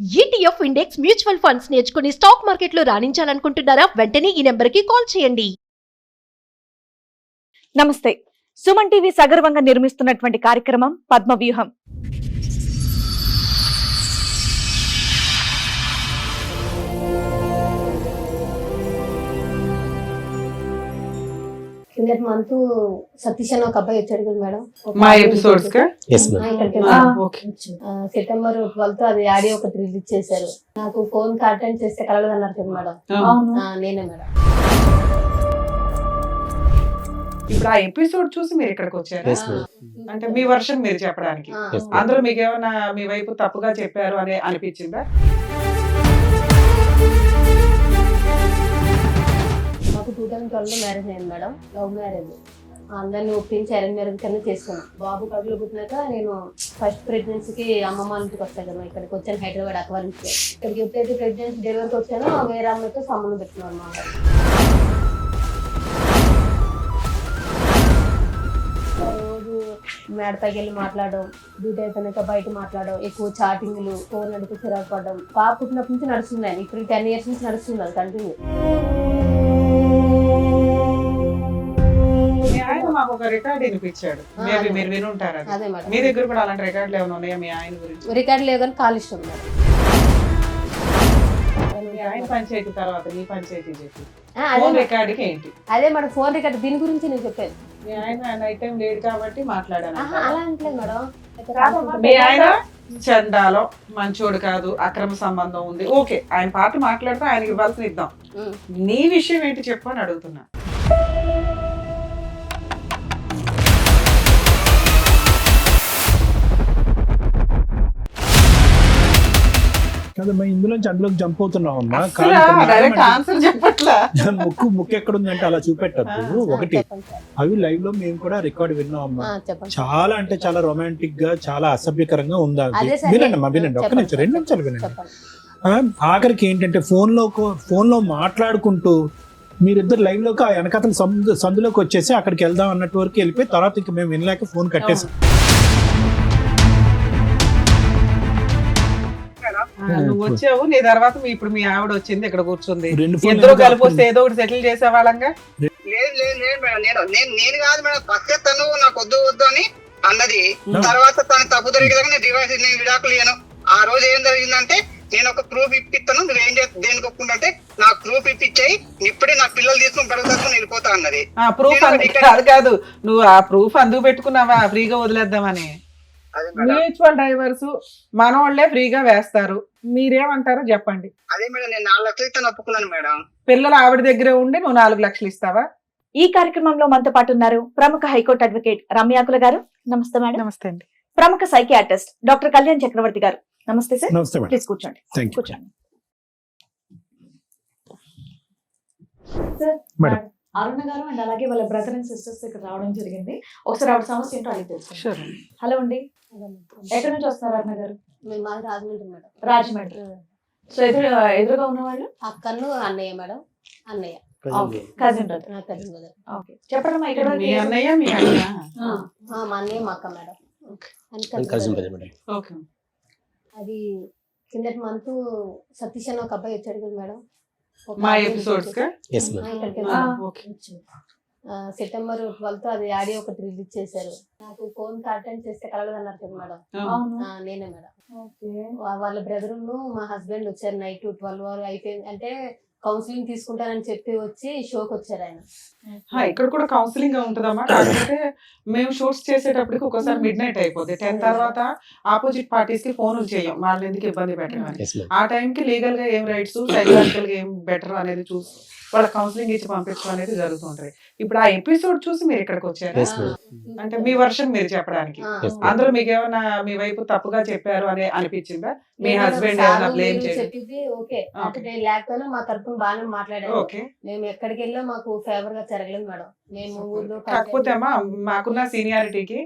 ETF index mutual funds నేర్చుకుని stock మార్కెట్లో రాణించాలనుకుంటున్నారా? వెంటనే ఈ నెంబర్కి కాల్ చేయండి. నమస్తే. సుమన్ టీవీ సగర్వంగా నిర్మిస్తున్నటువంటి కార్యక్రమం పద్మవ్యూహం. కిందటి మంత్ సతీష్ అని ఒక అబ్బాయి వచ్చాడు కదా మేడం, మా ఎపిసోడ్స్ కా సెప్టెంబర్ 12 అది ఆడియో ఒకటి రిలీజ్ చేశారు. నాకు ఫోన్ అటెండ్ చేస్తే కలవదు అన్నారు కదా మేడం, నేనే మేడం. ఇప్పుడు ఆ ఎపిసోడ్ చూసి మీరు ఇక్కడికి వచ్చారు అంటే మీ వర్షన్ మీరు చెప్పడానికి అందులో మీకు ఏమైనా మీ వైపు తప్పుగా చెప్పారు అని అనిపించిందా? మాకు 2012 మ్యారేజ్ అయింది మేడం, లవ్ మ్యారేజ్. అందరినీ ఒప్పించి అరేంజ్ మ్యారేజ్ కన్నా చేసుకున్నాం. బాబు కడుపులో పుట్టినాక నేను ఫస్ట్ ప్రెగ్నెన్సీకి అమ్మమ్మ ఇంటికి వస్తాను కదా, ఇక్కడికి వచ్చాను హైదరాబాద్ అక్వార్ నుంచి. ఇక్కడికి ఎప్పుడైతే ప్రెగ్నెన్సీ డెలివరీకి వచ్చానో వేరే అమ్మాయితో సంబంధం పెట్టుకున్నాను అన్నమాట. రోజు మేడపైకి వెళ్ళి మాట్లాడడం, డ్యూటీ అయిపోయినాక బయట మాట్లాడడం, ఎక్కువ చాటింగ్లు, ఫోన్ అడిగి చిరాకు పడడం. పాప పుట్టినప్పటి నుంచి నడుస్తున్నాయి, ఇప్పుడు 10 years నుంచి నడుస్తుంది అది కంటిన్యూ. మాకు ఒక రికార్డ్ వినిపించాడు, మేబీ మీరు వినుంటారు. అదే మేడం, మీ దగ్గర కూడా అలాంటి రికార్డులు ఏమైనా ఉన్నాయా మీ ఆయన గురించి? రికార్డు లేవు కానీ కాల్ ఇష్టం మేడం. మీ ఆయన పంచాయతీ తర్వాత మీ పంచాయతీ చెప్పి అదే రికార్డుకి ఏంటి? అదే మేడం ఫోన్ రికార్డు, దీని గురించి నేను చెప్పాను. మీ ఆయన నైట్ టైం లేడు కాబట్టి మాట్లాడాను. అలా అంటలేదు మేడం. మీ ఆయన చండాలో మంచోడు కాదు, అక్రమ సంబంధం ఉంది, ఓకే ఆయన పాట మాట్లాడితే ఆయనకి ఇవ్వాల్సిన ఇద్దాం. నీ విషయం ఏంటి చెప్పు అని అడుగుతున్నా. కదమ్మా, ఇందులోంచి అందులోకి జంప్ అవుతున్నావు అమ్మా. ముక్కు ఎక్కడుందంటే అలా చూపెట్టద్దు. ఒకటి, అవి లైవ్ లో మేము కూడా రికార్డ్ విన్నాం అమ్మా. చాలా అంటే చాలా రొమాంటిక్ గా, చాలా అసభ్యకరంగా ఉందా. వినండి అమ్మా, వినండి, ఒక్క నిమిషం, 2 నిమిషాలు వినండి. ఆఖరికి ఏంటంటే ఫోన్ లో మాట్లాడుకుంటూ మీరిద్దరు లైవ్ లోకి ఆ వెనకతల సందులోకి వచ్చేసి అక్కడికి వెళ్దాం అన్నట్టు వరకు వెళ్ళిపోయి తర్వాత ఇంకా మేము వినలేక ఫోన్ కట్టేసాం. నువ్వు వచ్చావు, నీ తర్వాత ఇప్పుడు మీ ఆవిడ వచ్చింది, ఇక్కడ కూర్చుంది, ఇద్దరు కలిపి వస్తే ఏదో ఒకటి సెటిల్ చేసేవాళ్ళంగా. నేను కాదు మేడం, ఫస్ట్ తను నాకు వద్దు అని అన్నది. తర్వాత తను తప్పు జరిగేదాకా నేను డివైస్ విడాకులు ఇయ్యను. ఆ రోజు ఏం జరిగిందంటే, నేను ఒక ప్రూఫ్ ఇప్పిస్తాను, నువ్వేం చేస్తా దేనికి ఒప్పుకుంటే నాకు ప్రూఫ్ ఇప్పించాయి, ఇప్పుడే నా పిల్లలు తీసుకుని పడుగుతాను వెళ్ళిపోతా అన్నది. ప్రూఫ్ అది కాదు, నువ్వు ఆ ప్రూఫ్ అందుకు పెట్టుకున్నావా ఫ్రీగా వదిలేద్దామని? మ్యూచువల్ డైవర్స్ మనోళ్లే ఫ్రీగా వేస్తారు, మీరేమంటారో చెప్పండి. అదే మేడం, నేను 4 లక్షలు ఇస్తాను ఒప్పుకున్నాను మేడం. పిల్లలు ఆవిడ దగ్గరే ఉండి నువ్వు 4 లక్షలు ఇస్తావా? ఈ కార్యక్రమంలో మనతో పాటు ఉన్నారు ప్రముఖ హైకోర్టు అడ్వకేట్ రమ్యాకుల గారు. నమస్తే మేడం. నమస్తే అండి. ప్రముఖ సైకియాట్రిస్ట్ డాక్టర్ కళ్యాణ్ చక్రవర్తి గారు. నమస్తే సార్. నమస్తే మేడం. ప్లీజ్ కూర్చోండి. కూర్చోండి సార్. మేడం, అరుణ గారు అండ్ అలాగే వాళ్ళ బ్రదర్ అండ్ సిస్టర్స్ ఇక్కడ రావడం జరిగింది. ఒకసారి ఆవిడ సమస్య ఏంటో అడిగి తెలుసు. హలో అండి, ఎక్కడి నుంచి వస్తున్నారు అరుణ గారు? మేము మాది రాజమండ్రి మేడం. రాజమండ్రి. సో ఎదురుగా ఉన్న వాళ్ళు అక్కను అన్నయ్య మేడం, అన్నయ్య కజిన్ బ్రదర్. ఓకే, చెప్పండి మా ఇక్కడ మీ అన్నయ్య మీ అన్న? మా అన్నయ్య మా అక్క మేడం. ఓకే. అది కిందటి మంత్ సతీష్ అని ఒక అబ్బాయి వచ్చాడు కదా మేడం, మా ఎపిసోడ్స్ కా సెప్టెంబర్ 12 అది ఆడియో ఒకటి రిలీజ్ చేశారు. నాకు ఫోన్ అటెండ్ చేస్తే కలవదు అన్నారు కదా మేడం, నేనే మేడం. వాళ్ళ బ్రదర్ మా హస్బెండ్ వచ్చారు నైట్ 12 అయిపోయింది అంటే కౌన్సిలింగ్ తీసుకుంటానని చెప్పి వచ్చి షోకి వచ్చారు ఆయన. ఇక్కడ కూడా కౌన్సిలింగ్ ఉంటుందమ్మా, కాకపోతే మేము షూట్స్ చేసేటప్పటికి ఒకసారి మిడ్ నైట్ అయిపోతుంది. 10 తర్వాత ఆపోజిట్ పార్టీస్ కి ఫోన్లు చేయం, వాళ్ళని ఎందుకు ఇబ్బంది పెట్టమని. ఆ టైంకి లీగల్ గా ఏం రైట్స్, సైకలాజికల్ గా ఏం బెటర్ అనేది చూసి వాళ్ళ కౌన్సిలింగ్ ఇచ్చి పంపించడం అనేది జరుగుతుంటది. ఇప్పుడు ఆ ఎపిసోడ్ చూసి మీరు ఇక్కడికి వచ్చారు అంటే మీ వర్షన్ మీరు చెప్పడానికి అందులో మీకు ఏమైనా మీ వైపు తప్పుగా చెప్పారు అని అనిపించిందా? మీ హస్బెండ్ ఏమైనా బ్లేమ్ చెప్పింది ఓకే, లేకపోయినా మా తరఫున బాగానే మాట్లాడారు. మేము ఎక్కడికి వెళ్ళా మాకు ఫేవర్ గా జరగలేదు మేడం. మేము ఊర్లో కాకపోతే అమ్మా మాకున్న సీనియారిటీకి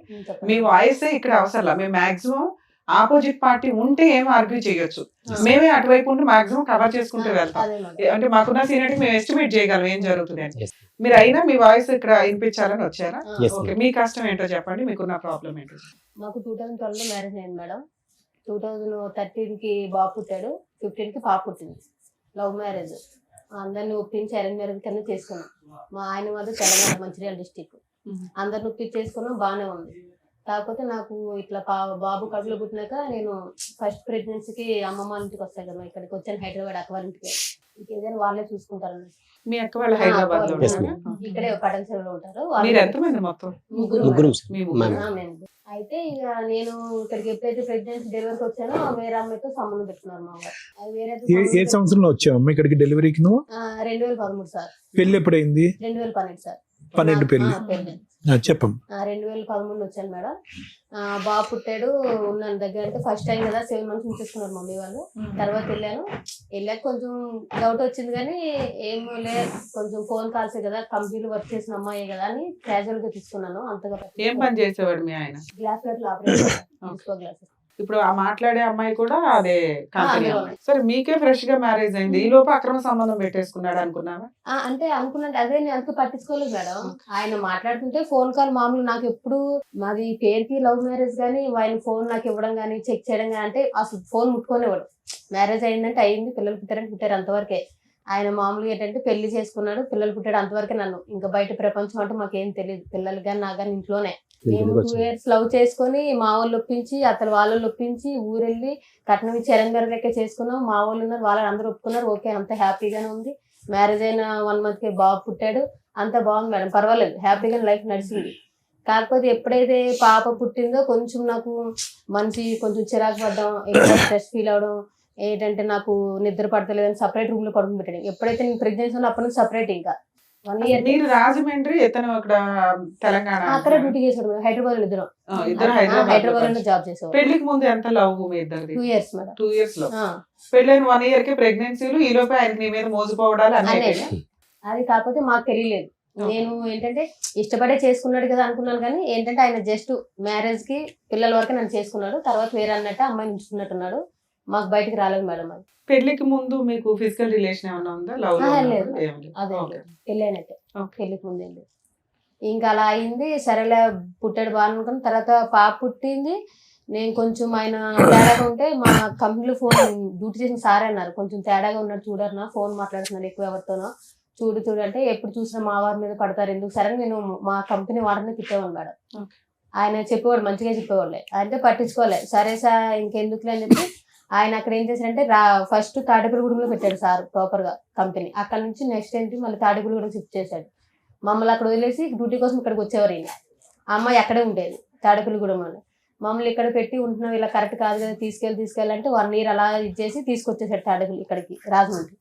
మీ వాయిస్ ఇక్కడ అవసరం. మేము మాక్సిమం ఆపోజిట్ పార్టీ ఉంటే ఏం ఆర్గ్యూ చేయొచ్చు, మేమే అటువైపు ఉంటే మాక్సిమం కవర్ చేసుకుంటూ వెళ్తాం. అంటే మాకున్న సీనియారిటీ మేము ఎస్టిమేట్ చేయగలం ఏం జరుగుతుంది అని. మీరు అయినా మీ వాయిస్ ఇక్కడ వినిపించాలని వచ్చారా? ఓకే, మీ కష్టం ఏంటో చెప్పండి, మీకున్న ప్రాబ్లం ఏంటో. మాకు 2012 మ్యారేజ్ అయింది మేడం. 2013 కి బాబు పుట్టాడు, 15 కి పాప పుట్టింది. లవ్ మ్యారేజ్, అందరిని ఒప్పించి అరేంజ్ మ్యారేజ్ కింద చేసుకున్నాం. మా ఆయన వాళ్ళు తెలంగాణ మంచిర్యాల డిస్టిక్. అందరిని ఒప్పించి చేసుకున్నాం, బాగానే ఉంది. కాకపోతే నాకు ఇట్లా బాబు కడుపులో పుట్టినాక నేను ఫస్ట్ ప్రెగ్నెన్సీకి అమ్మమ్మ ఇంటికి వస్తాయి కదా, ఇక్కడికి వచ్చాను హైదరాబాద్ అక్కవారింటికి. ఇంకేదైనా వాళ్ళే చూసుకుంటారు. మీ అక్క వాళ్ళు హైదరాబాద్ లో ఇక్కడే పటన్సెల్లో ఉంటారు. మీరు ఎంతమంది మొత్తం? ముగ్గురు. మీ ముగ్గురు. అయితే ఇక నేను ఇక్కడికి ఎప్పుడైతే ప్రెగ్నెన్సీ డెలివరీకి వచ్చానో వేరే అమ్మాయితో సంబంధం పెట్టుకున్నారు మా వారు. అది వేరే ఏ సంవత్సరంలో వచ్చావు అమ్మ ఇక్కడికి డెలివరీకి నువ్వు? 2013 సార్. పెళ్లి ఎప్పుడైంది? 2012 సార్. 12 పెళ్లి. చెప్పండి. 2013 వచ్చాను మేడం. బాబు పుట్టాడు, ఉన్నాను దగ్గర. అంటే ఫస్ట్ టైం కదా 7 months ఉంచేసుకున్నారు మమ్మీ వాళ్ళు. తర్వాత వెళ్ళాక కొంచెం డౌట్ వచ్చింది, కానీ ఏమో లేదు, కొంచెం ఫోన్ కాల్సే కదా, కంపెనీలో వర్క్ చేసిన అమ్మాయి కదా అని క్యాజువల్ గా తీసుకున్నాను. అంతగా ఏం పని చేసేవాడు మీ ఆయన? గ్లాస్ లైట్లు ఆపరేషన్ గ్లాసెస్. ఇప్పుడు ఆ మాట్లాడే అమ్మాయి కూడా అదే కంపెనీ. సరే, మీకే ఫ్రెష్ గా మ్యారేజ్ అయింది, ఈ లోపు అక్రమ సంబంధం పెట్టేసుకున్నాడు అనుకున్నావా? అంటే అనుకున్నాను, అదే నేను అందుకు పట్టించుకోలేదు మేడం. ఆయన మాట్లాడుతుంటే ఫోన్ కాల్ మామూలు. నాకు ఎప్పుడు మాది పేరుకి లవ్ మ్యారేజ్ కానీ ఆయన ఫోన్ నాకు ఇవ్వడం కానీ చెక్ చేయడం కానీ, అంటే అసలు ఫోన్ ముట్టుకోనివ్వడు. మ్యారేజ్ అయిందంటే అయింది, పిల్లలు పుట్టారు అంతవరకే. ఆయన మామూలుగా ఏంటంటే పెళ్లి చేసుకున్నాడు, పిల్లలు పుట్టాడు అంతవరకే. నన్ను ఇంకా బయట ప్రపంచం అంటే మాకేం తెలియదు. పిల్లలు కానీ నా కానీ ఇంట్లోనే. మేము 2 years లవ్ చేసుకుని మా వాళ్ళు ఒప్పించి అతను వాళ్ళు ఒప్పించి ఊరెళ్ళి కట్నం ఇచ్చి ఎరంగరలెక్క చేసుకున్నాం. మా వాళ్ళు ఉన్నారు, వాళ్ళని అందరూ ఒప్పుకున్నారు. ఓకే, అంత హ్యాపీగానే ఉంది. మ్యారేజ్ అయిన 1 month కి బాబు పుట్టాడు, అంత బాగుంది మేడం, పర్వాలేదు, హ్యాపీగా లైఫ్ నడిచింది. కాకపోతే ఎప్పుడైతే పాప పుట్టిందో కొంచెం నాకు కొంచెం చిరాకు పడ్డం, ఎక్కువ స్ట్రెస్ ఫీల్ అవడం, ఏంటంటే నాకు నిద్ర పడతలేదని సపరేట్ రూమ్ లో పడుకుని పెట్టాడు. ఎప్పుడైతే నేను ప్రెగ్నెన్సీ ఉన్నా అప్పటి నుంచి సపరేట్. ఇంకా 1 year మీరు రాజమండ్రి, ఇతను అక్కడ తెలంగాణ. అక్కడ డ్యూటీ చేసాడు మేడం. హైదరాబాద్ లో ఇద్దరు హైదరాబాద్ లో జాబ్ చేసేవాడు. పెళ్లికి ముందు ఎంత లవ్ మీ ఇద్దరిది? 2 years మేడం. 2 years లో పెళ్ళైన 1 year కి ప్రెగ్నెన్సీలు, ఈ లోపే ఆయన మీ మీద మోసపోవడాలు అన్నీ. అది కాకపోతే మాకు తెలియలేదు. నేను ఏంటంటే ఇష్టపడే చేసుకున్నాడు కదా అనుకున్నాను, కానీ ఏంటంటే ఆయన జస్ట్ మ్యారేజ్ కి పిల్లల వరకు నన్ను చేసుకున్నాడు. తర్వాత వేరే అన్నట్టు అమ్మాయిని ఉంచుకున్నట్టున్నాడు. మాకు బయటకు రాలేదు మేడం. అది పెళ్లికి ముందు మీకు ఫిజికల్ రిలేషన్ ఏమైనా ఉందా? లవ్ లేదు, అదే పెళ్ళి అయినట్టే. పెళ్లికి ముందు ఏంటి ఇంకా అలా అయింది. సరేలే, పుట్టాడు బాగా అనుకుని తర్వాత పాప పుట్టింది. నేను కొంచెం ఆయన తేడాగా ఉంటే మా కంపెనీలో ఫోన్ డ్యూటీ చేసిన సారే అన్నారు, కొంచెం తేడాగా ఉన్నాడు చూడరు, ఫోన్ మాట్లాడుతున్నాడు ఎక్కువ ఎవరితోనో, చూడు అంటే ఎప్పుడు చూసినా మా వారి మీద పడతారు ఎందుకు. సరే నేను మా కంపెనీ వాడిని తిట్టేవాడు మేడం. ఆయన చెప్పేవాడు, మంచిగా చెప్పేవాళ్ళే, అంటే పట్టించుకోలే. సరే సార్ ఇంకెందుకులే అని చెప్పి ఆయన అక్కడ ఏం చేశారంటే ఫస్ట్ తాడేపల్లిగూడెంలో పెట్టాడు సార్ ప్రాపర్ గా కంపెనీ. అక్కడ నుంచి నెక్స్ట్ ఏంటి మళ్ళీ తాడేపల్లిగూడెం షిఫ్ట్ చేశాడు. మమ్మల్ని అక్కడ వదిలేసి డ్యూటీ కోసం ఇక్కడికి వచ్చేవారు. ఈయన అమ్మాయి అక్కడే ఉండేది తాడేపల్లిగూడెంలో. మమ్మల్ని ఇక్కడ పెట్టి ఉంటున్నాం, ఇలా కరెక్ట్ కాదు కదా, తీసుకెళ్ళాలంటే 1 year అలా ఇచ్చేసి తీసుకొచ్చేసాడు తాడేపల్లి ఇక్కడికి రాజమండ్రి.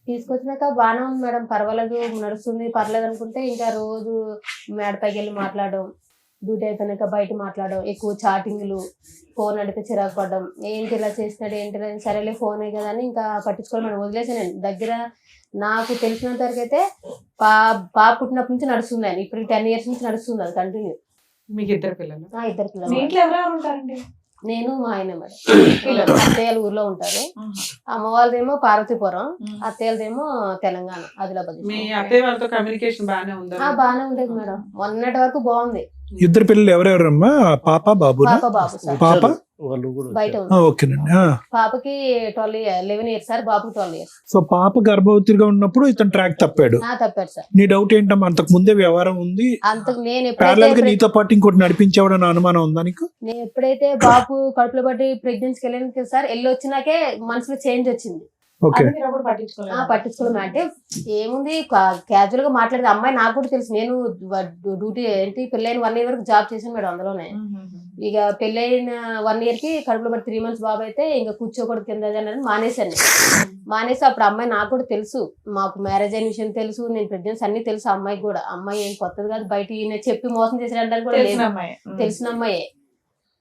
తీసుకొచ్చినాక బాగానే ఉంది మేడం, పర్వాలేదు, నడుస్తుంది, పర్లేదు అనుకుంటే ఇంకా రోజు మేడపైకి వెళ్ళి మాట్లాడడం, డ్యూటీ అయిపోయినాక బయట మాట్లాడడం, ఎక్కువ చాటింగ్లు, ఫోన్ అడిగితే చిరాకు పడడం, ఏంటి ఇలా చేసినాడు ఏంటి, సరేలే ఫోనే కదా అని ఇంకా పట్టించుకోవడం మనం వదిలేసాను. దగ్గర నాకు తెలిసినంత వరకు అయితే పాప పుట్టినప్పటి నుంచి నడుస్తుంది ఆయన. ఇప్పుడు 10 years నుంచి నడుస్తుంది అది కంటిన్యూ. మీకు 2 పిల్లలు? 2 పిల్లలు. ఇంట్లో ఎవరెవరు ఉంటారండి? నేను మా ఆయన మేడం. అత్తయ్యలు ఊర్లో ఉంటారు. అమ్మ వాళ్ళదేమో పార్వతీపురం, అత్తయ్యలదేమో తెలంగాణ ఆదిలాబాద్. మీ అత్తయ్య వాళ్ళతో కమ్యూనికేషన్ బాగానే ఉందా? బాగానే ఉండేది మేడం, మొన్నటి వరకు బాగుంది. 2 పిల్లలు ఎవరెవరమ్మా? పాప బాబు? బాబు సార్. పాప బయట ఓకేనండి. పాపకి 11 years సార్, బాబుకి 12 years. సో పాప గర్భవతిగా ఉన్నప్పుడు ఇతను ట్రాక్ తప్పాడు. తప్పాడు సార్. నీ డౌట్ ఏంటమ్మా, అంతకు ముందే వ్యవహారం ఉంది, అంతకు నేను ప్యారలల్ గా నీతో పాటు ఇంకోటి నడిపించేవాడని అనుమానం ఉందా నీకు? నేను ఎప్పుడైతే బాబు కడుపులో పట్టి ప్రెగ్నెన్సీకి వెళ్ళాను సార్, వెళ్ళి వచ్చినాకే మనసులో చేంజ్ వచ్చింది. పట్టించుకోవడం అంటే ఏముంది, క్యాజువల్ గా మాట్లాడేది. అమ్మాయి నాకు కూడా తెలుసు, నేను డ్యూటీ ఏంటి పెళ్ళైన 1 year వరకు జాబ్ చేశాను మేడం అందులోనే. ఇక పెళ్ళైన 1 year కి కడుపులో పడి 3 months బాబు అయితే ఇంకా కూర్చోకూడదు కింద మానేశాను. మానేసి అప్పుడు అమ్మాయి నాకు కూడా తెలుసు, మాకు మ్యారేజ్ అయిన విషయం తెలుసు, నేను ప్రెగ్నెన్సీ అన్ని తెలుసు అమ్మాయికి కూడా. అమ్మాయి ఏం కొత్తది కాదు, బయట ఈయన చెప్పి మోసం చేసేయడానికి కూడా లేదు, తెలిసిన అమ్మాయే.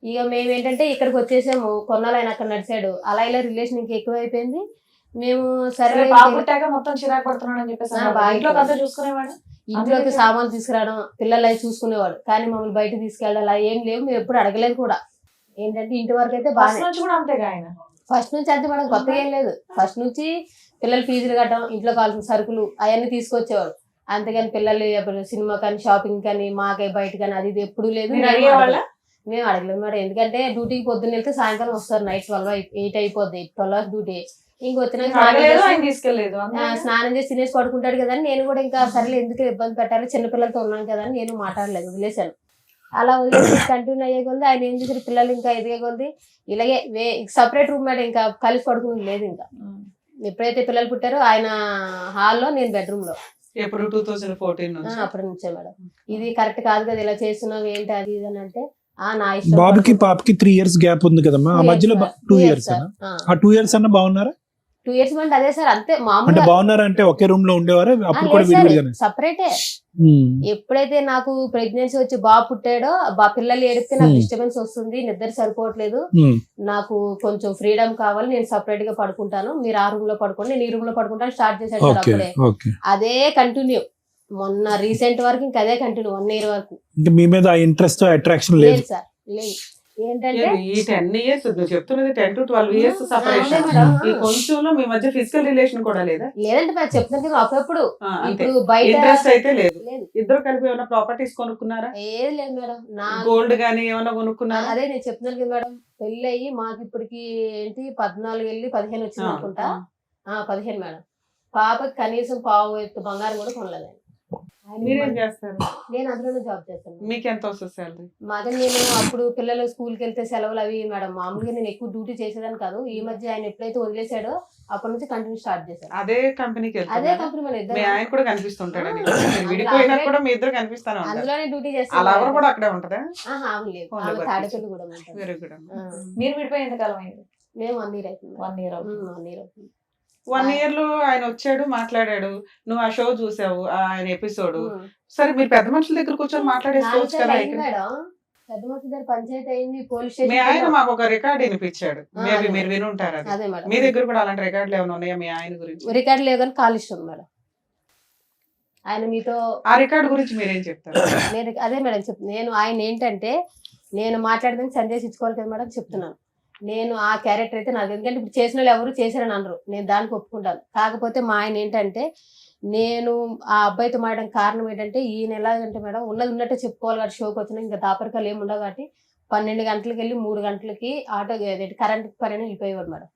ఇక మేమేంటంటే ఇక్కడికి వచ్చేసాము, కొన్నాళ్ళు ఆయన అక్కడ నడిచాడు. అలా ఇలా రిలేషన్ ఇంకా ఎక్కువ అయిపోయింది. మేము సరే మొత్తం చిరాకు పడుతున్నాడు అని చెప్పేసి చూసుకునేవాడు. ఇంట్లోకి సామాన్లు తీసుకురావడం, పిల్లలు అవి చూసుకునేవాడు, కానీ మమ్మల్ని బయట తీసుకెళ్ళాలి ఏం లేవు. మేము ఎప్పుడు అడగలేదు కూడా. ఏంటంటే ఇంటి వరకు అయితే బాగా ఫస్ట్ నుంచి అంతే మేడం, కొత్తగా ఏం లేదు. ఫస్ట్ నుంచి పిల్లలు ఫీజులు కట్టడం, ఇంట్లో కావాల్సిన సరుకులు అవన్నీ తీసుకొచ్చేవాడు. అంతేగాని పిల్లలు సినిమా కానీ షాపింగ్ కానీ మాకే బయట కానీ అది ఇది ఎప్పుడు లేదు. మేము అడగలేదు మేడం, ఎందుకంటే డ్యూటీకి పొద్దున్న వెళ్తే సాయంకాలం వస్తారు, నైట్ 8 అయిపోద్ది, 12 hours డ్యూటీ. ఇంకొచ్చినాక అడగలేదు, ఆయన తీసుకెళ్ళలేదు. స్నానం చేసి తినేసి పడుకుంటాడు కదా అని నేను కూడా ఇంకా సరేలే ఎందుకు ఇబ్బంది పెట్టాలి, చిన్నపిల్లలతో ఉన్నాను కదా అని నేను మాట్లాడలేదు, వదిలేశాను. అలా వదిలేసి కంటిన్యూ అయ్యే కొద్ది ఆయన ఏం చేశారు, పిల్లలు ఇంకా ఎదిగే కొద్ది ఇలాగే సపరేట్ రూమ్ మేడం, ఇంకా కలిసి పడుకుని లేదు. ఇంకా ఎప్పుడైతే పిల్లలు పుట్టారో ఆయన హాల్లో, నేను బెడ్రూమ్ లో. ఎప్పుడు 2014 నుంచి అప్పటి నుంచే మేడం. ఇది కరెక్ట్ కాదు కదా, ఇలా చేస్తున్నావు ఏంటి అది ఇది అని అంటే నా ఇష్టం. బాబుకి పాపకి 3 years గ్యాప్ ఉంది కదమ్మా, ఆ మధ్యలో 2 years ఆ 2 years అన్న బాగున్నారా? 2 years అంటే అదే సార్, అంతే అంటే మామూలుగా. బాగున్నారా అంటే ఒకే రూమ్ లో ఉండేవారా అప్పుడు కూడా విడివిడిగానే? సపరేటే. ఎప్పుడైతే నాకు ప్రెగ్నెన్సీ వచ్చి బాబు పుట్టాడో, పిల్లలు ఏడిస్తే నాకు డిస్టర్బెన్స్ వస్తుంది, నిద్ర సరిపోవట్లేదు, నాకు కొంచెం ఫ్రీడమ్ కావాలి, నేను సపరేట్ గా పడుకుంటాను, మీరు ఆ రూమ్ లో పడుకోండి, నేను ఈ రూమ్ లో పడుకుంటాను స్టార్ట్ చేశాను సార్. అప్పుడే అదే కంటిన్యూ, మొన్న రీసెంట్ వరకు ఇంకా అదే కంటిన్యూ 1 year వరకు. ఇంకా మీ మీద అట్రాక్షన్ లేదు సార్, లేదు. ఏంటంటే ఈ 10 years నువ్వు చెప్తున్నది 10 to 12 years సెపరేషన్. ఈ కొంచెంలో మీ మధ్య ఫిజికల్ రిలేషన్ కూడా లేదా? లేదంటే మరి చెప్తున్నాను కదా, అప్పుడప్పుడు అంతే. ఇప్పుడు బయట ఇంట్రెస్ట్ అయితే లేదు. లేదు. ఇద్దరు కలిపి ఏమైనా ప్రాపర్టీస్ కొనుక్కున్నారా? ఏది లేదు మేడం. నా గోల్డ్ గానీ ఏమైనా కొనుక్కున్నారా? అదే నేను చెప్తున్నాను కదా మేడం, పెళ్లి అయ్యి మాకు ఇప్పటికి ఏంటి 14 వెళ్ళి 15 వచ్చింది అనుకుంటా. 15 మేడం. పాపకి కనీసం పావు ఎత్తు బంగారం కూడా కొనలేదు. మీరేం చేస్తారు? నేను అందులోనే జాబ్ చేస్తాను. మీకు ఎంత వస్తుంది సాలరీ? మాదే, నేను అప్పుడు పిల్లలు స్కూల్కి వెళ్తే సెలవులు అవి మేడం, మామూలుగా నేను ఎక్కువ డ్యూటీ చేసేదాన్ని కాదు. ఈ మధ్య ఆయన ఎప్పుడైతే వదిలేసాడో అప్పటి నుంచి కంటిన్యూ స్టార్ట్ చేశాను. అదే కంపెనీకి అదే కంపెనీ మన మీ ఇద్దరు ఆయన కూడా కనిపిస్తుంటాడు. విడిపోయినా కూడా మీ ఇద్దరు కనిపిస్తాను. అందులోనే డ్యూటీ అలా చేస్తాను. ఎవరు కూడా అక్కడే ఉంటదా? లేదు, ఆమె తాడేపల్లి కూడా ఉంటుంది. Very good. మీరు విడిపోయి ఎంతకాలం అయింది? మేము 1 year అవుతుంది. 1 year అవుతుంది. 1 year అవుతుంది. 1 year లో ఆయన వచ్చాడు, మాట్లాడాడు, నువ్వు ఆ షో చూసావు, ఆయన ఎపిసోడ్. సరే, మీరు పెద్ద మనుషుల దగ్గర కూర్చొని మాట్లాడేసుకోవచ్చు కదా. మేడం పెద్ద మనిషి దగ్గర పంచాయతీ అయింది, పోలీస్ మీ ఆయన స్టేషన్. మాకు ఒక రికార్డ్ వినిపించాడు, మేబీ మీరు వినుంటారు. అది అదే మేడం, మీ దగ్గర కూడా అలాంటి రికార్డులు ఏమైనా ఉన్నాయా మీ ఆయన గురించి? రికార్డు లేదు కానీ కాల్ ఇష్టం మేడం. ఆయన మీతో ఆ రికార్డు గురించి మీరేం చెప్తారు? నేను అదే మేడం నేను ఆయన ఏంటంటే, నేను మాట్లాడదానికి సందేశం ఇచ్చుకోవాలి కదా మేడం, చెప్తున్నాను. నేను ఆ క్యారెక్టర్ అయితే నాకు, ఎందుకంటే ఇప్పుడు చేసిన వాళ్ళు ఎవరు చేశారని అనరు, నేను దానికి ఒప్పుకుంటాను. కాకపోతే మా ఆయన ఏంటంటే, నేను ఆ అబ్బాయితో మాట్లాడడానికి కారణం ఏంటంటే, ఈయన ఎలాగంటే మేడం, ఉన్నది ఉన్నట్టే చెప్పుకోవాలి కాబట్టి షోకి వచ్చినా ఇంకా దాపరికాలు ఏమి ఉండవు కాబట్టి 12 గంటలకు వెళ్ళి 3 గంటలకి ఆటో కరెంట్ పని అని వెళ్ళిపోయేవాడు మేడం.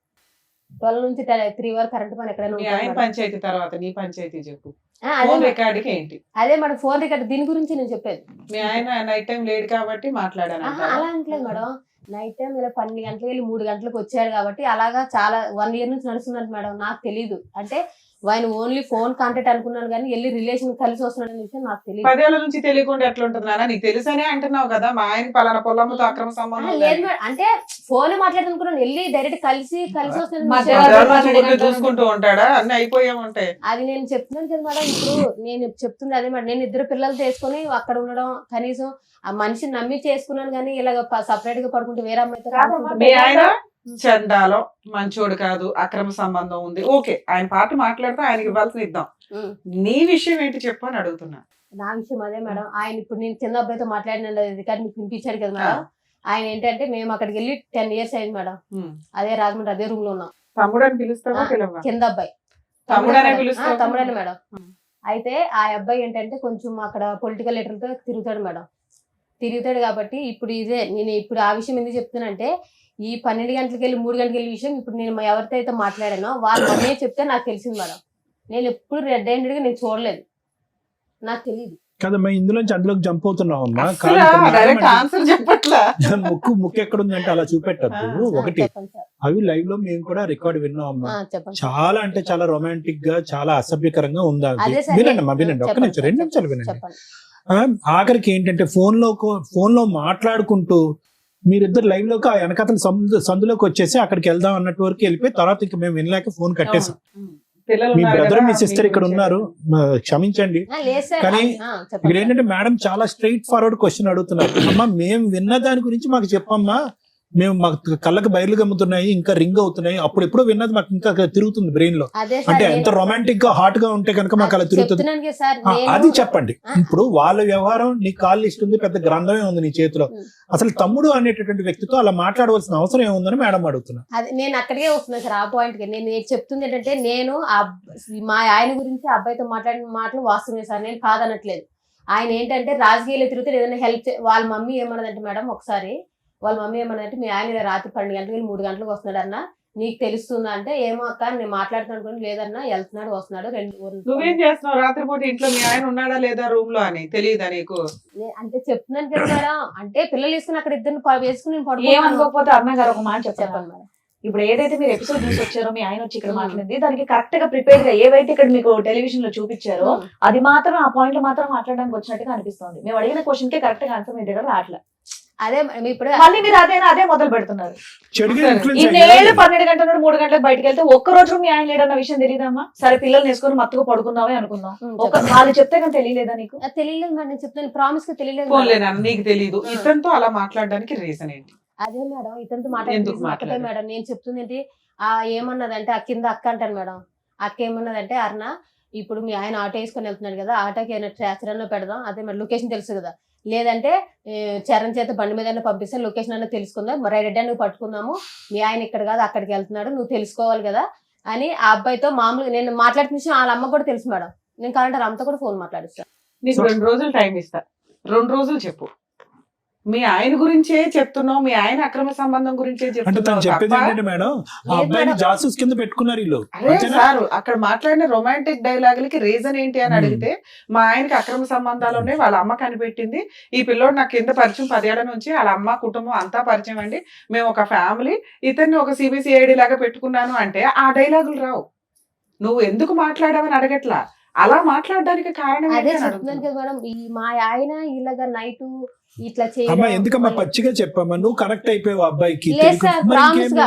12 నుంచి 3 వరకు కరెంట్ పని ఎక్కడైనా మీ ఆయన పంచాయతీ తర్వాత నీ పంచాయతీ చెప్పు. అదే ఫోన్ రికార్డుకి ఏంటి? అదే మేడం, ఫోన్ రికార్డు దీని గురించి నేను చెప్పేది. మీ ఆయన నైట్ టైం లేడు కాబట్టి మాట్లాడాను. అలా అంటలేదు మేడం, నైట్ టైం ఇలా 12 గంటలకు వెళ్ళి 3 గంటలకు వచ్చాడు కాబట్టి అలాగా చాలా 1 year నుంచి నడుస్తున్నట్టు మేడం. నాకు తెలీదు, అంటే ఆయన ఓన్లీ ఫోన్ కాంటాక్ట్ అనుకున్నాను కానీ వెళ్ళి రిలేషన్ కలిసి వస్తున్నాడు అనే విషయం నాకు తెలియదు. 10 ఏళ్ల నుంచి తెలియకుండా ఎట్లా ఉంటుంది నాన్న? నీకు తెలుసనే అంటున్నావు కదా, మా ఆయన పలానా పొలంతో అక్రమ సంబంధం లేదు మేడం, అంటే ఫోన్ మాట్లాడుతున్నాను, వెళ్ళి డైరెక్ట్ కలిసి వస్తున్నాడు. చూసుకుంటూ ఉంటాడా? అన్ని అయిపోయే ఉంటాయి. అది నేను చెప్తున్నాను కదా మేడం, ఇప్పుడు నేను చెప్తుంది అదే మేడం. నేను 2 పిల్లలు తీసుకొని అక్కడ ఉండడం, కనీసం ఆ మనిషిని నమ్మి చేసుకున్నాను కానీ ఇలాగ సపరేట్ గా పడుకుంటే వేరే అమ్మాయితో. మీ ఆయన చండాలో మంచోడు కాదు, అక్రమ సంబంధం ఉంది, ఓకే, ఆయన పార్టీ మాట్లాడితే ఆయనకి ఇవ్వాల్సిన ఇద్దాం. నీ విషయం ఏంటి చెప్పు అని అడుగుతున్నా. నా విషయం అదే మేడం, ఆయన ఇప్పుడు నేను చిన్న అబ్బాయితో మాట్లాడిన రికార్డు మీకు వినిపించాడు కదా మేడం. ఆయన ఏంటంటే, మేము అక్కడికి వెళ్ళి 10 years అయింది మేడం. అదే రాజమండ్రి అదే రూమ్ లో ఉన్నాం. తమ్ముడు అని పిలుస్తావా? కింద అబ్బాయి తమ్ముడనే పిలుస్తావా? తమ్ముడని మేడం. అయితే ఆ అబ్బాయి ఏంటంటే కొంచెం అక్కడ పొలిటికల్ లీడర్తో తిరుగుతాడు మేడం. తిరుగుతాడు కాబట్టి ఇప్పుడు నేను ఇప్పుడు ఆ విషయం ఎందుకు చెప్తున్నానంటే, ఈ 12 గంటలకు వెళ్ళి 3 గంటలకు వెళ్ళే విషయం ఇప్పుడు నేను ఎవరితో అయితే మాట్లాడానో వాళ్ళు అన్నీ చెప్తే నాకు తెలిసింది మేడం. నేను ఎప్పుడు రెడ్ హ్యాండెడ్ గా నేను చూడలేదు, నాకు తెలియదు కదమ్మా. ఇందులోంచి అందులోకి జంప్ అవుతున్నావు అమ్మా. ముక్కు ఎక్కడుందంటే అలా చూపెట్టద్దు. ఒకటి, అవి లైవ్ లో మేము కూడా రికార్డ్ విన్నాం అమ్మా. చాలా అంటే చాలా రొమాంటిక్ గా, చాలా అసభ్యకరంగా ఉందా? వినండి అమ్మా, వినండి, ఒక్క నిమిషం, 2 నిమిషాలు వినండి. ఆఖరికి ఏంటంటే, ఫోన్ లో మాట్లాడుకుంటూ మీరిద్దరు లైవ్ లోకి ఆ వెనకతల సందులోకి వచ్చేసి అక్కడికి వెళ్దాం అన్నట్టు వరకు వెళ్ళిపోయి తర్వాత ఇంకా మేము వినలేక ఫోన్ కట్టేసాం. మీ బ్రదర్ మీ సిస్టర్ ఇక్కడ ఉన్నారు, క్షమించండి. కానీ ఇక్కడ ఏంటంటే మేడం చాలా స్ట్రైట్ ఫార్వర్డ్ క్వశ్చన్ అడుగుతున్నారు. అమ్మా, మేము విన్న దాని గురించి మాకు చెప్పమ్మా, మేము మాకు కళ్ళకి బయర్లు గమ్ముతున్నాయి, ఇంకా రింగ్ అవుతున్నాయి, అప్పుడు ఎప్పుడో విన్నది మాకు ఇంకా తిరుగుతుంది బ్రెయిన్ లో. అంటే ఎంత రొమాంటిక్ గా హాట్ గా ఉంటే కనుక మాకు అలా తిరుగుతుంది. అది చెప్పండి. ఇప్పుడు వాళ్ళ వ్యవహారం, నీ కాల్ లిస్ట్ ఉంది, పెద్ద గ్రంథమే ఉంది నీ చేతిలో. అసలు తమ్ముడు అనేటటువంటి వ్యక్తితో అలా మాట్లాడవలసిన అవసరం ఏముందని మేడం అడుగుతున్నా. అది నేను అక్కడికే వస్తున్నా సార్, ఆ పాయింట్ కి. నేను చెప్తుంది ఏంటంటే, నేను మా ఆయన గురించి అబ్బాయితో మాట్లాడిన మాటలు వాస్తవమే సార్, నేను కాదనట్లేదు. ఆయన ఏంటంటే రాజకీయాలు తిరుగుతే ఏదైనా హెల్ప్ వాళ్ళ మమ్మీ ఏమన్నదంటే మేడం ఒకసారి వాళ్ళ మమ్మీ ఏమన్నదంటే మీ ఆయన ఇలా రాత్రి 12 గంటలకు 3 గంటలకు వస్తున్నాడు అన్న నీకు తెలుస్తుందా అంటే ఏమో అక్క నేను మాట్లాడుతున్నాను లేదన్నా వెళ్తున్నాడు వస్తున్నాడు నువ్వేం చేస్తున్నావు రాత్రిపూట ఇంట్లో మీ ఆయన ఉన్నాడా లేదా రూమ్ లో అని తెలియదా నీకు? అంటే చెప్తున్నాను కదా మేడం అంటే పిల్లలు వేసుకుని అక్కడ ఇద్దరు వేసుకుని నేను ఏమనుకోకపోతే అన్న గారు ఒక మాట చెప్పండి చెప్పండి మేడం. ఇప్పుడు ఏదైతే మీరు ఎపిసోడ్ చూసి వచ్చారో మీ ఆయన వచ్చి ఇక్కడ మాట్లాడింది దానికి కరెక్ట్ గా ప్రిపేర్ గా ఏవైతే ఇక్కడ మీకు టెలివిజన్ లో చూపించారో అది మాత్రం ఆ పాయింట్ లో మాత్రం మాట్లాడడానికి వచ్చినట్టుగా అనిపిస్తుంది. మేము అడిగిన క్వశ్చన్ కే కరెక్ట్ గా ఆన్సర్ మీ దగ్గర రావట్లే. అదే ఇప్పుడు మళ్ళీ మీరు అదే మొదలు పెడుతున్నారు. చెడుగా influence ఇన్నేళ్ళు అయ్యారు. 12 గంటల నుండి 3 గంటలకు బయటకు వెళ్తే ఒక్క రోజు మీ ఆయన లేడన్న విషయం తెలియదమ్మా? సరే పిల్లల్ని వేసుకొని మత్తుగా పడుకున్నావే అనుకుందాం, వాళ్ళు చెప్తే కానీ తెలియలేదా నీకు? తెలియలేదు మేడం నేను చెప్తాను ప్రామిస్ గా తెలియలేదు ఫోన్లేనా నీకు తెలియదు? ఇతనితో అలా మాట్లాడడానికి రీజన్ ఏంటి? అదే మేడం ఇతనితో ఎందుకు మాట్లాడుతుంది మాట్లాడారు? మేడం నేను చెప్తుంది ఏంటి ఏమన్నదంటే ఆ కింద అక్క అంటాను మేడం. అక్క ఏమన్నదంటే అరుణ ఇప్పుడు మీ ఆయన ఆటో వేసుకొని వెళ్తున్నాడు కదా ఆటోకి ఏమైనా ట్రాచరన్నా పెడదాం అదే మరి లొకేషన్ తెలుసు కదా లేదంటే చరణ్ చేత బండి మీద పంపిస్తే లొకేషన్ అన్న తెలుసుకుందాం రెడ్ నువ్వు పట్టుకుందాము మీ ఆయన ఇక్కడ కాదు అక్కడికి వెళ్తున్నాడు నువ్వు తెలుసుకోవాలి కదా అని ఆ అబ్బాయితో మామూలుగా నేను మాట్లాడుతున్న విషయం వాళ్ళ అమ్మ కూడా తెలుసు మేడం. నేను కావాలంటే అమ్మతో కూడా ఫోన్ మాట్లాడిస్తాను. నీకు 2 రోజులు టైం ఇస్తా, 2 రోజులు చెప్పు. మీ ఆయన గురించే చెప్తున్నావు, మీ ఆయన అక్రమ సంబంధం గురించే అంటే తను చెప్తున్నావు చెప్పేది తప్ప ఏంటంటే మేడం ఆ అబ్బాయిని జాసూస్ కింద పెట్టుకున్నారు వీళ్ళు. అరే అంతేనా? సార్ అక్కడ మాట్లాడిన రొమాంటిక్ డైలాగులకి రీజన్ ఏంటి అని అడిగితే మా ఆయనకి అక్రమ సంబంధాలు ఉన్నాయి, వాళ్ళ అమ్మ కనిపెట్టింది, ఈ పిల్లోడు నాకు కింద పరిచయం 10 ఏళ్ల నుంచి, వాళ్ళ అమ్మ కుటుంబం అంతా పరిచయం అండి, మేము ఒక ఫ్యామిలీ, ఇతన్ని ఒక సిబిసిఐడి లాగా పెట్టుకున్నాను అంటే ఆ డైలాగులు రావు. నువ్వు ఎందుకు మాట్లాడావని అడగట్లా, అలా మాట్లాడడానికి కారణం అదే ఏంటి అని చెప్తున్నాను అడుగుతున్నా. కదా మేడం మా ఆయన ఇలాగా నైట్ ఇట్లా అమ్మా ఎందుకమ్మా పచ్చిగా చెప్పమ్మా నువ్వు కనెక్ట్ అయిపోయావు అబ్బాయికి లేదు తెలియక- సార్ మరి ప్రామిస్ ఇంకేమి? గా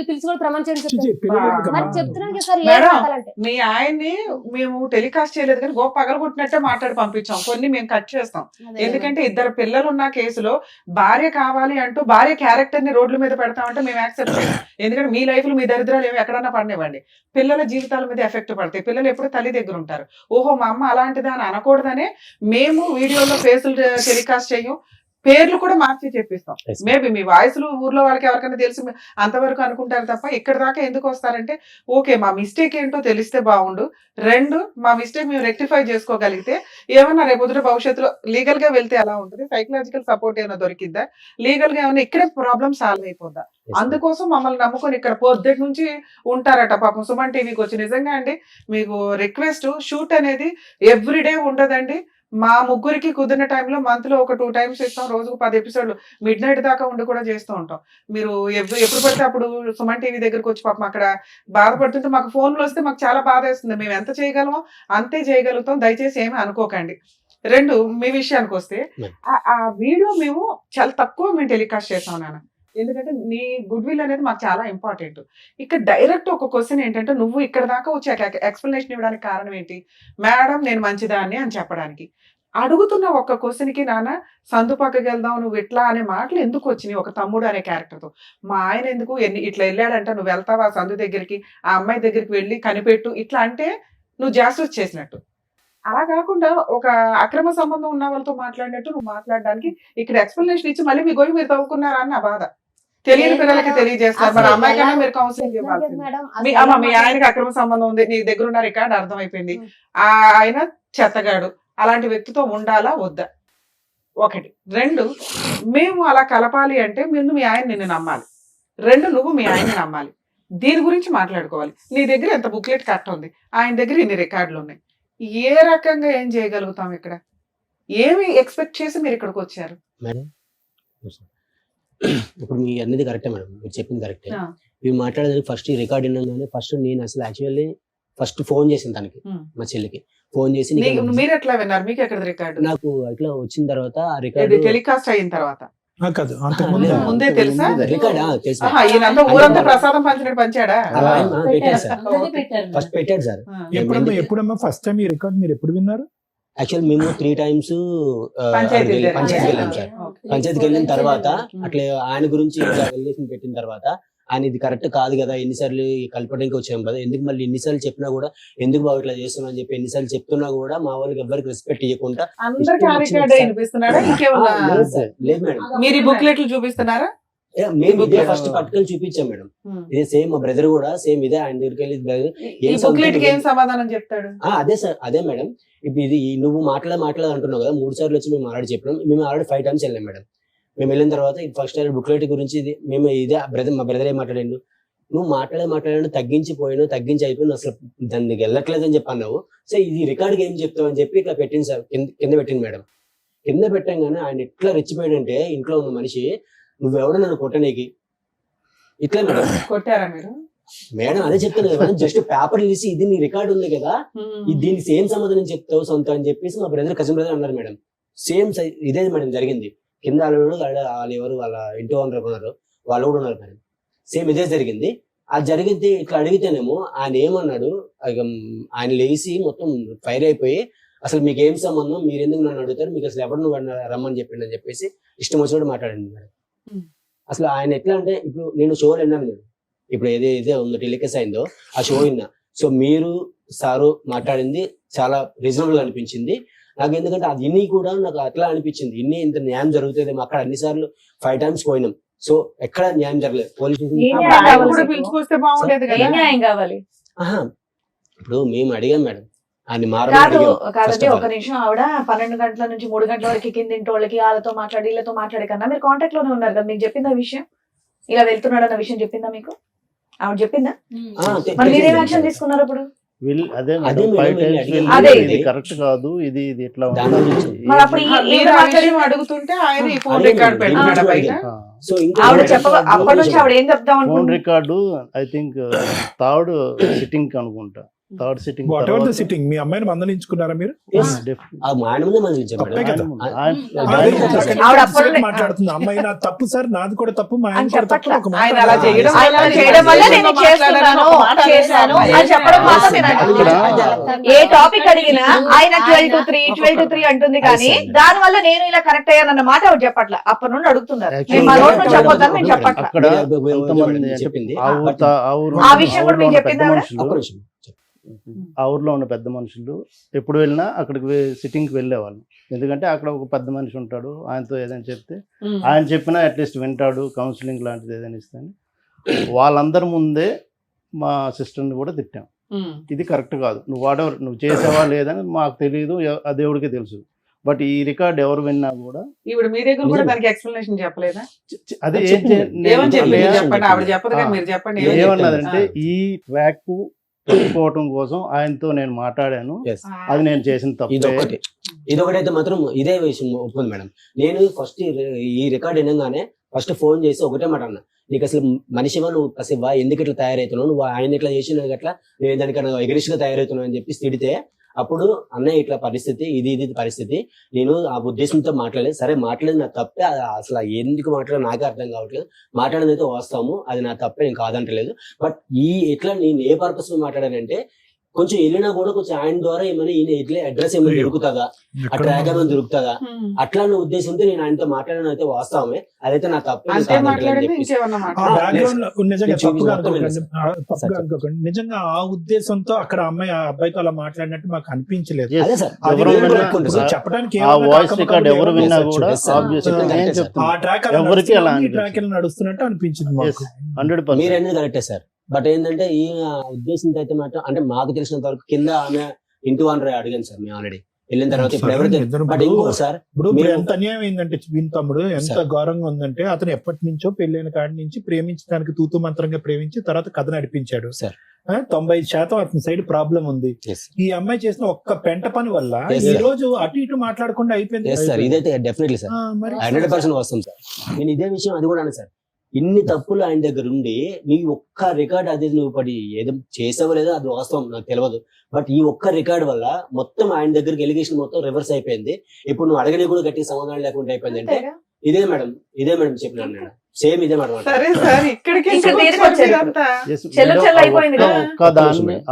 పిలిచి కూడా ప్రమాణం చేయండి చి, చి, చెప్తాను. పిల్లలు ఎందుకమ్మా? మరి చెప్తున్నాను కదా సార్ లేదు మేడం, కావాలంటే. మీ ఆయన్ని మేము టెలికాస్ట్ చేయలేదు కానీ గోప పగలగొట్టినట్టే మాట్లాడి పంపించాం, కొన్ని మేము కట్ చేస్తాం. అదే ఎందుకంటే 2 పిల్లలు ఉన్న కేసులో భార్య కావాలి అంటూ భార్య క్యారెక్టర్ ని రోడ్ల మీద పెడతామంటే మేము యాక్సెప్ట్ చేయం. ఎందుకంటే మీ లైఫ్ లో మీ దరిద్రాలు ఏమి ఎక్కడన్నా పడినివ్వండి, పిల్లల జీవితాల మీద ఎఫెక్ట్ పడతాయి. పిల్లలు ఎప్పుడు తల్లి దగ్గర ఉంటారు. ఓహో మా అమ్మ అలాంటిదా అని అనకూడదనే మేము వీడియోలో ఫేసులు టెలికాస్ట్ చేయం, పేర్లు కూడా మార్చి చెప్పిస్తాం. మేబీ మీ వాయిస్లు ఊర్లో వాళ్ళకి ఎవరికైనా తెలిసి అంతవరకు అనుకుంటారు తప్ప ఇక్కడ దాకా ఎందుకు వస్తారంటే ఓకే మా మిస్టేక్ ఏంటో తెలిస్తే బాగుండు, 2 మా మిస్టేక్ మేము రెక్టిఫై చేసుకోగలిగితే ఏమన్నా రేపు భవిష్యత్తులో లీగల్ గా వెళ్తే ఎలా ఉంటుంది, సైకలాజికల్ సపోర్ట్ ఏమైనా దొరికిద్దా, లీగల్ గా ఏమైనా ఇక్కడే ప్రాబ్లమ్ సాల్వ్ అయిపోద్దా. అందుకోసం మమ్మల్ని నమ్ముకొని ఇక్కడ పొద్దుటి నుంచి ఉంటారట పాపం సుమన్ టీవీకి వచ్చి. నిజంగా అండి మీకు రిక్వెస్ట్, షూట్ అనేది ఎవ్రీడే ఉండదండి. మా ముగ్గురికి కుదిరిన టైంలో మంత్ లో ఒక 2 times ఇస్తాం, రోజుకు 10 ఎపిసోడ్లు మిడ్ నైట్ దాకా ఉండి కూడా చేస్తూ ఉంటాం. మీరు ఎప్పుడు పడితే అప్పుడు సుమన్ టీవీ దగ్గరకు వచ్చి పాపం అక్కడ బాధపడుతుంటే మాకు ఫోన్లు వస్తే మాకు చాలా బాధ వేస్తుంది. మేము ఎంత చేయగలమో అంతే చేయగలుగుతాం, దయచేసి ఏమీ అనుకోకండి. 2 మీ విషయానికి వస్తే ఆ వీడియో మేము చాలా తక్కువ మేము టెలికాస్ట్ చేసాం నాన్న, ఎందుకంటే నీ గుడ్ విల్ అనేది మాకు చాలా ఇంపార్టెంట్. ఇక్కడ డైరెక్ట్ ఒక క్వశ్చన్ ఏంటంటే నువ్వు ఇక్కడ దాకా వచ్చి ఎక్స్ప్లెనేషన్ ఇవ్వడానికి కారణం ఏంటి, మేడం నేను మంచిదాన్ని అని చెప్పడానికి. అడుగుతున్న ఒక్క క్వశ్చన్ కి నాన్న సందు పక్కకి వెళ్దాం నువ్వు ఇట్లా అనే మాటలు ఎందుకు వచ్చినాయి ఒక తమ్ముడు అనే క్యారెక్టర్ తో? మా ఆయన ఎందుకు ఇట్లా వెళ్ళాడంట నువ్వు వెళ్తావా సందు దగ్గరికి, ఆ అమ్మాయి దగ్గరికి వెళ్ళి కనిపెట్టు ఇట్లా అంటే నువ్వు జాస్టిస్ చేసినట్టు. అలా కాకుండా ఒక అక్రమ సంబంధం ఉన్న వాళ్ళతో మాట్లాడినట్టు నువ్వు మాట్లాడడానికి ఇక్కడ ఎక్స్ప్లెనేషన్ ఇచ్చి మళ్ళీ మీ గొయ్యి మీరు తవ్వుకున్నారా అని నా బాధ. తెలియని పిల్లలకి తెలియజేస్తారు, మరి అమ్మాయి కన్నా మీరు కౌన్సిలింగ్ ఇవ్వాల్సింది. మీ ఆయనకి అక్రమ సంబంధం ఉంది, నీ దగ్గర ఉన్న రికార్డు అర్థమైపోయింది, ఆయన చెత్తగాడు, అలాంటి వ్యక్తితో ఉండాలా వద్దా? 1. 2 మేము అలా కలపాలి అంటే ముందు మీ ఆయన నిన్ను నమ్మాలి, 2 నువ్వు మీ ఆయన్ని నమ్మాలి. దీని గురించి మాట్లాడుకోవాలి. నీ దగ్గర ఎంత బుక్లెట్ కట్ ఉంది, ఆయన దగ్గర ఇన్ని రికార్డులు ఉన్నాయి, ఏ రకంగా ఏం చేయగలుగుతాం ఇక్కడ? ఏమి ఎక్స్పెక్ట్ చేసి మీరు ఇక్కడికి వచ్చారు? మేడం ఇప్పుడు మీ అన్నది కరెక్టే మేడం, మీరు చెప్పింది కరెక్టే. మీరు మాట్లాడేది ఫస్ట్ ఈ రికార్డ్ విన్నాగానే ఫస్ట్ నేను అసలు యాక్చువల్లీ ఫస్ట్ ఫోన్ చేసింది తనకి, మా చెల్లికి ఫోన్ చేసి మీరు ఎట్లా విన్నారు, మీకు ఎక్కడ రికార్డు? నాకు ఇట్లా వచ్చిన తర్వాత ఆ రికార్డు టెలికాస్ట్ అయిన తర్వాత కాదు అంతకుముందు ముందే తెలుసా? రికార్డ్ తెలుసా? ఈయనంతా ఊరంతా ప్రసాదం పంచినట్టు పంచాడా? పెట్టాడు సార్, ఫస్ట్ పెట్టాడు సార్. ఎప్పుడమ్మా ఫస్ట్ టైం ఈ రికార్డ్ మీరు ఎప్పుడు విన్నారు? యాక్చువల్ మేము 3 times పంచాయతీకి వెళ్ళాం సార్. పంచాయతీకి వెళ్ళిన తర్వాత అట్లా ఆయన గురించి ఎలిగేషన్ పెట్టిన తర్వాత ఆయన ఇది కరెక్ట్ కాదు కదా, ఎన్నిసార్లు కలపడానికి వచ్చాం కదా, ఎందుకు మళ్ళీ ఎన్నిసార్లు చెప్పినా కూడా ఎందుకు బాబు ఇట్లా చేస్తున్నా అని చెప్పి ఎన్నిసార్లు చెప్తున్నా కూడా మా వాళ్ళకి ఎవరికి రెస్పెక్ట్ ఇవ్వకుండా అందరికీ ఆ రికార్డ్ వినిపిస్తున్నాడా? ఇంకేమన్నా లేదు మేడం. మీరు బుక్లెట్లు చూపిస్తున్నారా? మేము ఇదే ఫస్ట్ పట్టుకొని చూపించాం మేడం. ఇదే సేమ్ మా బ్రదర్ కూడా సేమ్ ఇదే ఆయన దగ్గరికి వెళ్ళి brother, ఈ ఏం బుక్లెట్ కి ఏం చదువుతున్నావు? సమాధానం చెప్తాడు? అదే సార్, అదే మేడం. ఇప్పుడు ఇది నువ్వు మాట్లాడ అంటున్నావు కదా, 3 సార్లు వచ్చి మేము ఆల్రెడీ చెప్పినాం. మేము ఆల్రెడీ 5 times వెళ్ళాం మేడం. మేము వెళ్ళిన తర్వాత ఫస్ట్ టైం బుక్లెట్ గురించి ఇది మేము ఇదే మా బ్రదర్ ఏం మాట్లాడాడు, నువ్వు మాట్లాడాను తగ్గించి అయిపోయినా అసలు దాని దగ్గర వెళ్ళట్లేదని చెప్పి అన్నావు. సో ఇది రికార్డ్కి ఏం చెప్తావు అని చెప్పి ఇట్లా పెట్టింది సార్, కింద పెట్టింది మేడం. కింద పెట్టంగానే ఆయన ఎట్లా రెచ్చిపోయాడంటే, ఇంట్లో ఉన్న మనిషి నువ్వెవడో నన్ను కొట్టనీకి ఇట్లా మేడం. కొట్టారా మీరు? మేడం అదే చెప్తాను కదా మేడం, జస్ట్ పేపర్ తీసి ఇది నీ రికార్డ్ ఉంది కదా, దీనికి సేమ్ సమాధానం చెప్తావు సొంత అని చెప్పేసి మా బ్రదర్ కజిన్ బ్రదర్ అన్నారు మేడం. సేమ్ ఇదే మేడం జరిగింది. కింద వాళ్ళు ఎవరు వాళ్ళ ఇంటి ఓనర్ ఉన్నారు, వాళ్ళు కూడా ఉన్నారు మేడం. సేమ్ ఇదే జరిగింది. అది జరిగితే ఇట్లా అడిగితేనేమో ఆయన ఏమన్నాడు, ఆయన లేచి మొత్తం ఫైర్ అయిపోయి అసలు మీకు ఏం సంబంధం, మీరు ఎందుకు నన్ను అడుగుతారు, మీకు అసలు ఎవరు నువ్వు రమ్మని చెప్పిండు అని చెప్పేసి ఇష్టం వచ్చినట్టు మాట్లాడండి మేడం. అసలు ఆయన ఎట్లా అంటే, ఇప్పుడు నేను షోలు విన్నాను నేను, ఇప్పుడు ఏదైతే ఉందో టెలికాస్ట్ అయిందో ఆ షో విన్నా. సో మీరు సారు మాట్లాడింది చాలా రీజనబుల్ గా అనిపించింది నాకు. ఎందుకంటే అది ఇన్ని కూడా నాకు అట్లా అనిపించింది, ఇంత న్యాయం జరుగుతుంది. అక్కడ అన్నిసార్లు 5 times పోయినాం. సో ఎక్కడ న్యాయం జరగలేదు. పోలీస్ కూడా పిలుచుకొస్తే బాగుండేది కదా. ఏం న్యాయం కావాలి? ఇప్పుడు మేము అడిగాం మేడం, ఆయన కాదండి, ఒక నిమిషం. ఆవిడ 12 గంటల నుంచి 3 గంటల వరకు కిందింటి వాళ్ళకి వాళ్ళతో మాట్లాడి వీళ్ళతో మాట్లాడే కన్నా మీరు కాంటాక్ట్ లోనే ఉన్నారు కదా, మీకు చెప్పిందా విషయం, ఇలా వెళ్తున్నాడు అన్న విషయం చెప్పిందా మీకు? ఆవిడ చెప్పిందా? మరి మీరేం యాక్షన్ తీసుకున్నారు అప్పుడు? అదే అదే మేడం, 5 times అదే వెళ్ళి ఇది. ఇది కరెక్ట్ కాదు, ఇది ఇట్లా దాని గురించి. మరి అప్పుడు మీరు ఆ విషయం అడుగుతుంటే ఆయన ఈ ఫోన్ రికార్డ్ పెట్టాడు బయట. సో ఇంకా ఆవిడ అప్పటి నుంచి ఆవిడ ఏం చెప్దాం ఫోన్ అనుకుంటున్నారు? Record I think third sitting అనుకుంటా, third sitting whatever the sitting మీ అమ్మాయిని మందలించుకున్నారా మీరు? ఆ ఆయన ముందే మనం ఇచ్చాం తప్పే మేడం. కదా. ఆవిడ అప్పుడు మాట్లాడుతుంది, అమ్మాయి నా తప్పు సార్, నాది కూడా తప్పు, మా ఆయన అని కూడా తప్పు, చెప్పట్లా. ఒక మాట ఆయన అలా చేయడం ఆయన అలా చేయడం వల్ల నేను చేస్తున్నాను చేశాను అని చెప్పడం మాత్రం నేను అంటున్నాను. ఏ టాపిక్ అడిగినా ఆయన 12 to 3 అంటుంది కానీ దాని వల్ల నేను ఇలా కరెక్ట్ అయ్యానన్న మాట ఆవిడ చెప్పట్ల. అప్పటి నుండి అడుగుతున్నారు, నేను మా నోట్ నుంచి చెప్పొద్దని నేను చెప్పట్ల. అక్కడ కొంతమంది చెప్పింది. ఆ విషయం కూడా మీకు చెప్పిందా ఆవిడ? ఒక్క నిమిషం. ఆ ఊర్లో ఉన్న పెద్ద మనుషులు ఎప్పుడు వెళ్ళినా అక్కడికి సిట్టింగ్కి వెళ్ళేవాళ్ళు. ఎందుకంటే అక్కడ ఒక పెద్ద మనిషి ఉంటాడు, ఆయనతో ఏదైనా చెప్తే ఆయన చెప్పినా అట్లీస్ట్ వింటాడు, కౌన్సిలింగ్ లాంటిది ఏదైనా ఇస్తాను. వాళ్ళందరి ముందే మా సిస్టర్ని కూడా తిట్టాం, ఇది కరెక్ట్ కాదు, నువ్వు వాడెవరు నువ్వు చేసావా లేదని మాకు తెలియదు, ఆ దేవుడికే తెలుసు. బట్ ఈ రికార్డ్ ఎవరు విన్నా కూడా ఇప్పుడు మీ దగ్గర కూడా దానికి ఎక్స్ప్లెనేషన్ చెప్పలేదా? అదే ఏమని చెప్పింది చెప్పండి, ఆవిడ చెప్పదు కదా, మీరు చెప్పండి. ఏమన్నదంటే ఈ ట్రాక్ పెట్టుకోవటం కోసం ఆయనతో నేను మాట్లాడాను, అది నేను చేసిన తప్పు. ఇదొకటైతే మాత్రం ఇదే విషయం ఒప్పుకుంది మేడం. నేను ఫస్ట్ ఈ రికార్డ్ వినగానే ఫస్ట్ ఫోన్ చేసి ఒకటే మాట అన్నా, నీకు అసలు మనిషివా, నువ్వు అసలు ఎందుకు ఇట్లా తయారవుతున్నావు, నువ్వు ఆయన ఇట్లా చేసిన అట్లా నేను దానికన్నా ఎగరిష్గా తయారవుతున్నావు అని చెప్పి తిడితే, అప్పుడు అన్నయ్య ఇట్లా పరిస్థితి, ఇది పరిస్థితి, నేను ఆ ఉద్దేశంతో మాట్లాడలేదు, సరే మాట్లాడేది నా తప్పే, అసలు ఎందుకు మాట్లాడదు నాకే అర్థం కావట్లేదు, మాట్లాడేది అయితే వస్తాము, అది నా తప్పే, నేను కాదంటలేదు. బట్ ఎట్లా నేను ఏ పర్పస్ లో మాట్లాడానంటే, కొంచెం వెళ్ళినా కూడా కొంచెం ఆయన ద్వారా ఏమైనా ఈయన ఇట్లా అడ్రస్ ఏమైనా దొరుకుతుందా, ఆ ట్రాక్ ఏమైనా దొరుకుతుందా, అట్లా నా ఉద్దేశంతో నేను ఆయనతో మాట్లాడడం అయితే వాస్తవమే, అదైతే నా తప్పే. నిజంగా ఆ ఉద్దేశంతో అక్కడ అమ్మాయి ఆ అబ్బాయితో అలా మాట్లాడినట్టు మాకు అనిపించలేదు. చెప్పడానికి ఆ వాయిస్ రికార్డ్ ఎవరు విన్నా కూడా ఆ ట్రాక్ ఎవరికి అలా ట్రాక్ నడుస్తున్నట్టు అనిపించింది మాకు. 100%. మీరు అనేది కరెక్టే సార్. బట్ ఏంటంటే ఈ ఉద్దేశంతో అయితే మాత్రం అంటే మాకు తెలిసినంత వరకు కింద ఆమె ఇంటి వన్ అడిగాను సార్ మేము ఆల్రెడీ వెళ్ళిన తర్వాత. ఇప్పుడు ఎవరైతే బట్ ఇంకోటి సార్, ఇప్పుడు ఎంత అన్యాయం అయిందంటే వీని తమ్ముడు ఎంత ఘోరంగా ఉందంటే, అతను ఎప్పటి నుంచో పెళ్ళైన కాడి నుంచి ప్రేమించడానికి తూతు మంత్రంగా ప్రేమించి తర్వాత కథ నడిపించాడు సార్. 90% అతని సైడ్ ప్రాబ్లం ఉంది. ఈ అమ్మాయి చేసిన ఒక్క పెంట పని వల్ల ఈ రోజు అటు ఇటు మాట్లాడకుండా అయిపోయింది సార్. ఇదైతే డెఫినెట్లీ సార్ 100% వస్తాం సార్. నేను ఇదే విషయం అది కూడా అన్నా సార్, ఇన్ని తప్పులు ఆయన దగ్గర ఉండి నీ ఒక్క రికార్డ్ అది నువ్వు పడి ఏదో చేసావో లేదో అది వాస్తవం నాకు తెలియదు. బట్ ఈ ఒక్క రికార్డ్ వల్ల మొత్తం ఆయన దగ్గరికి ఎలిగేషన్ మొత్తం రివర్స్ అయిపోయింది. ఇప్పుడు నువ్వు అడగని కూడా గట్టి సమాధానం లేకుండా అయిపోయింది. అంటే ఇదే మేడం చెప్పినాను నేను, సేమ్ ఇదే మేడం.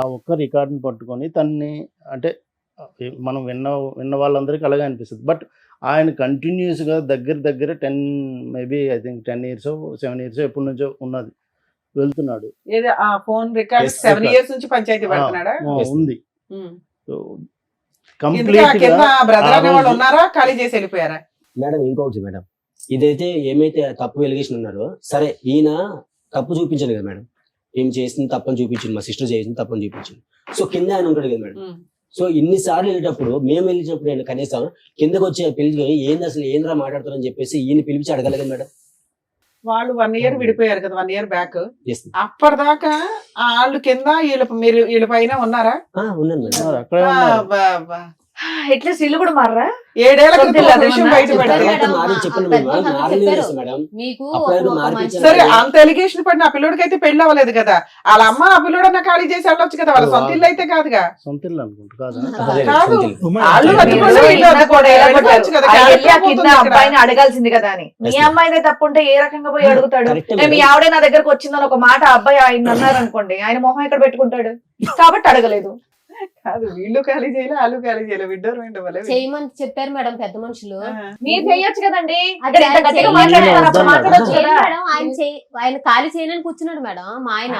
ఆ ఒక్క రికార్డ్ ని పట్టుకొని తన్ని అంటే మనం విన్న వాళ్ళందరికీ అలాగే అనిపిస్తుంది. బట్ ఆయన కంటిన్యూస్ గా దగ్గర 10 maybe I think 10 years 7 years ఎప్పటి నుంచో ఉన్నది వెళ్తున్నాడు. ఆ ఫోన్ రికార్డ్ 7 years నుంచి పంచాయతీ పడుతున్నాడా? ఉంది. కంప్లీట్ గా బ్రదర్ అనే వాళ్ళు ఉన్నారా, ఖాళీ చేసి వెళ్ళిపోయారా? మేడం ఇంకొకటి మేడం, ఇదైతే ఏమైతే తప్పు ఎలిగేషన్ ఉన్నారో సరే ఈయన తప్పు చూపించాను కదా మేడం, ఏం చేసింది తప్పని చూపించింది, మా సిస్టర్ చేసింది తప్పని చూపించింది. సో కింద ఆయన ఉంటాడు కదా మేడం. సో ఇన్నిసార్లు వెళ్ళేటప్పుడు మేము వెళ్ళినప్పుడు నేను కనీసం కిందకు వచ్చి పిలిచి ఏంది అసలు ఏంద్రా మాట్లాడుతారని చెప్పేసి ఈయన పిలిచి అడగలేదు మేడం. వాళ్ళు 1 year విడిపోయారు కదా, 1 year బ్యాక్. Yes. అప్పటిదాకా వాళ్ళు కింద వీళ్ళ పైన ఉన్నారా? ఉన్నాను మేడం. అక్కడే ఉన్నారు. అట్లీస్ట్ ఇల్లు కూడా మారరా? 7 ఏళ్ల క్రితం సొంతిల్లు ఒక విషయం అదేమన్నా? బయట తర్వాత పెడితే మారి చెప్పండి పెద్ద మేడం, మనుషులు మారలేదు చెప్పారు. అసలు మేడం. మీకు అప్పుడు ఒక మార్పు మంచి- ఇచ్చారు. సరే అంత ఎలిగేషన్ పడిన ఆ పిల్లోడికి అయితే పెళ్లి అవ్వలేదు కదా, వాళ్ళ అమ్మ ఆ పిల్లోడన్నా ఖాళీ చేసి వెళ్ళొచ్చు కదా, వాళ్ళ సొంత ఇల్లు అయితే కాదుగా. సొంత ఇల్లు అనుకుంటా కాదా? అదే కాదు. సొంత ఇల్లు. వాళ్ళు మీరు కట్టుకోలేదు, వీళ్ళు కింద కూడా ఎలా వెళ్ళిపోవచ్చు కొట్టారు? కదా, ఆయన వెళ్ళి ఆ క్యారెక్టర్ కింద పోతుంది ఇక్కడ. అబ్బాయిని అడగాల్సింది కదా అని. మీ Yes. అమ్మాయిదే తప్పు ఉంటే ఏ రకంగా పోయి అడుగుతాడు? Correct మీ మేడం. ఆవిడే నా దగ్గరకు వచ్చిందని ఒక మాట ఆ అబ్బాయి ఆయన అన్నారు అనుకోండి, ఆయన మొహం ఎక్కడ పెట్టుకుంటాడు? కాబట్టి అడగలేదు. కాదు, వీళ్ళు ఖాళీ చేయలే, వాళ్ళు ఖాళీ చేయలే, విడ్డోర్ విండవలే. చేయమని చెప్పారు మేడం పెద్ద మనుషులు. మీరు చెయ్యొచ్చు కదండి. అది ఇక్కడ ఇంత ఆయన గట్టిగా చెయ్యాలి. మాట్లాడుతున్నారు, అప్పుడు మాట్లాడొచ్చు చేయండి కదా. మేడం, ఆయన ఖాళీ చేయనని కూర్చున్నాడు మేడం మా ఆయన.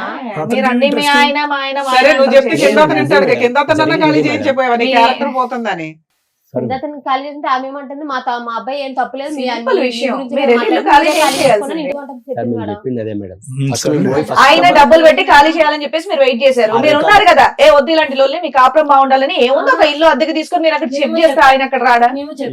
మీరు అన్ని మీ ఆయన మా ఆయన మా సరే ఆయన నువ్వు చెప్తే అంటారు. కింద అతను వింటాడు, కింద అతను ఖాళీ జరిగింది చేయించి మేడం. చెప్పావా నీ మీ- క్యారెక్టర్ పోతుందని. కింద అతను ఖాళీ చేస్తుంటే ఆమె ఏమంటుంది, మా అబ్బాయి ఏం తప్పలేదు, మీ Simple మీ విషయం. గురించి మీరు నేను వెళ్ళి మాట్లాడుతున్నా, ఖాళీ ఖాళీ చేయాల్సిందే. చేసుకున్నాను, ఇంటి వంటకు సార్ చెప్పింది మేము మేడం. చెప్పింది అదే మేడం. ఫస్ట్ సరే. మేము పోయి first ఆయన అమ్మాయి- డబ్బులు పెట్టి ఖాళీ చేయాలని చెప్పేసి మీరు వెయిట్ చేశారు. అదే మీరు కాదు. ఉన్నారు కదా, ఏ వద్దు ఇలాంటి లోన్లే మీ కాపురం బాగుండాలని. ఏముందో ఒక ఇల్లు అద్దెకి తీసుకొని మీరు అక్కడ షిఫ్ట్ చేస్తే ఆయన అక్కడ రాడా?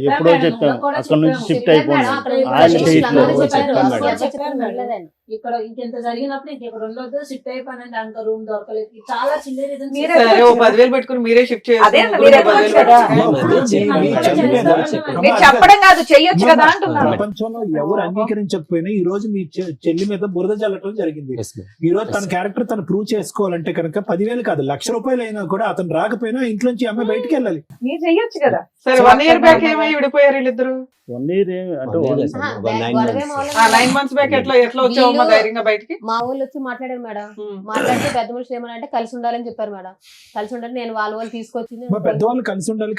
ఎప్పుడో చెప్పాం అక్కడ నుంచి షిఫ్ట్ చెప్పారు అయిపోయింది. మేడం, అక్కడ ఆయన ఉన్న చేయట్లేదు. అందరూ చెప్పారు, చెప్పాను అసలు మేడం. చెప్పారు మేడం. ఇక్కడ ఇంకెంత జరిగినప్పుడు ఇంకెక్కడ ఉండొద్దు, షిఫ్ట్ అయిపోయినంటే అంక రూమ్ దొరకలేదు, చాలా చిన్న రీజన్స్. మీరే సరే ఓ 10,000 పెట్టుకుని మీరే షిఫ్ట్ అదే అన్న, చేయాలి. మీరే చెప్పొచ్చు కదా. మేము అదే చెప్పాము. మీరు చెప్పడం కాదు, చెయ్యొచ్చు కదా అంటున్నాను. ప్రపంచంలో ఎవరు అంగీకరించకపోయినా ఈ రోజు మీ చెల్లి మీద బురద జల్లటం జరిగింది. Yes, ma'am. ఈ రోజు తన క్యారెక్టర్ తను ప్రూవ్ చేసుకోవాలంటే కనుక 10,000 కాదు, ₹1,00,000 అయినా కూడా అతను రాకపోయినా ఇంట్లోంచి ఈ అమ్మాయి బయటికి వెళ్ళాలి. మీరు చెయ్యొచ్చు కదా. సరే 1 year బ్యాక్ ఏమై విడిపోయారు వీళ్ళిద్దరు? 1 year అంటే అదే one- కదా సార్, ఒక 9 గొడవే months. మొదలు 9 months బ్యాక్ ఎట్లా వచ్చావమ్మా వీళ్ళు- ధైర్యంగా బయటికి? మా ఊళ్ళు వచ్చి మాట్లాడారు మేడం. మాట్లాడితే పెద్ద మనుషులు ఏమనంటే కలిసి ఉండాలని చెప్పారు మేడం. కలిసి ఉండాలి, నేను వాళ్ళు తీసుకొచ్చింది. మా పెద్దవాళ్ళు కలిసి ఉండాలి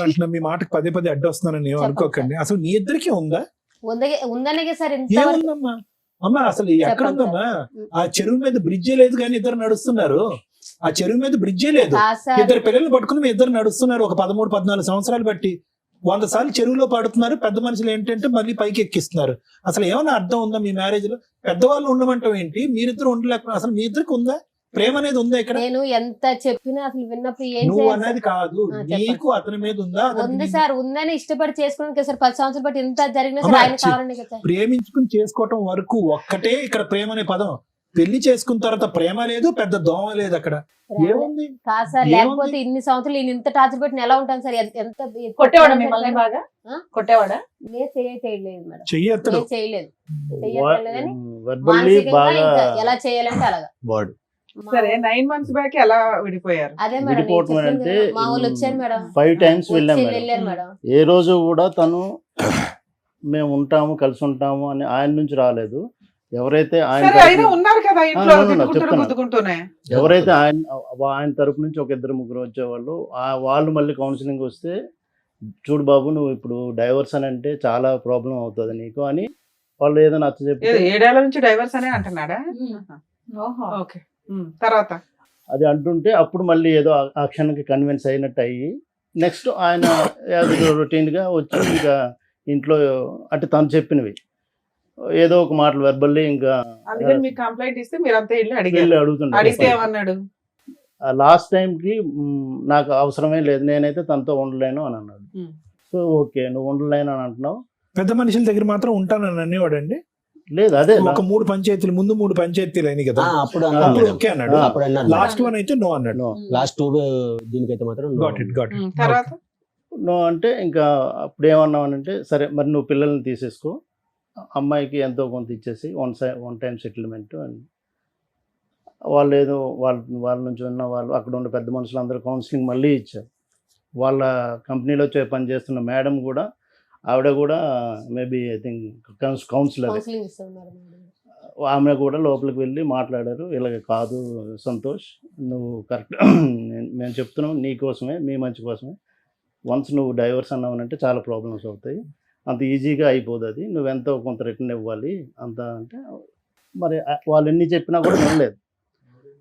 అంటున్నా, మీ మాటకు పదే పదే అడ్డు వస్తున్నానని ఏం అనుకోకండి. అసలు నీ ఇద్దరికి ఉందా? ఉందనే సార్ ఇంత ఏముందమ్మా అమ్మా, అసలు ఎక్కడుందమ్మా? ఆ చెరువు మీద బ్రిడ్జే లేదు కానీ ఇద్దరు నడుస్తున్నారు. ఆ చెరువు మీద బ్రిడ్జే లేదు, కాదు సార్. ఇద్దరు పిల్లల్ని పట్టుకుని మీ ఇద్దరు నడుస్తున్నారు. ఒక 13-14 సంవత్సరాలు బట్టి 100 సార్లు చెరువులో పడుతున్నారు. పెద్ద మనుషులు ఏంటంటే మళ్ళీ పైకి ఎక్కిస్తున్నారు. అసలు ఏమైనా అర్థం ఉందా మీ మ్యారేజ్ లో? పెద్దవాళ్ళు ఉండమంటాం ఏంటి? మీరిద్దరు ఉండలేకపోతే అసలు మీ ఇద్దరికి ఉందా? ప్రేమ అనేది ఉందా ఇక్కడ? నేను ఎంత చెప్పినా అసలు విన్నప్పుడు ఏం నువ్వు చేయాలి అనేది సార్? కాదు, చెప్పండి. నీకు అతని మీద ఉందా? అతనికి ఉంది నీ- సార్, ఉందని ఇష్టపడి చేసుకోవడానికి సార్ 10 సంవత్సరాలు బట్టి ఇంత జరిగినా సార్ అమ్మా, ఆయన కావాలని కదా సార్. ప్రేమించుకుని చేసుకోవటం వరకు ఒక్కటే ఇక్కడ ప్రేమ అనే పదం. పెళ్లి చేసుకున్న తర్వాత ప్రేమ లేదు, పెద్ద దోమ లేదు అక్కడ. ఏముంది? కాదు సార్, ఏముంది? లేకపోతే ఇన్ని సంవత్సరాలు ఈయన ఇంత టార్చర్ పెట్టిన ఎలా ఉంటాను సార్? ఎంత కొట్టేవాడా మిమ్మల్ని బాగా? ఆ? కొట్టేవాడా? నేను చేయలేదు మేడం, చెయ్యత్తడు. నేను చేయలేదు. verbally మానసికంగా బాగా ఇంకా ఎలా చేయాలంటే అలాగా. వాడు మా- సరే 9 months బ్యాక్ ఎలా విడిపోయారు? అదే మేడం, విడిపోవటం నేను చెప్పాను అంటే కదా, మా వాళ్ళు వచ్చారు మేడం, 5 times వెళ్ళాం వచ్చి మేడం. వెళ్ళారు మేడం. ఏ రోజు కూడా తను మేము ఉంటాము కలిసి ఉంటాము అని ఆయన నుంచి రాలేదు. ఎవరైతే ఆయన సరే అయినా తరపున- ఉన్నారు కదా ఇంట్లో ఆ, తిట్టుకుంటూ చెప్తాను. గుద్దుకుంటూనే. ఎవరైతే ఆయన తరపు నుంచి ఒక 2-3 వచ్చేవాళ్ళు, వాళ్ళు మళ్ళీ కౌన్సిలింగ్ వస్తే చూడు బాబు నువ్వు ఇప్పుడు డైవర్స్ అని అంటే చాలా ప్రాబ్లం అవుతుంది నీకు అని వాళ్ళు ఏదో నచ్చ చెప్తే 7 ఏళ్ల నుంచి డైవర్స్ అనే అంటున్నాడా? ఓహో. ఓకే. తర్వాత అది అంటుంటే అప్పుడు మళ్ళీ ఏదో ఆ క్షణానికి కన్విన్స్ అయినట్టు అయ్యి నెక్స్ట్ ఆయన రొటీన్గా వచ్చి ఇంకా ఇంట్లో అంటే తను చెప్పినవి ఏదో ఒక మాటలు వెర్బల్లీ ఇంకా అందుకని మీకు కంప్లైంట్ ఇస్తే మీరు అంతా వెళ్ళి వెళ్ళి అడిగారు. అడుగుతుంటారు. అడిగితే ఏమన్నాడు? లాస్ట్ టైంకి నాకు అవసరమే లేదు, నేనైతే తనతో ఉండలేను అని అన్నాడు. Hmm. సో ఓకే నువ్వు ఉండలేను అని అంటున్నావు. పెద్ద మనుషుల దగ్గర మాత్రం ఉంటానని అనేవాడండి. లేదు అదే ఒక 3 పంచాయతీలు ముందు 3 పంచాయతీలు అయినాయి కదా, అప్పుడు అన్నాడు అప్పుడు మేడం. ఓకే అన్నాడు. అప్పుడు అన్నాడు లాస్ట్ వన్ అయితే నో అన్నాడు. No. లాస్ట్ 2 దీనికైతే మాత్రం no. గాట్ ఇట్ తర్వాత నువ్వు అంటే ఇంకా అప్పుడు ఏమన్నావనంటే సరే మరి నువ్వు పిల్లల్ని తీసేసుకో, అమ్మాయికి ఎంతో కొంత ఇచ్చేసి వన్ టైం సెటిల్మెంట్ అని వాళ్ళు ఏదో వాళ్ళ నుంచి ఉన్న వాళ్ళు అక్కడ ఉన్న పెద్ద మనుషులు అందరూ కౌన్సిలింగ్ మళ్ళీ ఇచ్చారు. వాళ్ళ కంపెనీలో పనిచేస్తున్న మేడం కూడా ఆవిడ కూడా maybe I think counsellor, counselling ఇస్తాం మేడం. ఆమె కూడా లోపలికి వెళ్ళి మాట్లాడారు. ఇలాగ కాదు సంతోష్, నువ్వు కరెక్ట్ మేము చెప్తున్నాం నీ కోసమే, మీ మంచి కోసమే. వన్స్ నువ్వు డైవర్స్ అన్నావనంటే చాలా ప్రాబ్లమ్స్ అవుతాయి, అంత ఈజీగా అయిపోదు, అది నువ్వెంతో కొంత రిటర్న్ ఇవ్వాలి అంత అంటే మరి వాళ్ళు ఎన్ని చెప్పినా కూడా వినలేదు.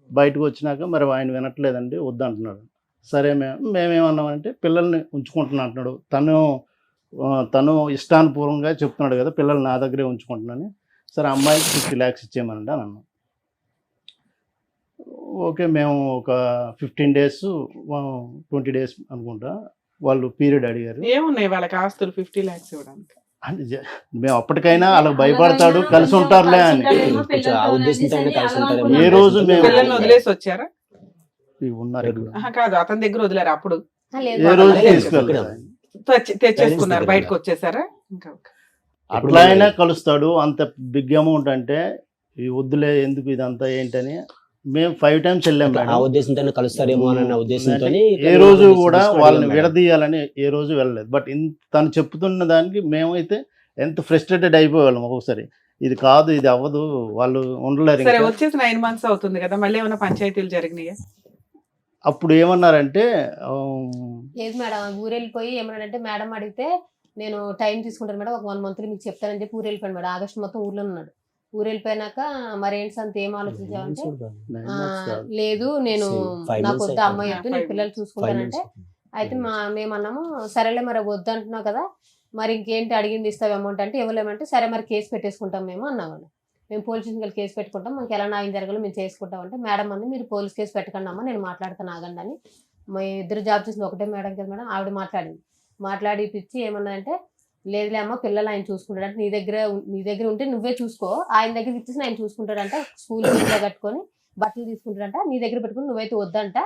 బయటకు వచ్చినాక మరి ఆయన వినట్లేదండి వద్దంటున్నాడు. సరే మేమేమన్నామంటే పిల్లల్ని ఉంచుకుంటున్నా అంటున్నాడు. తను తను ఇష్టానుపూర్వంగా చెప్తున్నాడు కదా, పిల్లలు నా దగ్గరే ఉంచుకుంటున్నాను, సరే అమ్మాయికి 50 lakhs ఇచ్చేయమనండి అని అన్నాం. ఓకే, మేము ఒక 15 days 20 days అనుకుంటా వాళ్ళు పీరియడ్ అడిగారు. ఏమున్నాయి వాళ్ళకి ఆస్తులు 50 lakhs ఇవ్వడానికి? అంటే మేము అప్పటికైనా వాళ్ళకి భయపడతాడు, కలిసి ఉంటారులే అని. ఆ ఉద్దేశంతో కలిసి ఉంటారేమో. ఏ రోజు మేము పిల్లల్ని వదిలేసి వచ్చారా? ఉన్నారు ఇక్కడ. కాదు, అతని దగ్గర వదిలేరు అప్పుడు ఏ రోజు తీసుకెళ్ళారు, తెచ్చేసుకున్నారు, బయటకు వచ్చేసారా? ఇంకా అట్లా అయినా కలుస్తాడు. అంత బిగ్ అమౌంట్ అంటే ఈ వద్దులే ఎందుకు ఇదంతా ఏంటని మేము 5 times వెళ్ళాం ఆ మేడం. ఉద్దేశంతో కలుస్తారేమో అన్న ఉద్దేశంతో ఏ రోజు కూడా వాళ్ళని విడదీయాలని ఏ రోజు వెళ్ళలేదు. బట్ తను చెప్తున్న దానికి మేమైతే ఎంత ఫ్రస్ట్రేటెడ్ అయిపోయేవాళ్ళం ఒక్కొక్కసారి. ఇది కాదు, ఇది అవ్వదు, వాళ్ళు ఉండలేరు. సరే, వచ్చేసి 9 months అవుతుంది కదా, మళ్ళీ ఏమైనా పంచాయతీలు జరిగినాయా? అప్పుడు ఏమన్నారంటే లేదు మేడం, ఊరు వెళ్ళిపోయి ఏమన్నాడంటే మేడం అడిగితే నేను టైం తీసుకుంటాను మేడం, ఒక 1 month మీకు చెప్తానని చెప్పి ఊరు వెళ్ళిపోయాను మేడం. ఆగస్టు మొత్తం ఊర్లో ఉన్నాడు. ఊరు వెళ్ళిపోయినాక మరి ఏంటి అంత ఏం ఆలోచించావంటే లేదు నేను నాకు వద్ద అమ్మాయి వద్దు, నేను పిల్లలు చూసుకుంటానంటే అయితే మేమన్నాము సరేలే మరి వద్దు అంటున్నావు కదా, మరి ఇంకేంటి అడిగింది ఇస్తావు అమౌంట్ అంటే ఇవ్వలేమంటే సరే మరి కేసు పెట్టేసుకుంటాం మేము అన్నామండి. మేము పోలీస్ స్టేషన్కి కేసు పెట్టుకుంటాం, మాకు ఎలా న్యాయం జరగాలో మేము చేసుకుంటాం అంటే మేడం అంది మీరు పోలీస్ కేసు పెట్టకండి అమ్మా, నేను మాట్లాడతాను ఆగండి అని. మా ఇద్దరు జాబ్ చేసింది ఒకటే మేడం కదా మేడం, ఆవిడ మాట్లాడి పిచ్చి ఏమన్నదంటే లేదులే అమ్మ పిల్లలు ఆయన చూసుకుంటాడు అంటే నీ దగ్గర ఉంటే నువ్వే చూసుకో, ఆయన దగ్గరికి ఇచ్చేసి ఆయన చూసుకుంటాడంట, స్కూల్ ఫీజులో కట్టుకొని బట్టలు తీసుకుంటాడంట, నీ దగ్గర పెట్టుకుని నువ్వైతే వద్దంట,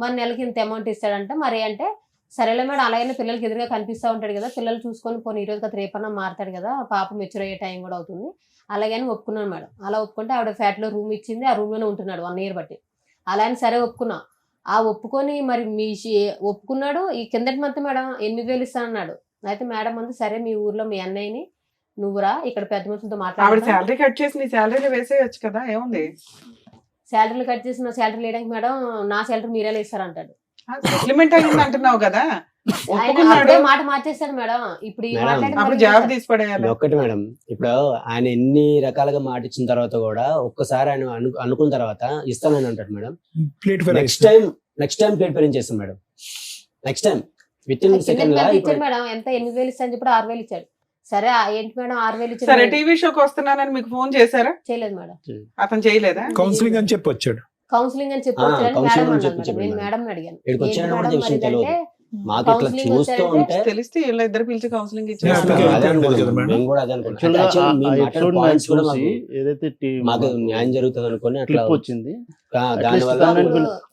మరి నెలకి ఇంత అమౌంట్ ఇస్తాడంట. మరి అంటే సరేలే మేడం అలాగైనా పిల్లలకి ఎదురుగా కనిపిస్తూ ఉంటాడు కదా, పిల్లలు చూసుకొని పోనీ ఈరోజు కదా రేపన్నా మారుతాడు కదా, పాప మెచ్యూర్ అయ్యే టైం కూడా అవుతుంది అలాగని ఒప్పుకున్నాను మేడం. అలా ఒప్పుకుంటే ఆవిడ ఫ్లాట్లో రూమ్ ఇచ్చింది, ఆ రూమ్లోనే ఉంటున్నాడు 1 year బట్టి. అలా అని సరే ఒప్పుకున్నా. ఆ ఒప్పుకొని మరి ఒప్పుకున్నాడు. ఈ కిందటి మంత్ మేడం 8,000 ఇస్తానన్నాడు. అయితే మేడం అంది సరే మీ ఊర్లో మీ అన్నయ్యని నువ్వురా ఇక్కడ పెద్ద మనుషులతో మాట్లాడు, శాలరీ కట్ చేసి నీ శాలరీ వేసేయచ్చు కదా, ఏముంది? శాలరీలు కట్ చేసి నా శాలరీ లేడానికి మేడం నా శాలరీ మీరే ఇస్తారంటాడు. సెటిల్మెంట్ అయింది అంటున్నావు కదా, అప్పుడే మాట మార్చేస్తాడు మేడం. ఇప్పుడు ఈ అప్పుడు జాబ్ తీసి పడేయాలి. ఒక్కటి మేడం, ఇప్పుడు ఆయన ఎన్ని రకాలుగా మాట ఇచ్చిన తర్వాత కూడా ఒక్కసారి ఆయన అనుకున్న తర్వాత ఇస్తానని అంటాడు మేడం. నెక్స్ట్ టైం ప్లేట్ పేరెంట్ చేస్తాం madam. Next time within second ఇచ్చాడు మేడం. ఎంత 8,000 ఇస్తాను చెప్పి 6,000 ఇచ్చాడు. సరే ఏంటి మేడం 6,000 ఇచ్చాడు. సరే, టీవీ షోకి వస్తున్నానని మీకు ఫోన్ చేశారా? చేయలేదు మేడం. అతను చేయలేదా? కౌన్సిలింగ్ అని చెప్పి వచ్చాడు. కౌన్సిలింగ్ అని చెప్పి వచ్చాడు నేను మేడం అడిగాను. తెలిస్తే వీళ్ళిద్దరు పిలిచి కౌన్సిలింగ్ ఇచ్చారు. ఏదైతే న్యాయం జరుగుతుంది అనుకుని అట్లా వచ్చింది.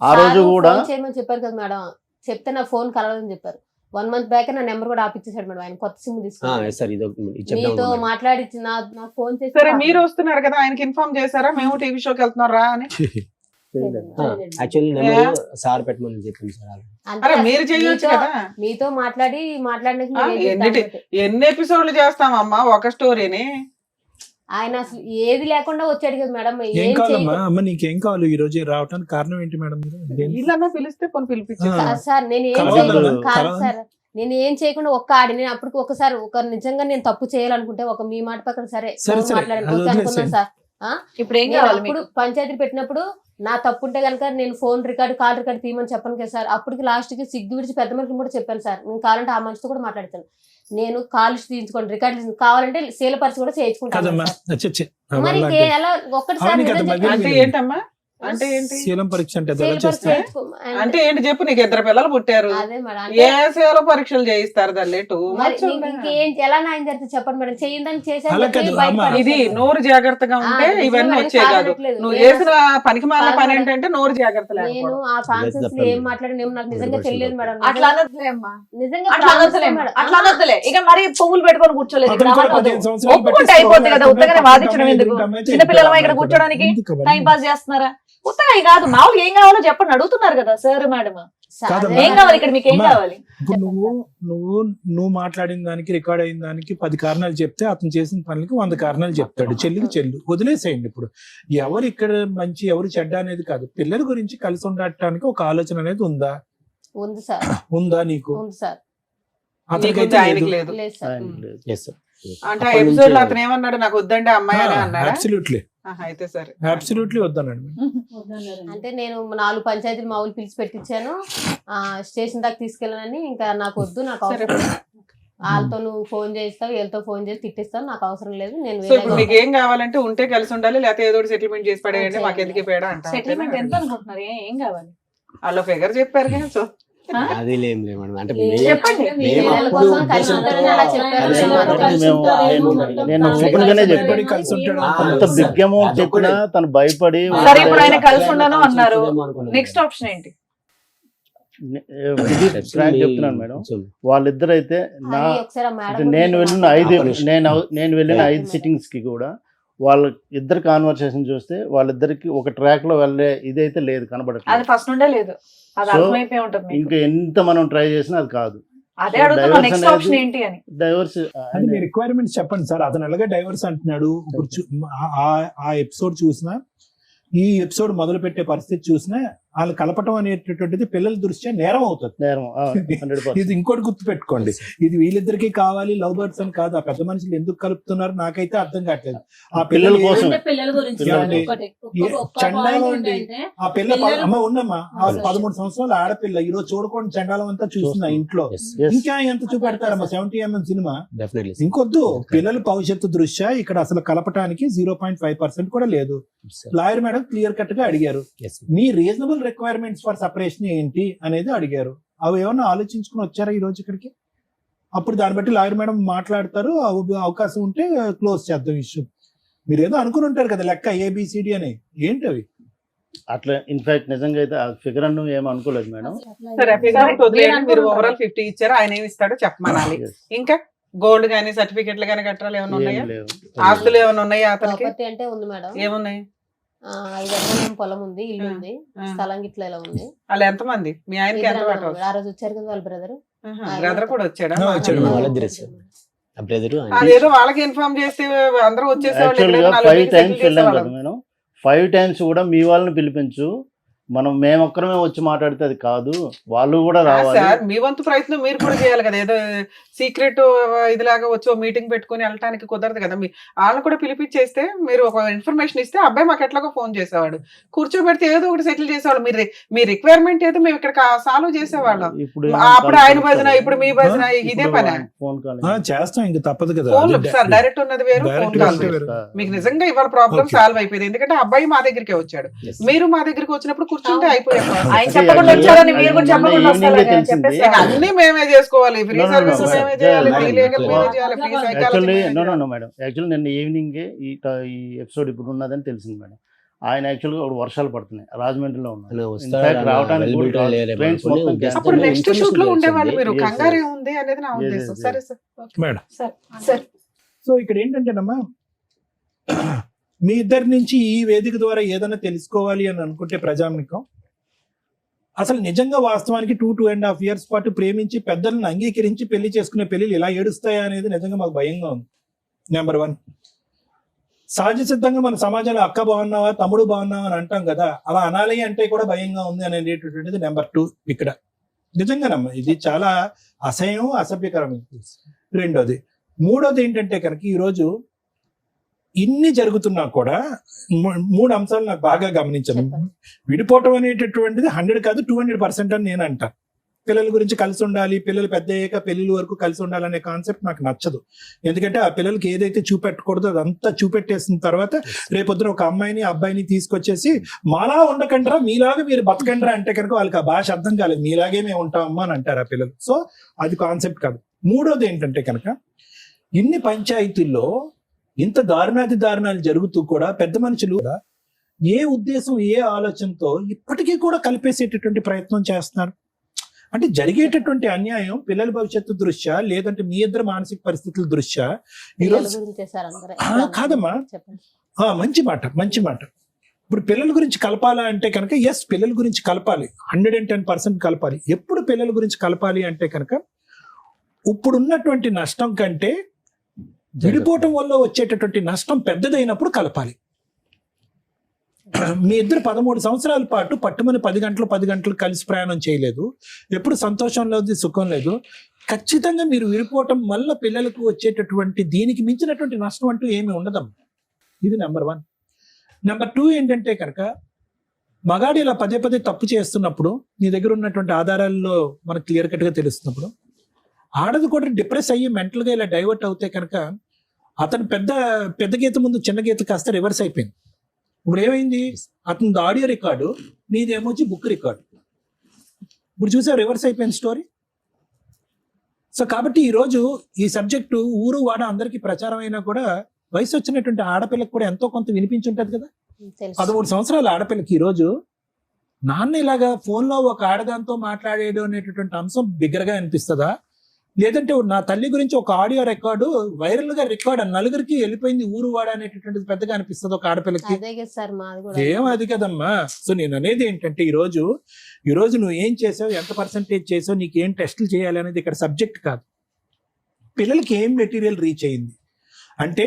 ఆ రోజు కూడా చేయమని చెప్పారు కదా మేడం, చెప్తే నా ఫోన్ కలవదని చెప్పారు. 1 month బ్యాక్ నా నెంబర్ కూడా ఆపిచ్చేసాడు మేడం. ఆయన కొత్త సిమ్ తీసుకుని మీతో మాట్లాడి నా ఫోన్ చేసి సరే మీరు వస్తున్నారు కదా, ఆయనకి ఇన్ఫార్మ్ చేశారా మేము టీవీ షోకి వెళ్తున్నాం రా అని? సార్ పెట్టమని చెప్పింది సార్. అరే మీరు చేయొచ్చు కదా. మీతో మాట్లాడినాక ఎన్ని ఎపిసోడ్లు చేస్తామమ్మా ఒక స్టోరీని? ఆయన అసలు ఏది లేకుండా వచ్చాడు కదా మేడం. ఏం కావాలమ్మా అమ్మ, నీకేం కావాలి ఈ రోజు రావడానికి కారణం ఏంటి మేడం? ఇల్లన్నా పిలిస్తే కొన్ని పిలిపించారు సార్. నేను ఏం చేయకుండా కాదు సార్, నేను ఏం చేయకుండా ఒక్క ఆడి నేను అప్పటికి ఒకసారి నిజంగా నేను తప్పు చేయాలనుకుంటే ఒక మీ మాట పక్కన సరే మాట్లాడాను అనుకున్నాను సార్. ఇప్పుడు ఏం కావాలి? ఇప్పుడు పంచాయతీ పెట్టినప్పుడు నా తప్పు ఉంటే కనుక నేను ఫోన్ రికార్డు కాల్ రికార్డు తీయమని చెప్పాను కదా సార్. అప్పటికి లాస్ట్ కి సిగ్గు విడిచి పెద్ద మనిషిని కూడా చెప్పాను సార్. నేను కావాలంటే ఆ మనిషితో కూడా మాట్లాడతాను, నేను కాల్ తీయించుకోండి రికార్డు కావాలంటే శీలపరిచి కూడా చేయించుకుంటాను. మరి ఎలా ఒక్కటిసారి అంటే ఏంటమ్మా? అంటే ఏంటి శీలం పరీక్ష అంటే అంటే ఏంటి చెప్పు? నీకు 2 పిల్లలు పుట్టారు, ఏ శీల పరీక్షలు చేయిస్తారు దాన్ని? ఎలా న్యాయం జరిగితే చెప్పండి మేడం. చేయిందని చేశారు. ఇది నోరు జాగ్రత్తగా ఉంటే ఇవన్నీ వచ్చే కాదు. నువ్వు చేసిన పనికి మాలిన పని ఏంటంటే నోరు జాగ్రత్త. నేను ఆ కాన్సెప్ట్స్ లో ఏం మాట్లాడినా నాకు నిజంగా తెలియదు మేడం. అట్లా అనొద్దులే అమ్మా, నిజంగా అట్లా అనొద్దులే. ఇక మరి పువ్వులు పెట్టుకొని కూర్చోలేదు, ఒప్పుకుంటే అయిపోతుంది కదా. ఉత్తగానే వాదించడం ఎందుకు? చిన్నపిల్లలమా ఇక్కడ కూర్చోడానికి టైం పాస్ చేస్తున్నారా? ఉత్తగా కాదు, మామూలుగా ఏం కావాలో చెప్పండి అడుగుతున్నారు కదా సార్ మేడం. ఏం కావాలి ఇక్కడ, మీకు ఏం కావాలి? ఇప్పుడు నువ్వు మాట్లాడిన దానికి రికార్డ్ అయిన దానికి 10 కారణాలు చెప్తే అతను చేసిన పనులకి 100 కారణాలు చెప్తాడు. చెల్లు వదిలేసేయండి. ఇప్పుడు ఎవరు ఇక్కడ మంచి ఎవరు చెడ్డ అనేది కాదు, పిల్లల గురించి కలిసి ఉండటానికి ఒక ఆలోచన అనేది ఉందా? ఉంది సార్. ఉందా నీకు? అతనికైతే ఆయనకి లేదు. అంటే ఎపిసోడ్ లో అతను ఏమన్నాడు? నాకు వద్దండి అమ్మాయి అని అన్నాడు. అబ్సల్యూట్లీ అయితే సరే, అబ్సల్యూట్లీ వద్దన్నాడు. అంటే నేను 4 పంచాయతీలు మా ఊళ్ళు పిలిచి పెట్టించాను, స్టేషన్ దాకా తీసుకెళ్ళానని. ఇంకా నాకు వద్దు, నాకు వాళ్ళతో నువ్వు ఫోన్ చేస్తావు, వీళ్ళతో ఫోన్ చేసి తిట్టిస్తావు, నాకు అవసరం లేదు, నేను సో ఇప్పుడు మీకు ఏం కావాలంటే ఉంటే కలిసి ఉండాలి, లేకపోతే ఏదో సెటిల్మెంట్ చేసి పడేయండి, మాకు ఎందుకు పేడ అంటారు. సెటిల్మెంట్ ఎంత అనుకుంటున్నారు? ఏం కావాలి? వాళ్ళ ఫిగర్ చెప్పారు కదా. సో అది లేం మేడం, అంటే చెప్పండి. నేను ఓపెన్ గానే చెప్పాను, కలిసి ఉంటాడు. అంత బిగ్ అమౌంట్ చెప్పినా తను భయపడి. సరే ఇప్పుడు ఆయన కలిసి ఉండను అన్నారు, నెక్స్ట్ ఆప్షన్ ఏంటి? ఫ్రాంక్ చెప్తున్నాను మేడం, వాళ్ళిద్దరు అయితే నేను వెళ్ళిన 5 సిట్టింగ్స్ కి కూడా వాళ్ళ ఇద్దరు కాన్వర్సేషన్ చూస్తే వాళ్ళిద్దరికి ఒక ట్రాక్ లో వెళ్ళే ఇదైతే లేదు, కనబడట్లేదు. అది ఫస్ట్ నుండే లేదు, అది అర్థమైపోయి ఉంటుంది. ఇంకా ఎంత మనం ట్రై చేసినా అది కాదు. అదే అడుగుతున్నా, నెక్స్ట్ ఆప్షన్ ఏంటి అని. డైవర్స్ అది మీ రిక్వైర్మెంట్స్ చెప్పండి సార్. అతను ఎలాగ డైవర్స్ అంటున్నాడు. ఇప్పుడు ఆ ఎపిసోడ్ చూసినా, ఈ ఎపిసోడ్ మొదలు పెట్టే పరిస్థితి చూసినా, వాళ్ళు కలపటం అనేటటువంటిది పిల్లల దృష్ట్యా నేరం అవుతుంది. నేరం 100%. ఇది ఇంకోటి గుర్తు పెట్టుకోండి, ఇది వీళ్ళిద్దరికి కావాలి లవ్ బర్డ్స్ అని కాదు. ఆ పెద్ద మనుషులు ఎందుకు కలుపుతున్నారు నాకైతే అర్థం కావట్లేదు. ఆ పిల్లల కోసం పిల్లల గురించి చండాలం అండి. ఆ పిల్ల అమ్మ ఉన్నమ్మా 13 సంవత్సరాల ఆడపిల్ల ఈ రోజు చూడకుండా చండాలం అంతా చూస్తున్నా ఇంట్లో. ఇంకా ఎంత చూపెడతారమ్మా 70mm సినిమా. ఇంకొద్దు, పిల్లల భవిష్యత్తు దృష్ట్యా ఇక్కడ అసలు కలపటానికి 0.5% కూడా లేదు. లాయర్ మేడం క్లియర్ కట్ గా అడిగారు, మీ రీజనబుల్ రిక్వైర్మెంట్స్ ఫర్ సెపరేషన్ ఏంటి అనేది అడిగారు. అవి ఏమన్నా ఆలోచించుకుని వచ్చారా ఈ రోజు ఇక్కడికి? అప్పుడు దాన్ని బట్టి లాయర్ మేడం మాట్లాడతారు, అవకాశం ఉంటే క్లోజ్ చేద్దాం ఇష్యూ. మీరు ఏదో అనుకుని ఉంటారు కదా లెక్క ABCD అని, ఏంటి అవి? అట్లా ఇన్ఫాక్ట్ నిజంగా అయితే ఆ ఫిగర్ అన్ను ఏం అనుకోలేదు మేడం. సరే ఫిగర్ వదిలేయండి, మీరు ఓవరాల్ 50 ఇచ్చారు, ఆయన ఏమి ఇస్తాడో చెప్పమనాలి. ఇంకా గోల్డ్ గానీ సర్టిఫికెట్లు గానీ కట్టాలి ఏమైనా ఉన్నాయా? ఆస్తులు ఏమైనా ఉన్నాయా అతనికి? అంటే ఉంది మేడం. ఏమున్నాయి? 5 ఎకరాల పొలం ఉంది, ఇల్లు ఉంది, స్థలం గిట్ల ఇలా ఉంది. వాళ్ళు ఎంతమంది? మీ ఆయనకి ఎంత పాటు? ఆ రోజు వచ్చారు కదా వాళ్ళ బ్రదర్. బ్రదర్ కూడా వచ్చాడా? అదేదో వాళ్ళకి ఇన్ఫార్మ్ చేస్తే అందరూ యాక్చువల్గా 5 times వెళ్ళాం కదా మేడం. 5 times కూడా మీ వాళ్ళని పిలిపించు, మేమొక్కరమే వచ్చి మాట్లాడితే అది కాదు, వాళ్ళు కూడా రావాలి. సార్ మీ వంతు ప్రయత్నం మీరు కూడా చేయాలి కదా. ఏదో సీక్రెట్ ఇదిలాగా వచ్చి మీటింగ్ పెట్టుకుని వెళ్ళటానికి కుదరదు కదా. వాళ్ళని కూడా పిలిపించేస్తే మీరు ఒక ఇన్ఫర్మేషన్ ఇస్తే అబ్బాయి మాకు ఎట్లాగో ఫోన్ చేసేవాడు, కూర్చోబెడితే ఏదో ఒకటి సెటిల్ చేసేవాళ్ళు. మీ రిక్వైర్మెంట్ ఏదో మేము ఇక్కడ సాల్వ్ చేసేవాళ్ళం. అప్పుడు ఆయన భజన, ఇప్పుడు మీ భజన, ఇదే పని. ఫోన్ కాల్ చేస్తాం, ఇంకా తప్పదు కదా. ఫోన్ సార్ డైరెక్ట్ ఉన్నది వేరు, ఫోన్ కాల్ మీకు నిజంగా ఇవాళ ప్రాబ్లం సాల్వ్ అయిపోయింది. ఎందుకంటే అబ్బాయి మా దగ్గరికి వచ్చాడు, మీరు మా దగ్గరికి వచ్చినప్పుడు కూర్చుంటే అయిపోయారు. అన్ని మేమే చేసుకోవాలి, ఫ్రీ సర్వీస్ మేమే చేయాలి, ఫ్రీ లీగల్ మేమే చేయాలి, ఫ్రీ సైకాలజీ. యాక్చువల్లీ నిన్న ఈవినింగ్ ఈ ఎపిసోడ్ ఇప్పుడు ఉన్నదని తెలిసింది మేడం. ఆయన యాక్చువల్గా వర్షాలు పడుతున్నాయి, రాజమండ్రిలో ఉన్నారు. అప్పుడు నెక్స్ట్ షూట్ లో ఉండేవాళ్ళు. మీరు కంగారు ఉంది అనేది నా ఉద్దేశం. సరే సార్. సో ఇక్కడ ఏంటంటేనమ్మా, మీ ఇద్దరి నుంచి ఈ వేదిక ద్వారా ఏదైనా తెలుసుకోవాలి అని అనుకుంటే ప్రజానికం, అసలు నిజంగా వాస్తవానికి 2.5 years పాటు ప్రేమించి పెద్దలను అంగీకరించి పెళ్లి చేసుకునే పెళ్లిలు ఇలా ఏడుస్తాయా అనేది నిజంగా మాకు భయంగా ఉంది. నెంబర్ 1, సహజ సిద్ధంగా మన సమాజంలో అక్క బాగున్నావా, తమ్ముడు బాగున్నావా అని అంటాం కదా, అలా అనాలి అంటే కూడా భయంగా ఉంది అనేటటువంటిది నెంబర్ 2 ఇక్కడ. నిజంగానమ్మా ఇది చాలా అసహ్యం, అసభ్యకరం. రెండోది. మూడోది ఏంటంటే కనుక ఈరోజు ఇన్ని జరుగుతున్నా కూడా 3 అంశాలు నాకు బాగా గమనించాను. విడిపోవటం అనేటటువంటిది 100 కాదు 200% అని నేను అంటా. పిల్లల గురించి కలిసి ఉండాలి, పిల్లలు పెద్ద అయ్యాక పెళ్లిళ్ళ వరకు కలిసి ఉండాలనే కాన్సెప్ట్ నాకు నచ్చదు. ఎందుకంటే ఆ పిల్లలకి ఏదైతే చూపెట్టకూడదో అదంతా చూపెట్టేసిన తర్వాత రేపొద్దున ఒక అమ్మాయిని అబ్బాయిని తీసుకొచ్చేసి మాలా ఉండకండ్రా, మీలాగా మీరు బతకండ్రా అంటే కనుక వాళ్ళకి ఆ భాష అర్థం కాలేదు. మీలాగే మేము ఉంటామమ్మా అని అంటారు ఆ పిల్లలు. సో అది కాన్సెప్ట్ కాదు. మూడోది ఏంటంటే కనుక ఇన్ని పంచాయతీల్లో ఇంత దారుణాలు జరుగుతూ కూడా పెద్ద మనుషులు ఏ ఉద్దేశం, ఏ ఆలోచనతో ఇప్పటికీ కూడా కలిపేసేటటువంటి ప్రయత్నం చేస్తున్నారు. అంటే జరిగేటటువంటి అన్యాయం పిల్లల భవిష్యత్తు దృష్ట్యా, లేదంటే మీ ఇద్దరు మానసిక పరిస్థితుల దృష్ట్యా ఈరోజు కాదమ్మా. మంచి మాట. ఇప్పుడు పిల్లల గురించి కలపాలా అంటే కనుక ఎస్, పిల్లల గురించి కలపాలి, 110% కలపాలి. ఎప్పుడు పిల్లల గురించి కలపాలి అంటే కనుక ఇప్పుడున్నటువంటి నష్టం కంటే విడిపోవటం వల్ల వచ్చేటటువంటి నష్టం పెద్దదైనప్పుడు కలపాలి. మీ ఇద్దరు 13 సంవత్సరాల పాటు పట్టుమని 10 గంటలు కలిసి ప్రయాణం చేయలేదు, ఎప్పుడు సంతోషం లేదు, సుఖం లేదు. ఖచ్చితంగా మీరు విడిపోవటం వల్ల పిల్లలకు వచ్చేటటువంటి దీనికి మించినటువంటి నష్టం అంటూ ఏమీ ఉండదమ్మా. ఇది నెంబర్ 1. నెంబర్ 2 ఏంటంటే కనుక మగాడు ఇలా పదే తప్పు చేస్తున్నప్పుడు నీ దగ్గర ఉన్నటువంటి ఆధారాల్లో మనకు క్లియర్ కట్ గా తెలుస్తున్నప్పుడు ఆడది కూడా డిప్రెస్ అయ్యి మెంటల్ గా ఇలా డైవర్ట్ అవుతే కనుక అతను పెద్ద గీత ముందు చిన్న గీత కాస్త రివర్స్ అయిపోయింది. ఇప్పుడు ఏమైంది, అతని ఆడియో రికార్డు, నీదేమొచ్చి బుక్ రికార్డు. ఇప్పుడు చూసా రివర్స్ అయిపోయింది స్టోరీ. సో కాబట్టి ఈరోజు ఈ సబ్జెక్టు ఊరు వాడ అందరికీ ప్రచారం అయినా కూడా వయసు వచ్చినటువంటి ఆడపిల్లకి కూడా ఎంతో కొంత వినిపించుంటది కదా. 13 సంవత్సరాల ఆడపిల్లకి ఈరోజు నాన్న ఇలాగా ఫోన్లో ఒక ఆడదాంతో మాట్లాడేయడం అనేటటువంటి అంశం బిగ్గరగా అనిపిస్తుందా, లేదంటే నా తల్లి గురించి ఒక ఆడియో రికార్డు వైరల్ గా రికార్డ్ నలుగురికి వెళ్ళిపోయింది ఊరు వాడ అనేటటువంటిది పెద్దగా అనిపిస్తుంది ఒక ఆడపిల్లకి? ఏం అది కదమ్మా. సో నేను అనేది ఏంటంటే ఈ రోజు నువ్వు ఏం చేసావు, ఎంత పర్సెంటేజ్ చేసావు, నీకు ఏం టెస్టులు చేయాలి అనేది ఇక్కడ సబ్జెక్ట్ కాదు. పిల్లలకి ఏం మెటీరియల్ రీచ్ అయింది అంటే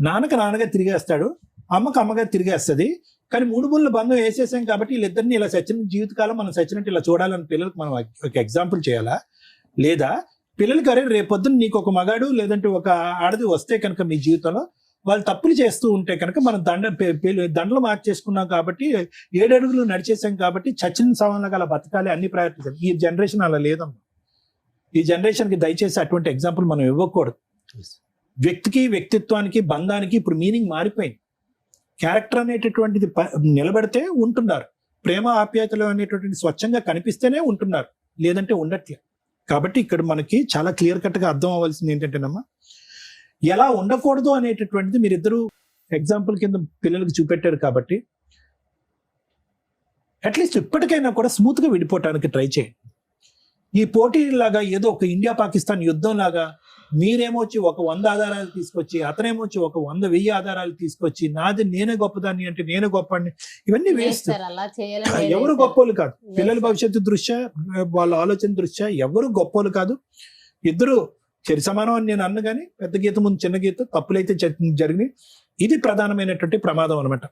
నాన్నగా తిరిగేస్తాడు, అమ్మకి అమ్మగా తిరిగేస్తుంది. కానీ 3 మూల బంధం వేసేసాం కాబట్టి వీళ్ళిద్దరిని ఇలా సచిన జీవితకాలం మనం సచ్చినట్టు ఇలా చూడాలని పిల్లలకు మనం ఒక ఎగ్జాంపుల్ చేయాలా? లేదా పిల్లలకి అరే రేపొద్దున నీకు ఒక మగాడు లేదంటే ఒక ఆడది వస్తే కనుక మీ జీవితంలో వాళ్ళు తప్పులు చేస్తూ ఉంటే కనుక మనం దండలు మార్చేసుకున్నాం కాబట్టి 7 అడుగులు నడిచేసాం కాబట్టి చచ్చిన సవాళ్ళగా అలా బతకాలి అన్ని ప్రయత్నించాలి. ఈ జనరేషన్ అలా లేదమ్మా. ఈ జనరేషన్కి దయచేసి అటువంటి ఎగ్జాంపుల్ మనం ఇవ్వకూడదు. వ్యక్తికి వ్యక్తిత్వానికి బంధానికి ఇప్పుడు మీనింగ్ మారిపోయింది. క్యారెక్టర్ అనేటటువంటిది నిలబడితే ఉంటున్నారు, ప్రేమ ఆప్యాయతలు అనేటటువంటి స్వచ్ఛంగా కనిపిస్తేనే ఉంటున్నారు, లేదంటే ఉండట్లే. కాబట్టి ఇక్కడ మనకి చాలా క్లియర్ కట్ గా అర్థం అవ్వాల్సింది ఏంటంటేనమ్మా, ఎలా ఉండకూడదు అనేటటువంటిది మీరిద్దరూ ఎగ్జాంపుల్ కింద పిల్లలకు చూపెట్టారు కాబట్టి అట్లీస్ట్ ఇప్పటికైనా కూడా స్మూత్ గా విడిపోవటానికి ట్రై చేయండి. ఈ పోటీలాగా ఏదో ఒక ఇండియా పాకిస్తాన్ యుద్ధం లాగా మీరేమొచ్చి ఒక 100 ఆధారాలు తీసుకొచ్చి అతనేమొచ్చి ఒక 100,000 ఆధారాలు తీసుకొచ్చి నాది నేనే గొప్పదాన్ని అంటే నేను గొప్పని, ఇవన్నీ వేస్ట్. ఎవరు గొప్పోళ్ళు కాదు. పిల్లల భవిష్యత్తు దృష్ట్యా వాళ్ళ ఆలోచన దృష్ట్యా ఎవరు గొప్పోళ్ళు కాదు. ఇద్దరు చరి సమానం అని నేను అన్న కానీ పెద్ద గీత ముందు చిన్న గీత తప్పులైతే జరిగినాయి. ఇది ప్రధానమైనటువంటి ప్రమాదం అనమాట.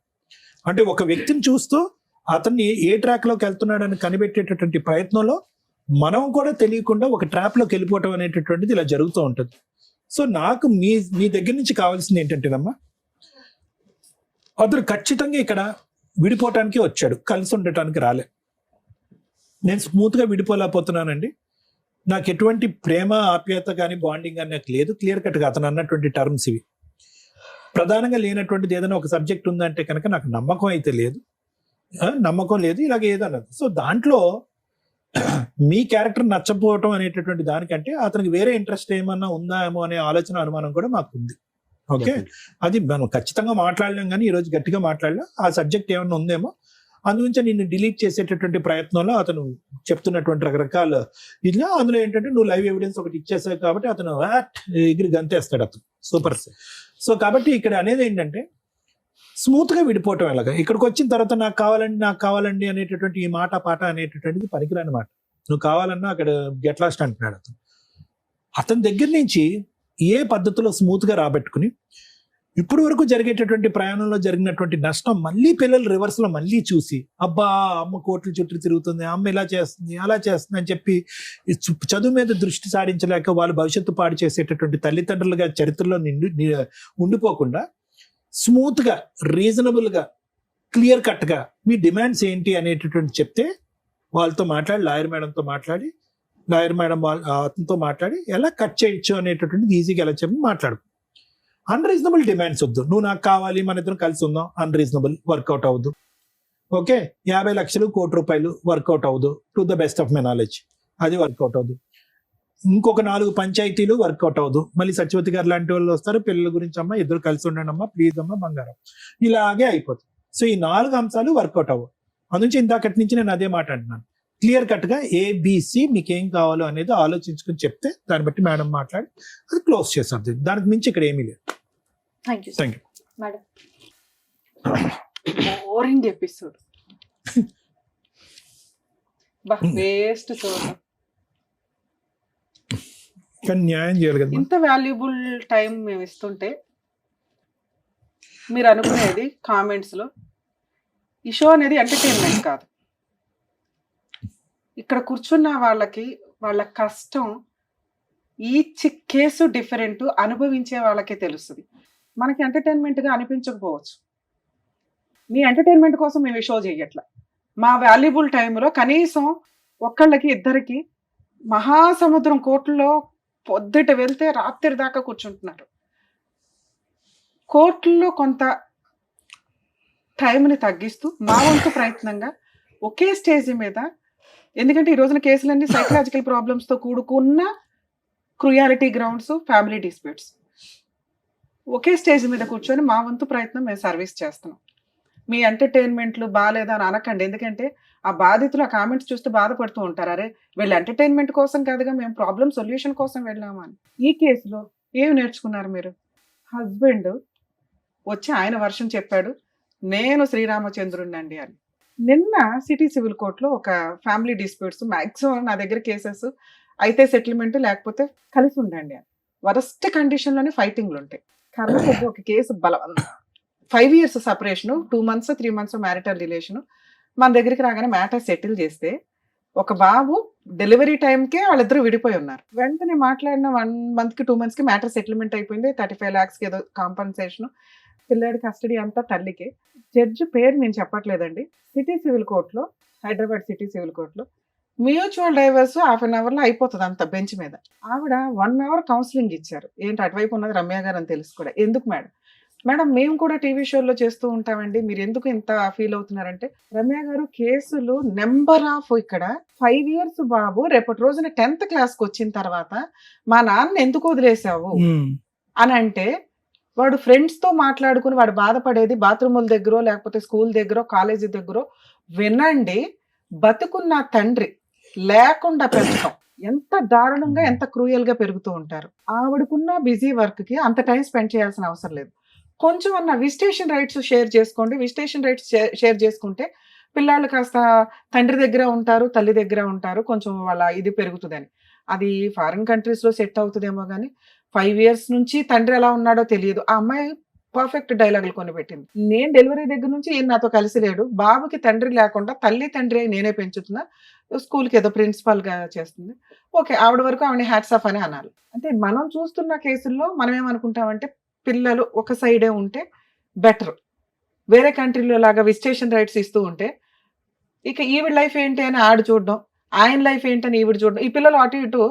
అంటే ఒక వ్యక్తిని చూస్తూ అతన్ని ఏ ట్రాక్ లోకి వెళ్తున్నాడని కనిపెట్టేటటువంటి ప్రయత్నంలో మనం కూడా తెలియకుండా ఒక ట్రాప్ లోకి వెళ్ళిపోవటం అనేటటువంటిది ఇలా జరుగుతూ ఉంటుంది. సో నాకు మీ దగ్గర నుంచి కావాల్సింది ఏంటంటేనమ్మా, అతను ఖచ్చితంగా ఇక్కడ విడిపోవటానికి వచ్చాడు, కలిసి ఉండటానికి రాలే. నేను స్మూత్ గా విడిపోలేకపోతున్నానండి, నాకు ఎటువంటి ప్రేమ ఆప్యాయత కానీ బాండింగ్ కానీ నాకు లేదు. క్లియర్ కట్ గా అతను అన్నటువంటి టర్మ్స్ ఇవి. ప్రధానంగా లేనటువంటిది ఏదైనా ఒక సబ్జెక్ట్ ఉందంటే కనుక నాకు నమ్మకం అయితే లేదు, నమ్మకం లేదు, ఇలాగ ఏదన్నది. సో దాంట్లో మీ క్యారెక్టర్ నచ్చపోవటం అనేటటువంటి దానికంటే అతనికి వేరే ఇంట్రెస్ట్ ఏమన్నా ఉందా ఏమో అనే ఆలోచన అనుమానం కూడా మాకు ఉంది. ఓకే, అది మనం ఖచ్చితంగా మాట్లాడలేం కానీ ఈరోజు గట్టిగా మాట్లాడలేం. ఆ సబ్జెక్ట్ ఏమన్నా ఉందేమో అందుగురించి నిన్ను డిలీట్ చేసేటటువంటి ప్రయత్నంలో అతను చెప్తున్నటువంటి రకరకాల ఇదిగా అందులో ఏంటంటే నువ్వు లైవ్ ఎవిడెన్స్ ఒకటి ఇచ్చేసావు కాబట్టి అతను ఎగిరి గంతేస్తాడు అతను. సూపర్. సో కాబట్టి ఇక్కడ అనేది ఏంటంటే స్మూత్ గా విడిపోవటం ఎలాగా. ఇక్కడికి వచ్చిన తర్వాత నాకు కావాలండి అనేటటువంటి ఈ మాట పాట అనేటటువంటిది పనికిరాని మాట. నువ్వు కావాలన్నా అక్కడ గెట్ లాస్ట్ అంటున్నాడు అతను. అతని దగ్గర నుంచి ఏ పద్ధతిలో స్మూత్ గా రాబెట్టుకుని ఇప్పుడు వరకు జరిగేటటువంటి ప్రయాణంలో జరిగినటువంటి నష్టం మళ్ళీ పిల్లలు రివర్స్ లో మళ్ళీ చూసి అబ్బా అమ్మ కోట్ల చుట్టూ తిరుగుతుంది, అమ్మ ఇలా చేస్తుంది అలా చేస్తుంది అని చెప్పి చదువు మీద దృష్టి సారించలేక వాళ్ళు భవిష్యత్తు పాడు చేసేటటువంటి తల్లిదండ్రులుగా చరిత్రలో ఉండిపోకుండా స్మూత్ గా రీజనబుల్ గా క్లియర్ కట్ గా మీ డిమాండ్స్ ఏంటి అనేటటువంటి చెప్తే వాళ్ళతో మాట్లాడి లాయర్ మేడంతో అతనితో మాట్లాడి ఎలా కట్ చేయొచ్చు అనేటటువంటిది ఈజీగా ఎలా చెప్పి మాట్లాడు. అన్రీజనబుల్ డిమాండ్స్ వద్దు. నువ్వు నాకు కావాలి మన ఇద్దరం కలిసి ఉందాం, అన్రీజనబుల్, వర్కౌట్ అవ్వదు. ఓకే, 50 లక్షలు ₹1 కోటి వర్కౌట్ అవ్వదు. To the best of my knowledge అది వర్కౌట్ అవ్వదు. ఇంకొక 4 పంచాయతీలు వర్కౌట్ అవ్వదు. మళ్ళీ సత్యవతి గారు లాంటి వాళ్ళు వస్తారు, పిల్లల గురించి అమ్మా ఇద్దరు కలిసి ఉండండి అమ్మా ప్లీజ్ అమ్మా బంగారం, ఇలాగే అయిపోతుంది. సో ఈ 4 అంశాలు వర్కౌట్ అవ్వవు. అందునుంచి ఇందాకటి నుంచి నేను అదే మాట అంటున్నాను. క్లియర్ కట్ గా ABC మీకు ఏం కావాలో అనేది ఆలోచించుకుని చెప్తే దాన్ని బట్టి మేడం మాట్లాడి అది క్లోజ్ చేస్తారు. దానికి మించి ఇక్కడ ఏమీ లేదు. Thank you. Madam boring episode, waste చూడండి. కానీ న్యాయం చేయాలి కదా. ఇంత వాల్యుబుల్ టైం మేము ఇస్తుంటే మీరు అనుకునేది కామెంట్స్ లో ఈ షో అనేది ఎంటర్టైన్మెంట్ కాదు. ఇక్కడ కూర్చున్న వాళ్ళకి వాళ్ళ కష్టం ఈచ్ కేసు డిఫరెంట్, అనుభవించే వాళ్ళకే తెలుస్తుంది. మనకి ఎంటర్టైన్మెంట్ గా అనిపించకపోవచ్చు. మీ ఎంటర్టైన్మెంట్ కోసం మేము ఈ షో చేయట్లా. మా వాల్యుబుల్ టైంలో కనీసం ఒక్కళ్ళకి ఇద్దరికి మహాసముద్రం కోట్లలో పొద్దుట వెళ్తే రాత్రి దాకా కూర్చుంటున్నారు. కోర్టుల్లో కొంత టైంని తగ్గిస్తూ మా వంతు ప్రయత్నంగా ఒకే స్టేజ్ మీద, ఎందుకంటే ఈ రోజున కేసులన్నీ సైకలాజికల్ ప్రాబ్లమ్స్తో కూడుకున్న క్రుయాలిటీ గ్రౌండ్స్, ఫ్యామిలీ డిస్ప్యూట్స్, ఒకే స్టేజ్ మీద కూర్చొని మా వంతు ప్రయత్నం మేము సర్వీస్ చేస్తున్నాం. మీ ఎంటర్టైన్మెంట్లు బాగాలేదా అని అనకండి, ఎందుకంటే ఆ బాధితులు ఆ కామెంట్స్ చూస్తూ బాధపడుతూ ఉంటారు. అరే వీళ్ళు ఎంటర్టైన్మెంట్ కోసం కాదుగా, మేము ప్రాబ్లం సొల్యూషన్ కోసం వెళ్ళాము అని. ఈ కేసులో ఏమి నేర్చుకున్నారు మీరు? హస్బెండ్ వచ్చి ఆయన వర్షం చెప్పాడు, నేను శ్రీరామచంద్రుడిని అండి అని. నిన్న సిటీ సివిల్ కోర్టులో ఒక ఫ్యామిలీ డిస్ప్యూట్స్, మ్యాక్సిమం నా దగ్గర కేసెస్ అయితే సెటిల్మెంట్ లేకపోతే కలిసి ఉండండి అని. వరస్ట్ కండిషన్లోనే ఫైటింగ్లు ఉంటాయి. కర్మ కొద్ది ఒక case 5 years separation, 2 months 3 months marital relation, మన దగ్గరికి రాగానే మ్యాటర్ సెటిల్ చేస్తే ఒక బాబు డెలివరీ టైంకే వాళ్ళిద్దరూ విడిపోయి ఉన్నారు. వెంటనే మాట్లాడిన 1 month 2 months మ్యాటర్ సెటిల్మెంట్ అయిపోయింది. 35 lakhs ఏదో కాంపన్సేషన్, పిల్లాడి కస్టడీ అంతా తల్లికి. జడ్జి పేరు నేను చెప్పట్లేదండి. సిటీ సివిల్ కోర్టులో, హైదరాబాద్ సిటీ సివిల్ కోర్టులో మ్యూచువల్ డైవర్స్ 1/2 hourలో అయిపోతుంది అంత బెంచ్ మీద. ఆవిడ 1 hour కౌన్సిలింగ్ ఇచ్చారు. ఏంటి అటువైపు ఉన్నది రమ్య గారు అని తెలుసు కూడా. ఎందుకు మేడం మేము కూడా టీవీ షోల్లో చేస్తూ ఉంటామండి, మీరు ఎందుకు ఇంత ఫీల్ అవుతున్నారంటే, రమ్య గారు కేసులు నెంబర్ ఆఫ్, ఇక్కడ 5 years బాబు రేపటి రోజున 10th క్లాస్కి వచ్చిన తర్వాత మా నాన్న ఎందుకు వదిలేసావు అని అంటే, వాడు ఫ్రెండ్స్తో మాట్లాడుకుని వాడు బాధపడేది బాత్రూముల దగ్గర లేకపోతే స్కూల్ దగ్గర కాలేజీ దగ్గర వినండి. బతుకున్న తండ్రి లేకుండా పెంచడం ఎంత దారుణంగా, ఎంత క్రూయల్గా పెరుగుతూ ఉంటారు. ఆవిడకున్న బిజీ వర్క్కి అంత టైం స్పెండ్ చేయాల్సిన అవసరం లేదు. కొంచెం అన్న విజిటేషన్ రైట్స్ షేర్ చేసుకోండి. విజిటేషన్ రైట్స్ షేర్ చేసుకుంటే పిల్లలు కాస్త తండ్రి దగ్గర ఉంటారు, తల్లి దగ్గర ఉంటారు, కొంచెం వాళ్ళ ఇది పెరుగుతుందని. అది ఫారిన్ కంట్రీస్లో సెట్ అవుతుందేమో కానీ 5 years నుంచి తండ్రి ఎలా ఉన్నాడో తెలియదు. ఆ అమ్మాయి పర్ఫెక్ట్ డైలాగులు కొని పెట్టింది. నేను డెలివరీ దగ్గర నుంచి ఈయన నాతో కలిసి లేడు, బాబుకి తండ్రి లేకుండా తల్లి తండ్రి నేనే పెంచుతున్నా, స్కూల్కి ఏదో ప్రిన్సిపాల్గా చేస్తుంది, ఓకే ఆవిడ వరకు ఆవిడ హ్యాట్స్ ఆఫ్ అని అనాలి. అంటే మనం చూస్తున్న కేసుల్లో మనం ఏమనుకుంటామంటే పిల్లలు ఒక సైడే ఉంటే బెటర్, వేరే కంట్రీలో లాగా విజిటేషన్ రైట్స్ ఇస్తూ ఉంటే ఇక ఈవిడ లైఫ్ ఏంటి అని ఆడు చూడడం, ఆయన లైఫ్ ఏంటని ఈవిడ చూడడం, ఈ పిల్లలు అటు ఇటు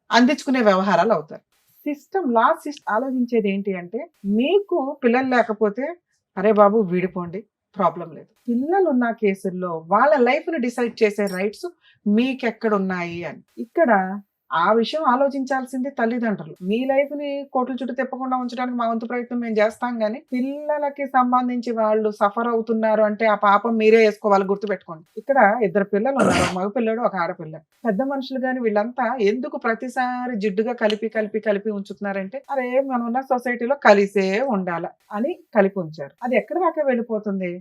అందించుకునే వ్యవహారాలు అవుతారు. సిస్టమ్, లా సిస్టమ్ ఆలోచించేది ఏంటి అంటే, మీకు పిల్లలు లేకపోతే అరే బాబు విడిపోండి, ప్రాబ్లం లేదు. పిల్లలు ఉన్న కేసుల్లో వాళ్ళ లైఫ్ని డిసైడ్ చేసే రైట్స్ మీకెక్కడున్నాయి అని. ఇక్కడ ఆ విషయం ఆలోచించాల్సింది తల్లిదండ్రులు. మీ లైఫ్ ని కోట్ల చుట్టూ తిప్పకుండా ఉంచడానికి మా వంతు ప్రయత్నం మేము చేస్తాం, కానీ పిల్లలకి సంబంధించి వాళ్ళు సఫర్ అవుతున్నారు అంటే ఆ పాపం మీరే వేసుకోవాలి. గుర్తుపెట్టుకోండి, ఇక్కడ 2 పిల్లలు ఉన్నారు, ఒక మగ పిల్లడు ఒక ఆడపిల్ల. పెద్ద మనుషులు కానీ వీళ్ళంతా ఎందుకు ప్రతిసారి జిడ్డుగా కలిపి ఉంచుతున్నారంటే, అరే మనం ఉన్న సొసైటీలో కలిసే ఉండాల అని కలిపి ఉంచారు. అది ఎక్కడ దాకా వెళ్ళిపోతుంది?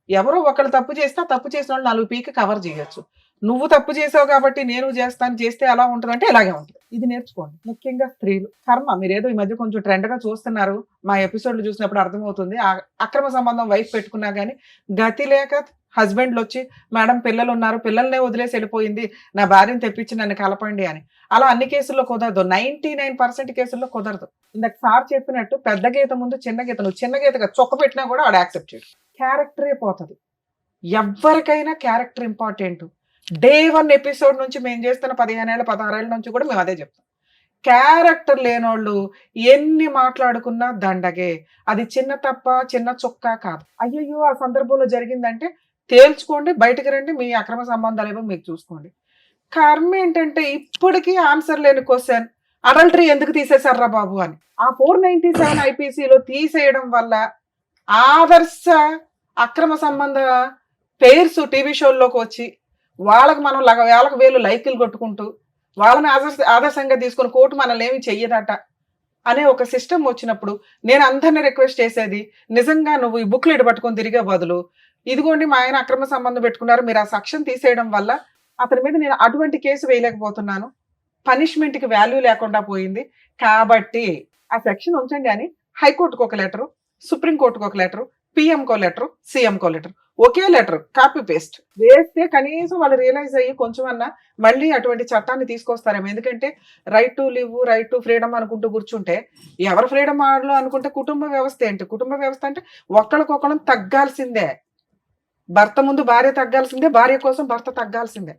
ఎవరో ఒకళ్ళు తప్పు చేస్తే తప్పు చేసిన వాళ్ళు 4 పీకి కవర్ చేయొచ్చు. నువ్వు తప్పు చేసావు కాబట్టి నేను చేస్తాను, చేస్తే ఎలా ఉంటుంది అంటే ఇలాగే ఉంటుంది. ఇది నేర్చుకోండి. ముఖ్యంగా స్త్రీలు కర్మ. మీరేదో ఈ మధ్య కొంచెం ట్రెండ్ గా చూస్తున్నారు, మా ఎపిసోడ్లు చూసినప్పుడు అర్థమవుతుంది. అక్రమ సంబంధం వైఫ్ పెట్టుకున్నా కానీ గతి లేక హస్బెండ్లు వచ్చి మేడం పిల్లలు ఉన్నారు, పిల్లల్నే వదిలేసి వెళ్ళిపోయింది, నా భార్యను తెప్పించి నన్ను కలపండి అని. అలా అన్ని కేసుల్లో కుదరదు, 99% కేసుల్లో కుదరదు. ఇందాక సార్ చెప్పినట్టు పెద్ద గీత ముందు చిన్న గీత, నువ్వు చిన్న గీతగా చొక్క పెట్టినా కూడా వాడు యాక్సెప్ట్ చేయడు. క్యారెక్టరే పోతుంది. ఎవరికైనా క్యారెక్టర్ ఇంపార్టెంట్. Day 1 ఎపిసోడ్ నుంచి మేము చేస్తున్న 15 ఏళ్ళ 16 ఏళ్ళ నుంచి కూడా మేము అదే చెప్తాం. క్యారెక్టర్ లేనోళ్ళు ఎన్ని మాట్లాడుకున్నా దండగే. అది చిన్న తప్ప చిన్న చొక్కా కాదు. అయ్యయ్యో ఆ సందర్భంలో జరిగిందంటే తేల్చుకోండి, బయటకు రండి, మీ అక్రమ సంబంధాలు ఏమో మీకు చూసుకోండి. కర్మ ఏంటంటే ఇప్పటికీ ఆన్సర్ లేని క్వశ్చన్, అడల్టరీ ఎందుకు తీసేశారా బాబు అని. ఆ 497 IPCలో తీసేయడం వల్ల ఆదర్శ అక్రమ సంబంధ పేర్స్ టీవీ షోల్లోకి వచ్చి వాళ్ళకి మనం వేలకు వేలు లైకులు కొట్టుకుంటూ వాళ్ళని ఆదర్శంగా తీసుకుని కోర్టు మనల్ని ఏమి చెయ్యదట అనే ఒక సిస్టమ్ వచ్చినప్పుడు నేను అందరినీ రిక్వెస్ట్ చేసేది, నిజంగా నువ్వు ఈ బుక్లెట్ పట్టుకొని తిరిగే బదులు ఇదిగోండి మా ఆయన అక్రమ సంబంధం పెట్టుకున్నారు, మీరు ఆ సెక్షన్ తీసేయడం వల్ల అతని మీద నేను అటువంటి కేసు వేయలేకపోతున్నాను, పనిష్మెంట్కి వాల్యూ లేకుండా పోయింది, కాబట్టి ఆ సెక్షన్ ఉంచండి అని హైకోర్టుకు ఒక లెటరు, సుప్రీంకోర్టుకు ఒక లెటరు, పిఎంకో లెటరు, సీఎంకో లెటర్, ఒకే లెటర్ కాపీ పేస్ట్ వేస్తే కనీసం వాళ్ళు రియలైజ్ అయ్యి కొంచెం అన్నా మళ్ళీ అటువంటి చట్టాన్ని తీసుకొస్తారేమో. ఎందుకంటే right to live, right to freedom అనుకుంటూ కూర్చుంటే ఎవరు ఫ్రీడమ్ ఆడలో అనుకుంటే కుటుంబ వ్యవస్థ ఏంటి? కుటుంబ వ్యవస్థ అంటే ఒకళ్ళకొకళ్ళం తగ్గాల్సిందే. భర్త ముందు భార్య తగ్గాల్సిందే, భార్య కోసం భర్త తగ్గాల్సిందే.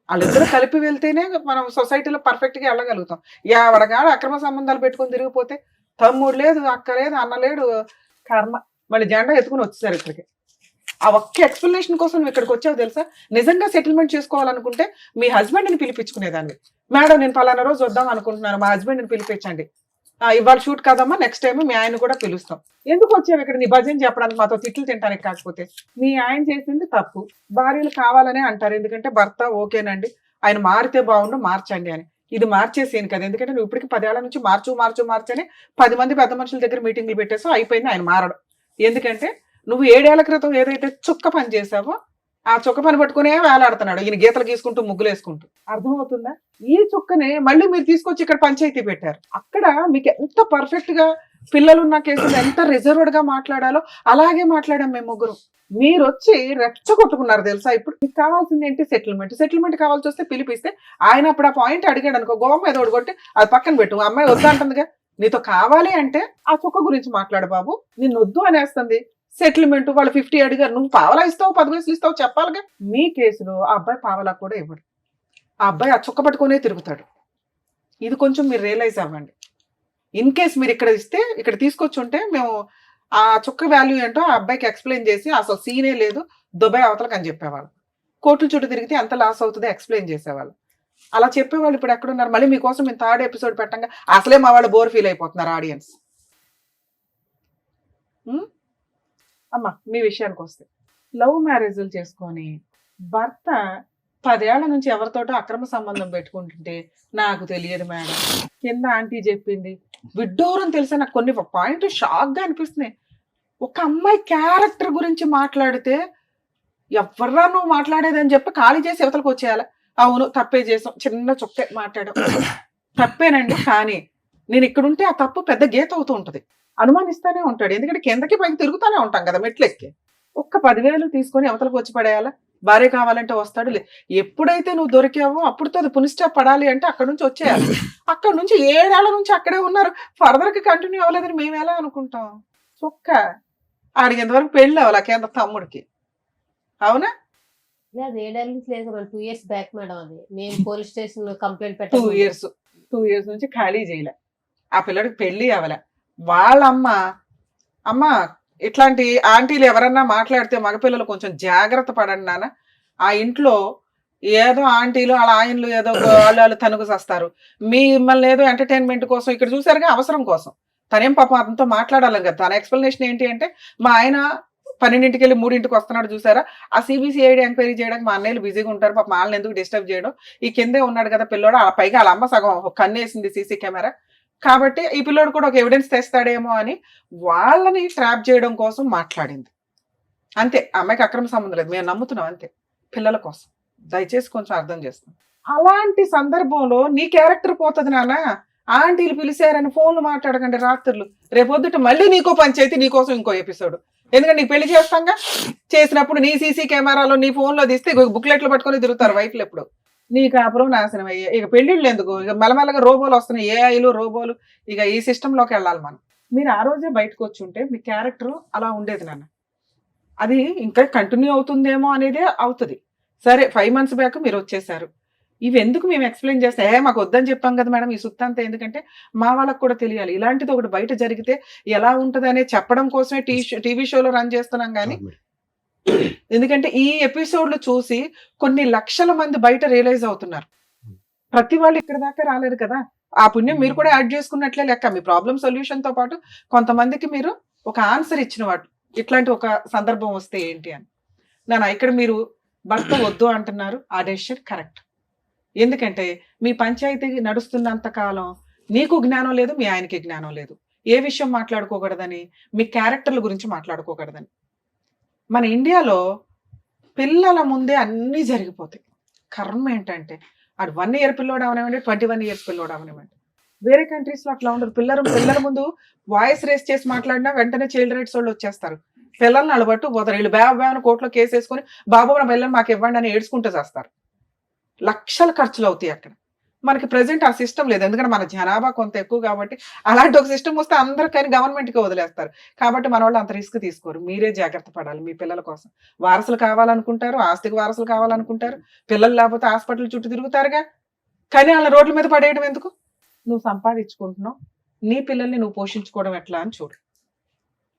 వాళ్ళిద్దరు కలిపి వెళ్తేనే మనం సొసైటీలో పర్ఫెక్ట్ గా వెళ్ళగలుగుతాం. ఎవడగాడు అక్రమ సంబంధాలు పెట్టుకొని తిరిగిపోతే తమ్ముడు లేదు, అక్క లేదు, అన్న లేడు, కర్మ. మళ్ళీ జెండా ఎత్తుకుని వచ్చేసారు ఇక్కడికి. ఆ ఒక్క ఎక్స్ప్లెనేషన్ కోసం నువ్వు ఇక్కడికి వచ్చావు తెలుసా? నిజంగా సెటిల్మెంట్ చేసుకోవాలనుకుంటే మీ హస్బెండ్ని పిలిపించుకునేదాన్ని. మేడం నేను పలానా రోజు వద్దాం అనుకుంటున్నాను, మా హస్బెండ్ని పిలిపించండి. ఇవాళ షూట్ కాదమ్మా, నెక్స్ట్ టైం మీ ఆయన కూడా పిలుస్తాం. ఎందుకు వచ్చావు ఇక్కడ నీ భజన చెప్పడానికి, మాతో తిట్లు తింటానికి కాకపోతే? మీ ఆయన చేసింది తప్పు. భార్యలు కావాలనే అంటారు, ఎందుకంటే భర్త ఓకేనండి ఆయన మారితే బాగుండు మార్చండి అని. ఇది మార్చేసేను కదా, ఎందుకంటే నువ్వు ఇప్పటికి 10 ఏళ్ల నుంచి మార్చని 10 మంది పెద్ద మనుషుల దగ్గర మీటింగ్లు పెట్టేసావు, అయిపోయింది ఆయన మారడం. ఎందుకంటే నువ్వు 7 ఏళ్ల క్రితం ఏదైతే చుక్క పని చేసావో ఆ చుక్క పని పట్టుకునే వేలాడుతున్నాడు ఈయన, గీతలు గీసుకుంటూ ముగ్గులు వేసుకుంటూ. అర్థమవుతుందా? ఈ చుక్కనే మళ్ళీ మీరు తీసుకొచ్చి ఇక్కడ పంచాయతీ పెట్టారు. అక్కడ మీకు ఎంత పర్ఫెక్ట్ గా పిల్లలున్న కేసులు ఎంత రిజర్వ్డ్ గా మాట్లాడాలో అలాగే మాట్లాడాం మేము ముగ్గురు. మీరు వచ్చి రెచ్చగొట్టుకున్నారు తెలుసా? ఇప్పుడు మీకు కావాల్సింది ఏంటి? సెటిల్మెంట్ కావాల్సి వస్తే పిలిపిస్తే ఆయన అప్పుడు ఆ పాయింట్ అడిగాడు అనుకో, గోవం ఏదో కొట్టి అది పక్కన పెట్టు, అమ్మాయి వద్దంటుందిగా. నీతో కావాలి అంటే ఆ చుక్క గురించి మాట్లాడు బాబు, నిన్ను వద్దు అనేస్తుంది. సెటిల్మెంట్ వాళ్ళు 50 అడిగారు, నువ్వు పావలా ఇస్తావు 10 పైసలు ఇస్తావు చెప్పాలిగా. మీ కేసులో ఆ అబ్బాయి పావలా కూడా ఇవ్వడు, ఆ అబ్బాయి ఆ చుక్క పట్టుకునే తిరుగుతాడు. ఇది కొంచెం మీరు రియలైజ్ అవ్వండి. ఇన్ కేస్ మీరు ఇక్కడ ఇస్తే, ఇక్కడ తీసుకొచ్చి ఉంటే మేము ఆ చుక్క వాల్యూ ఏంటో ఆ అబ్బాయికి ఎక్స్ప్లెయిన్ చేసి అసలు సీనే లేదు దుబాయ్ అవతలకు అని చెప్పేవాళ్ళు. కోర్టుల చుట్టూ తిరిగితే ఎంత లాస్ అవుతుందో ఎక్స్ప్లెయిన్ చేసేవాళ్ళు. అలా చెప్పేవాళ్ళు ఇప్పుడు ఎక్కడున్నారు? మళ్ళీ మీకోసం మేము 3rd ఎపిసోడ్ పెట్టంగా అసలే మా వాళ్ళు బోర్ ఫీల్ అయిపోతున్నారు ఆడియన్స్. అమ్మా మీ విషయానికి వస్తే, లవ్ మ్యారేజ్లు చేసుకొని భర్త 10 ఏళ్ల నుంచి ఎవరితోటో అక్రమ సంబంధం పెట్టుకుంటుంటే నాకు తెలియదు మేడం, కింద ఆంటీ చెప్పింది, విడ్డూరం తెలుసా. నాకు కొన్ని పాయింట్ షాక్ గా అనిపిస్తున్నాయి. ఒక అమ్మాయి క్యారెక్టర్ గురించి మాట్లాడితే ఎవర్రా నువ్వు మాట్లాడేదని చెప్పి ఖాళీ చేసి యువతలకు వచ్చేయాలి. అవును తప్పే చేసాం, చిన్న చుక్కే మాట్లాడాం, తప్పేనండి, కానీ నేను ఇక్కడుంటే ఆ తప్పు పెద్ద గీత అవుతూ ఉంటది, అనుమానిస్తానే ఉంటాడు. ఎందుకంటే కిందకి పైకి తిరుగుతానే ఉంటాం కదా మెట్లెక్కి. ఒక్క 10,000 తీసుకొని అవతలకు వచ్చి పడేయాలా? భార్య కావాలంటే వస్తాడు. ఎప్పుడైతే నువ్వు దొరికావో అప్పుడుతో అది పునిస్టాప్ పడాలి అంటే అక్కడ నుంచి వచ్చేయాలి. అక్కడ నుంచి 7 ఏళ్ల నుంచి అక్కడే ఉన్నారు, ఫర్దర్ కి కంటిన్యూ అవ్వలేదని మేము ఎలా అనుకుంటాం? చుక్క ఆడికి ఎంతవరకు పెళ్ళి అవ్వాలి కేంద్ర తమ్ముడికి, అవునా? 7 ఏళ్ళ నుంచి లేదు మేడం, 2 years బ్యాక్ మేడం. అది మేము పోలీస్ స్టేషన్ లో కంప్లైంట్ 2 years నుంచి ఖాళీ చేయలే, ఆ పిల్లడికి పెళ్లి అవ్వలే. వాళ్ళ అమ్మ ఇట్లాంటి ఆంటీలు ఎవరన్నా మాట్లాడితే మగపిల్లలు కొంచెం జాగ్రత్త పడండి నాన్న. ఆ ఇంట్లో ఏదో ఆంటీలు వాళ్ళ ఆయనలు ఏదో వాళ్ళు తనుగు చేస్తారు, మిమ్మల్ని ఏదో ఎంటర్టైన్మెంట్ కోసం ఇక్కడ చూసారుగా, అవసరం కోసం. తనేం పాపం అతనితో మాట్లాడాలి కదా. తన ఎక్స్ప్లెనేషన్ ఏంటి అంటే, మా ఆయన 12ంటికి వెళ్ళి 3ంటికి వస్తున్నాడు చూసారా, ఆ CBCID ఎంక్వైరీ చేయడానికి మా అన్నయ్యలు బిజీగా ఉంటారు, పాపం వాళ్ళని ఎందుకు డిస్టర్బ్ చేయడం, ఈ కిందే ఉన్నాడు కదా పిల్లోడు, ఆ పైగా వాళ్ళ అమ్మ సగం కన్నేసింది CC కెమెరా, కాబట్టి ఈ పిల్లోడు కూడా ఒక ఎవిడెన్స్ తెస్తాడేమో అని వాళ్ళని ట్రాప్ చేయడం కోసం మాట్లాడింది అంతే. అమ్మాయికి అక్రమ సంబంధం లేదు, మేము నమ్ముతున్నాం అంతే, పిల్లల కోసం. దయచేసి కొంచెం అర్థం చేస్తాం. అలాంటి సందర్భంలో నీ క్యారెక్టర్ పోతుంది నాన్న. ఆంటీలు పిలిచారని ఫోన్లు మాట్లాడకండి రాత్రులు, రేపొద్దుట మళ్ళీ నీకో పంచాయతీ, నీకోసం ఇంకో ఎపిసోడ్. ఎందుకంటే నీకు పెళ్లి చేస్తాంగా, చేసినప్పుడు నీ CC కెమెరాలో నీ ఫోన్లో తీస్తే బుక్లెట్లు పట్టుకొని తిరుగుతారు వైఫ్లు. ఎప్పుడు నీ కాపురం నాశనం అయ్యే. ఇక పెళ్ళిళ్ళు ఎందుకు, ఇక మెల్లమెల్లగా రోబోలు వస్తున్నాయి, AIలు రోబోలు, ఇక ఈ సిస్టంలోకి వెళ్ళాలి మనం. మీరు ఆ రోజే బయటకు వచ్చి ఉంటే మీ క్యారెక్టర్ అలా ఉండేది నాన్న. అది ఇంకా కంటిన్యూ అవుతుందేమో అనేదే అవుతుంది. సరే 5 months బ్యాక్ మీరు వచ్చేసారు, ఇవి ఎందుకు మేము ఎక్స్ప్లెయిన్ చేస్తే, మాకు వద్దని చెప్పాం కదా మేడం ఈ సుత్తంతా, ఎందుకంటే మా వాళ్ళకు కూడా తెలియాలి ఇలాంటిది ఒకటి బయట జరిగితే ఎలా ఉంటుంది అనేది చెప్పడం కోసమే టీవీ షోలో రన్ చేస్తున్నాం. కానీ ఎందుకంటే ఈ ఎపిసోడ్లు చూసి కొన్ని లక్షల మంది బయట రియలైజ్ అవుతున్నారు. ప్రతి వాళ్ళు ఇక్కడ దాకా రాలేరు కదా, ఆ పుణ్యం మీరు కూడా యాడ్ చేసుకున్నట్లే లెక్క. మీ ప్రాబ్లం సొల్యూషన్ తో పాటు కొంతమందికి మీరు ఒక ఆన్సర్ ఇచ్చిన వాడు, ఇట్లాంటి ఒక సందర్భం వస్తే ఏంటి అని. నాన్న ఇక్కడ మీరు భర్త వద్దు అంటున్నారు, ఆ డెసిషన్ కరెక్ట్. ఎందుకంటే మీ పంచాయతీ నడుస్తున్నంత కాలం నీకు జ్ఞానం లేదు, మీ ఆయనకి జ్ఞానం లేదు. ఏ విషయం మాట్లాడుకోకూడదని, మీ క్యారెక్టర్ల గురించి మాట్లాడుకోకూడదని. మన ఇండియాలో పిల్లల ముందే అన్నీ జరిగిపోతాయి. కర్మ ఏంటంటే అటు 1 year పిల్లోడు అవనివ్వండి, 21 years పిల్లోడు అవనివ్వండి. వేరే కంట్రీస్ లో అట్లా ఉండదు. పిల్లల ముందు వాయిస్ రేస్ చేసి మాట్లాడినా వెంటనే చైల్డ్ రైట్స్ వాళ్ళు వచ్చేస్తారు, పిల్లల్ని అలబట్టు పోతారు. వీళ్ళు బేవని కోర్టులో కేసు వేసుకొని బాబు నా పిల్లలు మాకు ఇవ్వండి అని ఏడ్చుకుంటూ చేస్తారు. లక్షల ఖర్చులు అవుతాయి అక్కడ. మనకి ప్రెసెంట్ ఆ సిస్టమ్ లేదు, ఎందుకంటే మన జనాభా కొంత ఎక్కువ కాబట్టి. అలాంటి ఒక సిస్టమ్ వస్తే అందరూ కానీ గవర్నమెంట్కి వదిలేస్తారు. కాబట్టి మన వాళ్ళు అంత రిస్క్ తీసుకోరు. మీరే జాగ్రత్త పడాలి మీ పిల్లల కోసం. వారసులు కావాలనుకుంటారు, ఆస్తికి వారసులు కావాలనుకుంటారు, పిల్లలు లేకపోతే హాస్పిటల్ చుట్టూ తిరుగుతారుగా. కానీ వాళ్ళ రోడ్ల మీద పడేయడం ఎందుకు? నువ్వు సంపాదించుకుంటున్నావు, నీ పిల్లల్ని నువ్వు పోషించుకోవడం ఎట్లా అని చూడు.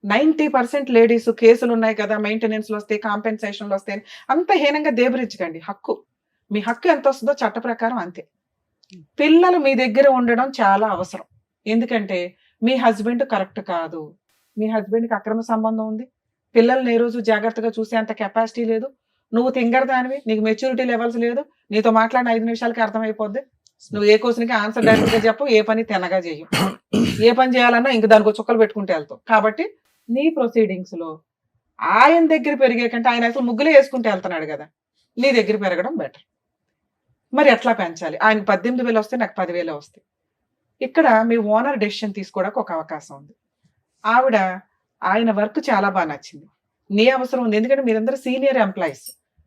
90% లేడీస్ కేసులు ఉన్నాయి కదా, మెయింటెనెన్స్లు వస్తాయి, కాంపెన్సేషన్లు వస్తాయి, అంత హీనంగా దేబరించకండి. హక్కు, మీ హక్కు ఎంత వస్తుందో చట్ట ప్రకారం అంతే. పిల్లలు మీ దగ్గర ఉండడం చాలా అవసరం. ఎందుకంటే మీ హస్బెండ్ కరెక్ట్ కాదు, మీ హస్బెండ్కి అక్రమ సంబంధం ఉంది, పిల్లల్ని ఏ రోజు జాగ్రత్తగా చూసే అంత కెపాసిటీ లేదు, నువ్వు తింగరదానివి, నీకు మెచ్యూరిటీ లెవెల్స్ లేదు, నీతో మాట్లాడిన 5 నిమిషాలకి అర్థమైపోద్ది, నువ్వు ఏ క్వశ్చన్కి ఆన్సర్ డైరెక్ట్గా చెప్పు, ఏ పని తినగా చేయు, ఏ పని చేయాలన్నా ఇంక దానికి చుక్కలు పెట్టుకుంటే వెళ్తావు. కాబట్టి నీ ప్రొసీడింగ్స్ లో ఆయన దగ్గర పెరిగే కంటే, ఆయన అసలు ముగ్గులే వేసుకుంటే వెళ్తున్నాడు కదా, నీ దగ్గర పెరగడం బెటర్. మరి ఎట్లా పెంచాలి? ఆయనకు 18,000 వస్తే నాకు 10,000 వస్తాయి. ఇక్కడ మీ ఓనర్ డెసిషన్ తీసుకోవడానికి ఒక అవకాశం ఉంది. ఆవిడ ఆయన వర్క్ చాలా బాగా నచ్చింది, నీ అవసరం ఉంది, ఎందుకంటే మీరందరూ సీనియర్ ఎంప్లాయీస్,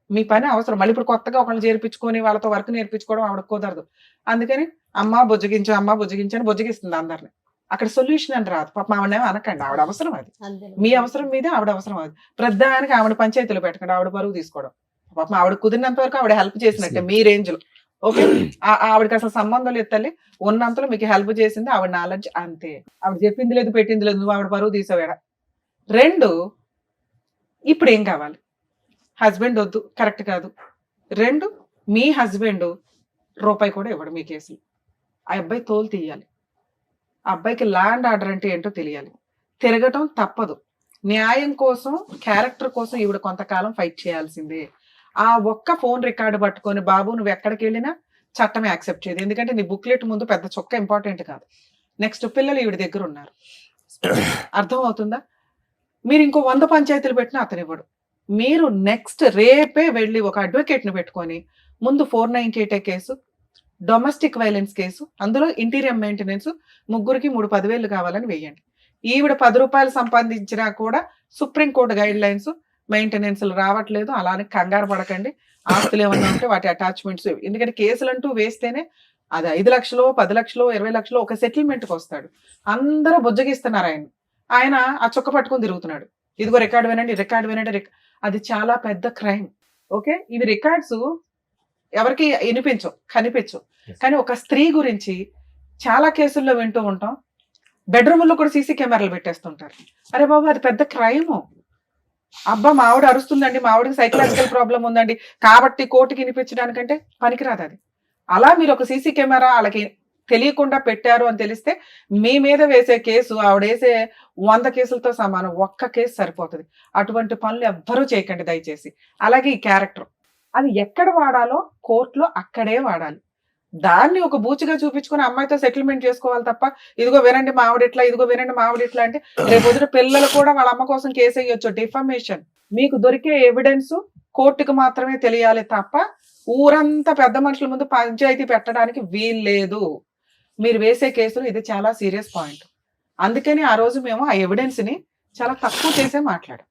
మీ పని అవసరం. మళ్ళీ ఇప్పుడు కొత్తగా ఒకళ్ళు చేర్పించుకొని వాళ్ళతో వర్క్ నేర్పించుకోవడం ఆవిడ కుదరదు. అందుకని అమ్మ బుజ్జగించు, అమ్మ బుజ్జగించు అని బుజ్జగిస్తుంది అందరిని. అక్కడ సొల్యూషన్ అని రాదు. పాప ఆవిడేమో అనకండి, ఆవిడ అవసరం అది, మీ అవసరం మీదే ఆవిడ అవసరం అది. ప్రధానికి ఆవిడ పంచాయతీలు పెట్టకండి, ఆవిడ బరువు తీసుకోవడం. పాపం ఆవిడ కుదిరినంత వరకు ఆవిడ హెల్ప్ చేసినట్టే మీ రేంజ్ లో. ఓకే, ఆవిడకి అసలు సంబంధం లేదు తల్లి, ఉన్నంతలో మీకు హెల్ప్ చేసింది ఆవిడ నాలెడ్జ్ అంతే. ఆవిడ చెప్పింది లేదు, పెట్టింది లేదు, నువ్వు ఆవిడ బరువు తీసావేడ. 2, ఇప్పుడు ఏం కావాలి? హస్బెండ్ వద్దు, కరెక్ట్ కాదు. 2, మీ హస్బెండ్ రూపాయి కూడా ఇవ్వడు మీ కేసులు. ఆ అబ్బాయి తోలు తీయాలి, ఆ అబ్బాయికి ల్యాండ్ ఆర్డర్ అంటే ఏంటో తెలియాలి. తిరగటం తప్పదు. న్యాయం కోసం, క్యారెక్టర్ కోసం ఈవిడ కొంతకాలం ఫైట్ చేయాల్సిందే. ఆ ఒక్క ఫోన్ రికార్డు పట్టుకొని బాబు నువ్వు ఎక్కడికి వెళ్ళినా చట్టమే యాక్సెప్ట్ చేయదు. ఎందుకంటే నీ బుక్లెట్ ముందు పెద్ద చొక్క ఇంపార్టెంట్ కాదు. నెక్స్ట్ పిల్లలు ఈవిడ దగ్గర ఉన్నారు, అర్థం అవుతుందా? మీరు ఇంకో 100 పంచాయతీలు పెట్టినా అతను ఇవ్వడు. మీరు నెక్స్ట్ రేపే వెళ్ళి ఒక అడ్వకేట్ని పెట్టుకొని ముందు 498 కేసు, డొమెస్టిక్ వైలెన్స్ కేసు, అందులో ఇంటీరియర్ మెయింటెనెన్స్, ముగ్గురికి 3-10,000 కావాలని వేయండి. ఈవిడ 10 రూపాయలు సంపాదించినా కూడా సుప్రీంకోర్టు గైడ్ లైన్స్, మెయింటెనెన్స్లు రావట్లేదు, అలానే కంగారు పడకండి. ఆస్తులు ఏమన్నా ఉంటే వాటి అటాచ్మెంట్స్, ఎందుకంటే కేసులు అంటూ వేస్తేనే అది 5 లక్షలు, 10 లక్షలు, 20 లక్షలు ఒక సెటిల్మెంట్కి వస్తాడు. అందరూ బుజ్జగిస్తున్నారు ఆయన ఆ చుక్క పట్టుకొని తిరుగుతున్నాడు. ఇదిగో రికార్డు వినండి, రికార్డు వినండి. అది చాలా పెద్ద క్రైమ్. ఓకే, ఇవి రికార్డ్స్ ఎవరికి వినిపించవు, కనిపించవు. కానీ ఒక స్త్రీ గురించి చాలా కేసుల్లో వింటూ ఉంటాం. బెడ్రూమ్లో కూడా సీసీ కెమెరాలు పెట్టేస్తుంటారు. అరే బాబు, అది పెద్ద క్రైమ్. అబ్బా మా ఆవిడ అరుస్తుందండి, మా ఆవిడకి సైకలాజికల్ ప్రాబ్లం ఉందండి కాబట్టి కోర్టుకి వినిపించడానికంటే పనికిరాదు అది. అలా మీరు ఒక సీసీ కెమెరా వాళ్ళకి తెలియకుండా పెట్టారు అని తెలిస్తే మీ మీద వేసే కేసు ఆవిడ వేసే 100 కేసులతో సమానం. ఒక్క కేసు సరిపోతుంది. అటువంటి పనులు ఎవ్వరూ చేయకండి దయచేసి. అలాగే ఈ క్యారెక్టర్, అది ఎక్కడ వాడాలో కోర్టులో అక్కడే వాడాలి. దాన్ని ఒక బూచిగా చూపించుకుని అమ్మాయితో సెటిల్మెంట్ చేసుకోవాలి తప్ప, ఇదిగో వినండి మా ఆవిడ ఇట్లా, ఇదిగో వినండి మా ఆవిడ ఇట్లా అంటే రేపు వదిన పిల్లలు కూడా వాళ్ళ అమ్మ కోసం కేసు వేయొచ్చు. డిఫమేషన్. మీకు దొరికే ఎవిడెన్స్ కోర్టుకు మాత్రమే తెలియాలి తప్ప ఊరంతా పెద్ద మనుషుల ముందు పంచాయతీ పెట్టడానికి వీల్లేదు. మీరు వేసే కేసులు ఇది చాలా సీరియస్ పాయింట్. అందుకని ఆ రోజు మేము ఆ ఎవిడెన్స్ ని చాలా తక్కువ చేసే మాట్లాడాం.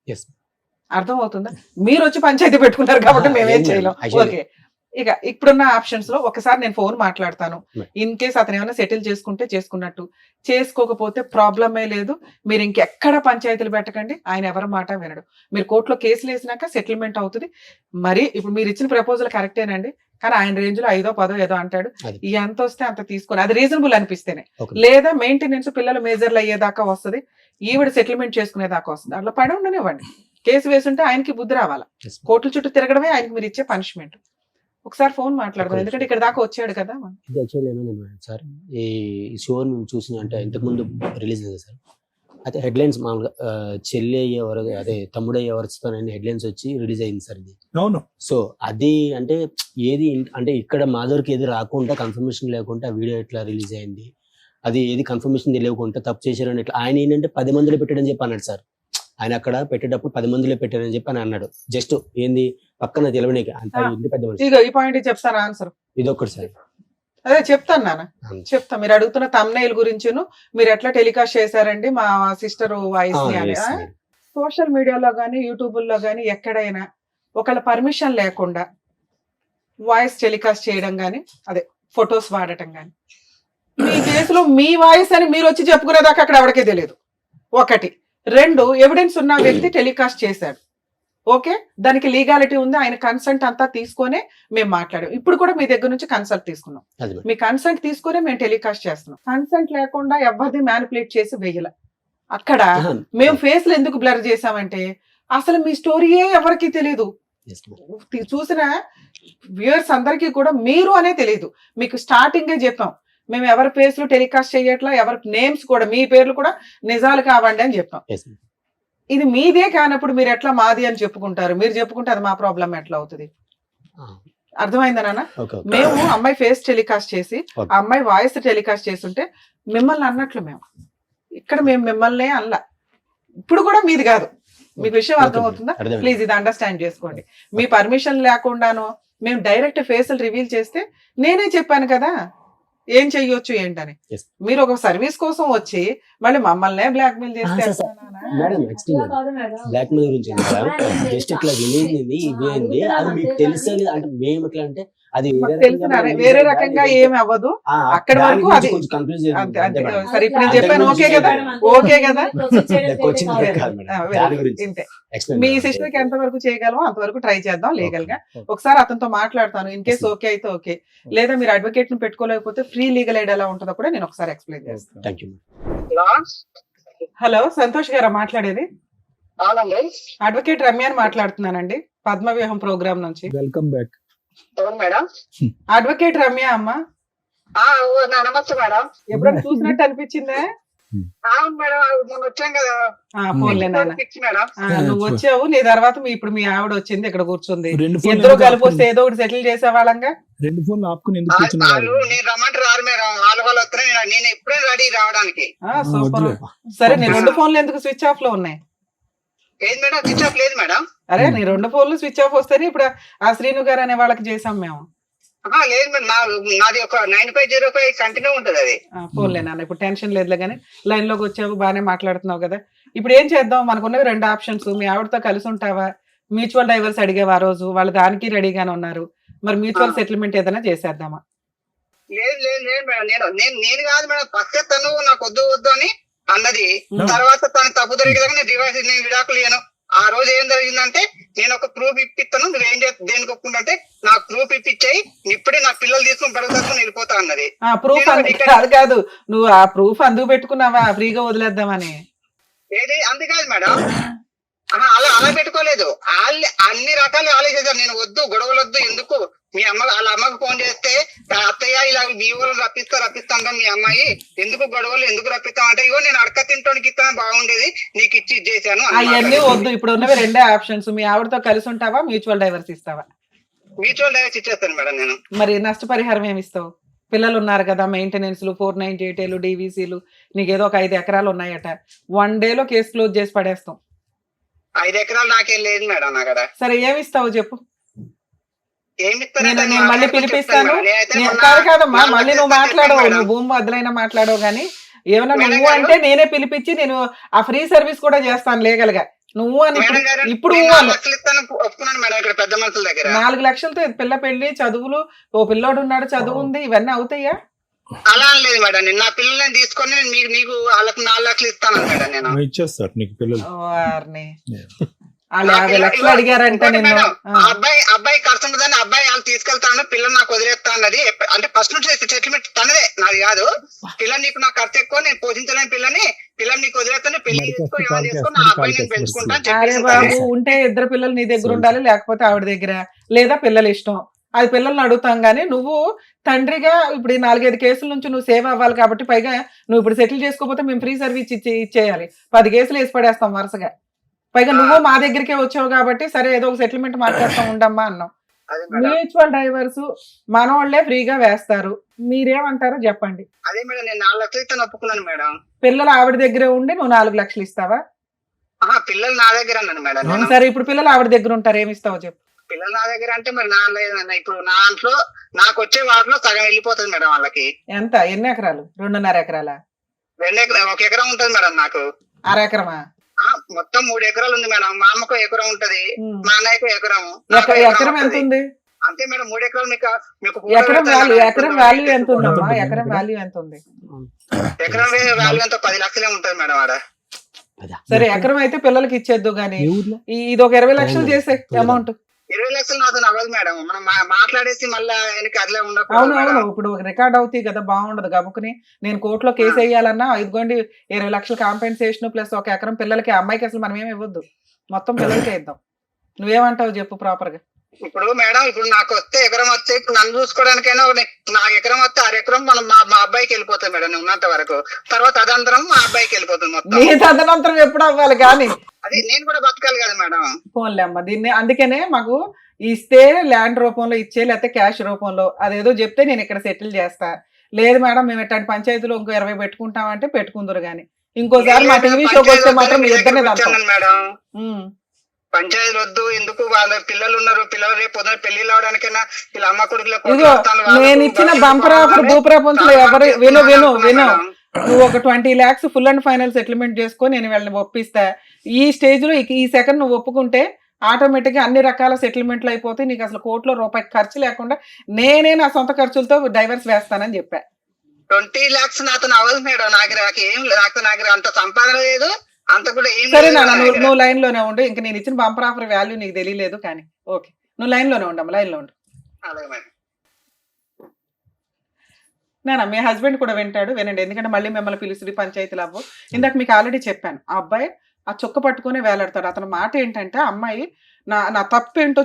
అర్థం అవుతుందా? మీరు వచ్చి పంచాయతీ పెట్టుకున్నారు కాబట్టి మేమేం చేయలేం. ఓకే, ఇక ఇప్పుడున్న ఆప్షన్స్ లో ఒకసారి నేను ఫోన్ మాట్లాడతాను. ఇన్ కేస్ అతను ఏమైనా సెటిల్ చేసుకుంటే చేసుకున్నట్టు, చేసుకోకపోతే ప్రాబ్లమే లేదు. మీరు ఇంకెక్కడ పంచాయతీలు పెట్టకండి. ఆయన ఎవరి మాట వినడు. మీరు కోర్టులో కేసులు వేసినాక సెటిల్మెంట్ అవుతుంది. మరి ఇప్పుడు మీరు ఇచ్చిన ప్రపోజల్ కరెక్టేనండి, కానీ ఆయన రేంజ్ లో 5ో 10ో ఏదో అంటాడు. ఎంత వస్తే అంత తీసుకొని, అది రీజనబుల్ అనిపిస్తేనే, లేదా మెయింటెనెన్స్ పిల్లలు మేజర్లు అయ్యేదాకా వస్తుంది, ఈవిడ సెటిల్మెంట్ చేసుకునేదాకా వస్తుంది. అట్లా పడి ఉండనివ్వండి. కేసు వేసుంటే ఆయనకి బుద్ధి రావాలా. కోర్టుల చుట్టూ తిరగడమే ఆయనకి మీరు ఇచ్చే పనిష్మెంట్. ఒకసారి ఫోన్ మాట్లాడదాం, ఎందుకంటే ఇక్కడ దాకా వచ్చాడు కదా. ఇది యాక్చువల్లీ ఏమైంది సార్, ఈ షో మేము చూసిన అంటే ఇంతకుముందు రిలీజ్ అయింది సార్. అయితే హెడ్లైన్స్ మామూలుగా చెల్లి అయ్యేవారు, అదే తమ్ముడు అయ్యేవారుస్తానని హెడ్లైన్స్ వచ్చి రిలీజ్ అయింది సార్ ఇది. అవును. సో అది అంటే ఏది అంటే ఇక్కడ మాధవర్కి ఏది రాకుండా, కన్ఫర్మేషన్ లేకుండా వీడియో ఎట్లా రిలీజ్ అయింది, అది ఏది కన్ఫర్మేషన్ తెలియకుండా తప్పు చేశారని ఎట్లా, ఆయన ఏంటంటే 10 మందిలో పెట్టాడని చెప్పి అన్నాడు సార్. ఆయన అక్కడ పెట్టేటప్పుడు 10 మందిలో పెట్టారని చెప్పి అని అన్నాడు. జస్ట్ ఏంది పక్కన తెలవడానికి అంత ఇంటి పెద్ద మనిషి. ఇగో ఈ పాయింట్ చెప్తాను ఆన్సర్. ఇది ఒక్కటి సార్. అదే చెప్తాను నాన్న, చెప్తా. మీరు అడుగుతున్న thumbnail గురించిను మీరు ఎట్లా టెలికాస్ట్ చేశారండి మా సిస్టర్ వాయిస్ ని అని. సోషల్ మీడియాలో కానీ యూట్యూబ్లో కానీ ఎక్కడైనా ఒకళ్ళ పర్మిషన్ లేకుండా వాయిస్ టెలికాస్ట్ చేయడం కానీ, అదే ఫొటోస్ వాడటం కానీ. మీ కేసులో మీ వాయిస్ అని మీరు వచ్చి చెప్పుకునేదాకా అక్కడ ఎవరికే తెలియదు. 1. 2, ఎవిడెన్స్ ఉన్న వ్యక్తి టెలికాస్ట్ చేశాడు. ఓకే, దానికి లీగాలిటీ ఉంది, ఆయన కన్సెంట్ అంతా తీసుకొనే మేము మాట్లాడాం. ఇప్పుడు కూడా మీ దగ్గర నుంచి కన్సల్ట్ తీసుకున్నాం. మీ కన్సెంట్ తీసుకునే మేము టెలికాస్ట్ చేస్తున్నాం. కన్సెంట్ లేకుండా ఎవరిది మ్యానిపులేట్ చేసి వెయ్యల. అక్కడ మేము ఫేస్లు ఎందుకు బ్లర్ చేసామంటే అసలు మీ స్టోరీయే ఎవరికి తెలియదు. చూసిన వ్యూయర్స్ అందరికీ కూడా మీరు అనే తెలియదు. మీకు స్టార్టింగే చెప్పాం, మేము ఎవరి ఫేస్లు టెలికాస్ట్ చేయట్లా, ఎవరి నేమ్స్ కూడా మీ పేర్లు కూడా నిజాలు కావండి అని చెప్పాం. ఇది మీదే కానప్పుడు మీరు ఎట్లా మాది అని చెప్పుకుంటారు? మీరు చెప్పుకుంటే అది మా ప్రాబ్లం ఎట్లా అవుతుంది? అర్థమైందా నాన్న? మేము అమ్మాయి ఫేస్ టెలికాస్ట్ చేసి ఆ అమ్మాయి వాయిస్ టెలికాస్ట్ చేస్తుంటే మిమ్మల్ని అన్నట్లు మేము ఇక్కడ మేము మిమ్మల్నే అనలా. ఇప్పుడు కూడా మీది కాదు. మీకు విషయం అర్థమవుతుందా? ప్లీజ్ ఇది అండర్స్టాండ్ చేసుకోండి. మీ పర్మిషన్ లేకుండాను మేము డైరెక్ట్ ఫేసులు రివీల్ చేస్తే నేనే చెప్పాను కదా ఏం చెయ్యొచ్చు ఏంటని. మీరు ఒక సర్వీస్ కోసం వచ్చి మళ్ళీ మమ్మల్నే బ్లాక్ మెయిల్ చేస్తే మేడం బ్లాక్ మెయిల్ గురించి జస్ట్ ఇట్లా వినేది ఇవేంది అది మీకు తెలుసు అంటే మేము ఎట్లా అంటే అది వేరే రకంగా ఏమి అవ్వదు. అక్కడి వరకు అది సరే ఇప్పుడు నేను చెప్పాను. ఓకే కదా, ఓకే కదా. మీ సిస్టర్ కి ఎంత వరకు చేయగలమో అంతవరకు ట్రై చేద్దాం లీగల్ గా. ఒకసారి అతనితో మాట్లాడతాను. ఇన్ కేసు ఓకే అయితే ఓకే, లేదా మీరు అడ్వకేట్ ని పెట్టుకోలేకపోతే ఫ్రీ లీగల్ ఎయిడ్ ఎలా ఉంటుందో కూడా నేను ఒకసారి ఎక్స్ప్లెయిన్ చేస్తాను. హలో, సంతోష్ గారా మాట్లాడేది? అడ్వకేట్ రమ్య అని మాట్లాడుతున్నానండి, పద్మవ్యూహం ప్రోగ్రామ్ నుంచి. Welcome back madam. Advocate Ramya అమ్మ. నమస్తే మేడం. ఎప్పుడైనా చూసినట్టు అనిపించిందే? అవును మేడం, మొన్న వచ్చాం కదా. ఫోన్లే నాన్న, మేడం నువ్వు వచ్చావు, నీ తర్వాత ఇప్పుడు మీ ఆవిడ వచ్చింది, ఇక్కడ కూర్చుంది. ఇద్దరు కలిపి వస్తే ఏదో ఒకటి సెటిల్ చేసేవాళ్ళంగా. 2 ఫోన్లు ఆపుకుని ఎందుకు వాళ్ళు నేను రమ్మంటే రారు మేడం. వాళ్ళు వస్తారు, నేను ఎప్పుడే రెడీ రావడానికి. సూపర్. సరే, నీ 2 ఫోన్లు ఎందుకు స్విచ్ ఆఫ్ లో ఉన్నాయి? ఏది మేడం స్విచ్ ఆఫ్ లేదు మేడం. అరే నీ 2 ఫోన్లు స్విచ్ ఆఫ్ వస్తేనే ఇప్పుడు ఆ శ్రీను గారు అనే వాళ్ళకి చేసాం మేము. లేదు మేడం, నాది ఒక 9505 కంటిన్యూ ఉంటది అది. ఫోన్లే నాన్న, ఇప్పుడు టెన్షన్ లేదులే కానీ లైన్ లోకి వచ్చావు, బాగానే మాట్లాడుతున్నావు కదా. ఇప్పుడు ఏం చేద్దాం? మనకున్నవి 2 ఆప్షన్స్. మీ ఆవిడతో కలిసి ఉంటావా? మ్యూచువల్ డైవర్స్ అడిగేవా ఆ రోజు? వాళ్ళు దానికి రెడీగానే ఉన్నారు. మరి మ్యూచువల్ సెటిల్మెంట్ ఏదైనా చేసేద్దామా? లేదు లేదు లేదు మేడం, నేను కాదు మేడం. ఫస్ట్ తను నాకు వద్దు అని అన్నది. తర్వాత తను తప్పు జరిగేదాకా నేను డివైస్ విడాకులు ఇయ్యను. ఆ రోజు ఏం జరిగిందంటే నేను ఒక ప్రూఫ్ ఇప్పిస్తాను, నువ్వేం దేనికి ఒప్పుకుంటే నాకు ప్రూఫ్ ఇప్పించాయి, ఇప్పుడే నా పిల్లలు తీసుకుని పడుకొని వెళ్ళిపోతా అన్నది. ప్రూఫ్ కాదు, నువ్వు ఆ ప్రూఫ్ అందుకు పెట్టుకున్నావా ఫ్రీగా వదిలేద్దామని? ఏది అందుకాదు మేడం, అలా పెట్టుకోలేదు. అన్ని రకాలు ఆలోచించారు. నేను వద్దు, గొడవలు వద్దు, ఎందుకు మీ వాళ్ళ అమ్మకు ఫోన్ చేస్తే అత్తయ్య ఇలా మీ ఊళ్ళు రప్పిస్తాను మీ అమ్మాయి, ఎందుకు గొడవలు ఎందుకు రప్పిస్తాం అంటే, ఇగో నేను అడక తింటానికి ఇస్తాను బాగుండేది, నీకు ఇచ్చి ఇచ్చేసాను. అవన్నీ వద్దు. ఇప్పుడు ఉన్నవి 2 ఆప్షన్స్. మీ ఆవిడతో కలిసి ఉంటావా, మ్యూచువల్ డైవర్స్ ఇస్తావా? మ్యూచువల్ డైవర్స్ ఇచ్చేస్తాను మేడం నేను. మరి నష్టపరిహారం ఏమి ఇస్తావు? పిల్లలు ఉన్నారు కదా, మెయింటెనెన్స్లు, 498 DVCలు, నీకేదో ఒక 5 ఎకరాలు ఉన్నాయట. 1 డేలో కేసు క్లోజ్ చేసి పడేస్తాం. 5 ఎకరాలు నాకేం లేదు మేడం నా కదా. సరే, ఏమి ఇస్తావు చెప్పు? నేను మళ్ళీ పిలిపిస్తాను. కాదమ్మా, మళ్ళీ నువ్వు మాట్లాడవు, నువ్వు భూమి బదులైనా మాట్లాడవు కానీ ఏమన్నా నువ్వు అంటే నేనే పిలిపించి నేను ఆ ఫ్రీ సర్వీస్ కూడా చేస్తాను లీగల్ గా. నువ్వు అని ఇప్పుడు 4 లక్షలతో పిల్ల పెళ్లి, చదువులు, ఓ పిల్లోడు ఉన్నాడు, చదువు ఉంది, ఇవన్నీ అవుతాయా? అలా లేదు మేడం, నేను నా పిల్లల్ని తీసుకొని మీకు వాళ్ళకి 4 లక్షలు ఇస్తాను మేడం. నేను ఇచ్చేస్తారు నీకు పిల్లలు. వాళ్ళు 50 లక్షలు అడిగారంటే నేను అబ్బాయి ఖర్చు ఉంటుందని అబ్బాయి వాళ్ళు తీసుకెళ్తాను, పిల్లలు నాకు వదిలేస్తా అన్నది. అంటే ఫస్ట్ నుంచి సెటిల్మెంట్ తనదే, నాది కాదు. పిల్లలు నీకు నాకు ఖర్చు ఎక్కువ, నేను పోషించలేని పిల్లలు నీకు వదిలేస్తాను, పెళ్లి చేసుకొని నా అబ్బాయి నేను పెంచుకుంటాను. అరే బాబు, ఉంటే 2 పిల్లలు నీ దగ్గర ఉండాలి, లేకపోతే ఆవిడ దగ్గర, లేదా పిల్లలు ఇష్టం, అది పిల్లల్ని అడుగుతాం. గానీ నువ్వు తండ్రిగా ఇప్పుడు 4-5 కేసుల నుంచి నువ్వు సేవ్ అవ్వాలి కాబట్టి, పైగా నువ్వు ఇప్పుడు సెటిల్ చేసుకోకపోతే మేము ఫ్రీ సర్వీస్ ఇచ్చేయాలి. 10 కేసులు వేసి పడేస్తాం వరుసగా. పైగా నువ్వు మా దగ్గరికే వచ్చావు కాబట్టి సరే ఏదో ఒక సెటిల్మెంట్ మాట్లాడుతూ ఉండమ్మా అన్నాం. మ్యూచువల్ డైవర్స్ మనోళ్లే ఫ్రీగా వేస్తారు, మీరేమంటారో చెప్పండి. అదే మేడం, నేను 4 లక్షలు ఇస్తాను ఒప్పుకున్నాను మేడం. పిల్లలు ఆవిడ దగ్గరే ఉండి నువ్వు 4 లక్షలు ఇస్తావా? పిల్లలు నా దగ్గర అన్నాను మేడం. సరే, ఇప్పుడు పిల్లలు ఆవిడ దగ్గర ఉంటారు, ఏమి ఇస్తావో చెప్పు. పిల్లలు నా దగ్గర అంటే మరి నా లేదన్న, ఇప్పుడు నా దాంట్లో నాకు వచ్చే వాటిలో సగం వెళ్ళిపోతుంది మేడం వాళ్ళకి. ఎంత? ఎన్ని ఎకరాలు? 2.5 ఎకరాలా? 2 ఎకరాలు, 1 ఎకరం ఉంటుంది మేడం నాకు. 1/2 ఎకరమా? మొత్తం 3 ఎకరాలు ఉంది మేడం. మా అమ్మకు ఎకరం ఉంటది, మా అన్నయ్యకు ఎకరం. ఎకరం ఎంత ఉంది? అంతే మేడం 3 ఎకరాలు మీకు ఎకరం వాల్యూ ఎంత ఉందమ్మా? ఎకరం వాల్యూ ఎంత ఉంది? ఎకరం వాల్యూ ఎంత 10 లక్షలే ఉంటది మేడం ఆడ. సరే ఎకరం అయితే పిల్లలకి ఇచ్చేద్దు గానీ ఇది ఒక 20 లక్షలు చేసే అమౌంట్. 20 లక్షలు నాతో అవ్వదు మేడం. మనం మాట్లాడేసి మళ్ళీ ఆయనకి అట్లే ఉండదు. అవును ఇప్పుడు రికార్డ్ అవుతాయి కదా, బాగుండదు. గబుకుని నేను కోర్టులో కేసు వేయాలన్నా ఇదిగోండి 20 లక్షలు కాంపెన్సేషన్ ప్లస్ ఒక ఎకరం పిల్లలకి. అమ్మాయికి అసలు మనం ఏమి ఇవ్వద్దు, మొత్తం పిల్లలకే ఇద్దాం. నువ్వేమంటావు చెప్పు ప్రాపర్ గా. ఇప్పుడు మేడం ఇప్పుడు నాకు వస్తే ఎకరం వస్తే ఇప్పుడు నన్ను చూసుకోవడానికైనా నాకు ఎకరం వస్తే 6 ఎకరం మనం మా అబ్బాయికి వెళ్ళిపోతాయి మేడం. నేను ఉన్నంత వరకు తర్వాత అదంతరం మా అబ్బాయికి వెళ్ళిపోతుంది మొత్తం. నీ తదనంతరం ఎప్పుడు అవ్వాలి కానీ అది నేను కూడా బతకాలి కదా మేడం. ఫోన్లే అమ్మ దీన్ని. అందుకనే మాకు ఇస్తే ల్యాండ్ రూపంలో ఇచ్చే, లేకపోతే క్యాష్ రూపంలో అదేదో చెప్తే నేను ఇక్కడ సెటిల్ చేస్తా. లేదు మేడం మేము ఎట్లాంటి పంచాయతీలో ఇంకో 20 పెట్టుకుంటామంటే పెట్టుకుందరు గానీ ఇంకోసారి మా టీవీ షోకి వస్తే మాత్రం మీ ఇద్దరినే మేడం. పంచాయతీలు వద్దు, ఎందుకు వాళ్ళ పిల్లలు ఉన్నారు, పిల్లలు రేపు పొద్దున పెళ్లిళ్ళు అవడానికైనా వీళ్ళ అమ్మ కొడుకులకు. నేను ఇచ్చిన బంపర్ ఆఫర్ భూప్రపంచంలో ఎవరు విను నువ్వు ఒక 20 lakhs full and final settlement చేసుకో, నేను వీళ్ళని ఒప్పిస్తా. ఈ స్టేజ్ లో ఈ సెకండ్ నువ్వు ఒప్పుకుంటే ఆటోమేటిక్ గా అన్ని రకాల సెటిల్మెంట్లు అయిపోతాయి. నీకు అసలు కోర్టులో రూపాయి ఖర్చు లేకుండా నేనే నా సొంత ఖర్చులతో డైవర్స్ వేస్తానని చెప్పా. 20 lakhs నాతో అవ్వదు మేడం. నాకు అంత సంపాదన లేదు, అంత కూడా ఏం. సరే నాన్న నువ్వు లైన్ లోనే ఉండు. ఇంకా నేను ఇచ్చిన బంపర్ ఆఫర్ వాల్యూ నీకు తెలియలేదు కానీ ఓకే, నువ్వు లైన్ లోనే ఉండమ్మా, లైన్ లో ఉండు. అలాగే మేడం. నాన్న మీ హస్బెండ్ కూడా వినండి, ఎందుకంటే మళ్ళీ మిమ్మల్ని పిలుస్తుంది పంచాయతీలు అవ్వు. ఇందాక మీకు ఆల్రెడీ చెప్పాను, ఆ అబ్బాయి ఆ చొక్క పట్టుకుని వేలాడతాడు. అతని మాట ఏంటంటే అమ్మాయి నా తప్పు ఏంటో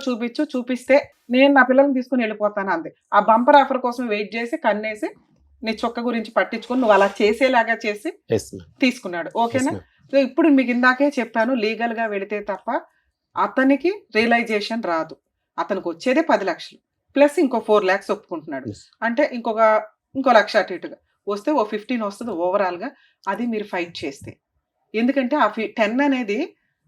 చూపిస్తే నేను నా పిల్లల్ని తీసుకుని వెళ్ళిపోతాను అంది. ఆ బంపర్ ఆఫర్ కోసం వెయిట్ చేసి కన్నేసి నీ చొక్క గురించి పట్టించుకుని నువ్వు అలా చేసేలాగా చేసి తీసుకున్నాడు. ఓకేనా? సో ఇప్పుడు మీకు ఇందాకే చెప్పాను, లీగల్ గా వెళితే తప్ప అతనికి రియలైజేషన్ రాదు. అతనికి వచ్చేదే 10 లక్షలు ప్లస్ ఇంకో 4 lakhs ఒప్పుకుంటున్నాడు. అంటే ఇంకో లక్ష అటు ఇటుగా వస్తే ఓ 15 వస్తుంది ఓవరాల్ గా. అది మీరు ఫైట్ చేస్తే, ఎందుకంటే ఆ 10 అనేది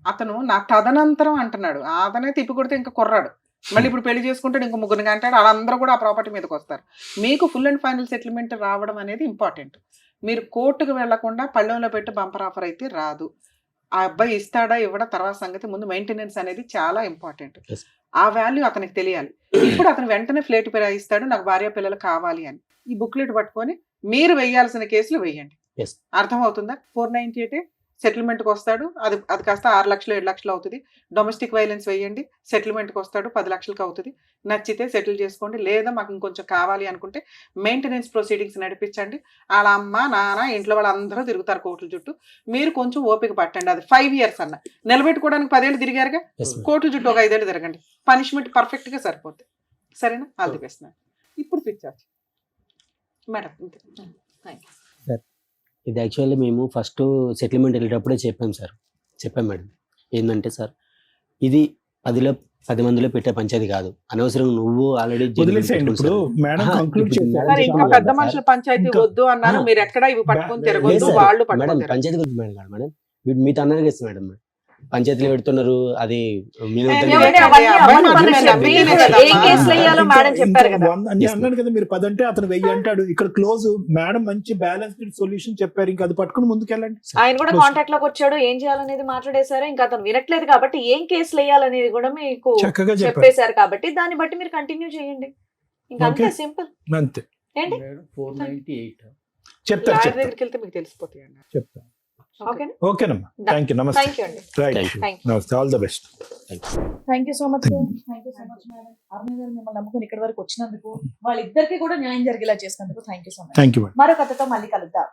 అతను నా తదనంతరం అంటున్నాడు. అతనే తిప్పి కొడితే ఇంకా కుర్రాడు, మళ్ళీ ఇప్పుడు పెళ్లి చేసుకుంటాడు, ఇంకో 3 అంటాడు. వాళ్ళందరూ కూడా ఆ ప్రాపర్టీ మీదకి వస్తారు. మీకు ఫుల్ అండ్ ఫైనల్ సెటిల్మెంట్ రావడం అనేది ఇంపార్టెంట్. మీరు కోర్టుకు వెళ్లకుండా పళ్ళెంలో పెట్టి బంపర్ ఆఫర్ అయితే రాదు. ఆ అబ్బాయి ఇస్తాడా ఇవ్వడా తర్వాత సంగతి, ముందు మెయింటెనెన్స్ అనేది చాలా ఇంపార్టెంట్. ఆ వాల్యూ అతనికి తెలియాలి. ఇప్పుడు అతను వెంటనే ఫ్లేట్ ఇస్తాడు, నాకు భార్య పిల్లలు కావాలి అని. ఈ బుక్లెట్ పట్టుకొని మీరు వేయాల్సిన కేసులు వేయండి. అర్థమవుతుందా? 498 సెటిల్మెంట్కి వస్తాడు, అది కాస్త 6 లక్షలు 7 లక్షలు అవుతుంది. డొమెస్టిక్ వైలెన్స్ వేయండి, సెటిల్మెంట్కి వస్తాడు 10 లక్షలకు అవుతుంది. నచ్చితే సెటిల్ చేసుకోండి, లేదా మాకు ఇంకొంచెం కావాలి అనుకుంటే మెయింటెనెన్స్ ప్రొసీడింగ్స్ నడిపించండి. వాళ్ళ అమ్మ నాన్న ఇంట్లో వాళ్ళందరూ తిరుగుతారు కోర్టుల చుట్టూ. మీరు కొంచెం ఓపిక పట్టండి. అది 5 years అన్న నిలబెట్టుకోవడానికి 10 ఏళ్ళు తిరిగారుగా, కోర్టుల చుట్టూ ఒక 5 ఏళ్ళు తిరగండి, పనిష్మెంట్ పర్ఫెక్ట్ గా సరిపోతుంది. సరేనా? All the best. ఇప్పుడు పిక్చర్ మేడం. ఇది యాక్చువల్లీ మేము ఫస్ట్ సెటిల్మెంట్ వెళ్ళేటప్పుడే చెప్పాం మేడం. ఏంటంటే సార్, ఇది 10 మందిలో పెట్టే పంచాయతీ కాదు. అనవసరం నువ్వు ఆల్రెడీ పెద్ద మనుషుల పంచాయతీ వద్దు అన్నారు. మీరు ఎక్కడ ఇవి పట్టుకొని తిరగొద్దు, వాళ్ళు మేడం పంచాయతీ గురించి మేడం మీతో అన్నారు కదా మేడం, పంచాయతీలు పెడుతున్నారు. అది అన్నాడు కదా మీరు 10 అంటే అతను 1000 అంటాడు. ఇక్కడ క్లోజ్ మేడం మంచి బ్యాలెన్స్డ్ సొల్యూషన్ చెప్పారు. ఇంకా అది పట్టుకుని ముందుకెళ్ళండి. ఆయన కూడా కాంటాక్ట్ లోకి వచ్చాడు, ఏం చేయాలనేది మాట్లాడేశారు. ఇంకా అతను వినట్లేదు కాబట్టి ఏం కేసులు వేయాలనేది కూడా మీకు చక్కగా చెప్పేశారు. కాబట్టి దాన్ని బట్టి మీరు కంటిన్యూ చేయండి. ఇంకా అంతే, సింపుల్. అంతే. ఏంటి 498 చెప్తారు, దగ్గరికి వెళ్తే మీకు తెలిసిపోతాయి అన్న. చెప్తాను. ఓకేనమ్మా, థ్యాంక్ యూ. నమస్తే. నమస్తే, all the best. Thank you so much madam. Aruna గారు మిమ్మల్ని నమ్ముకుని ఇక్కడి వరకు వచ్చినందుకు, వాళ్ళిద్దరికి కూడా న్యాయం జరిగేలా చేసినందుకు thank you so much. Thank you. మరో కథతో మళ్ళీ కలుద్దాం.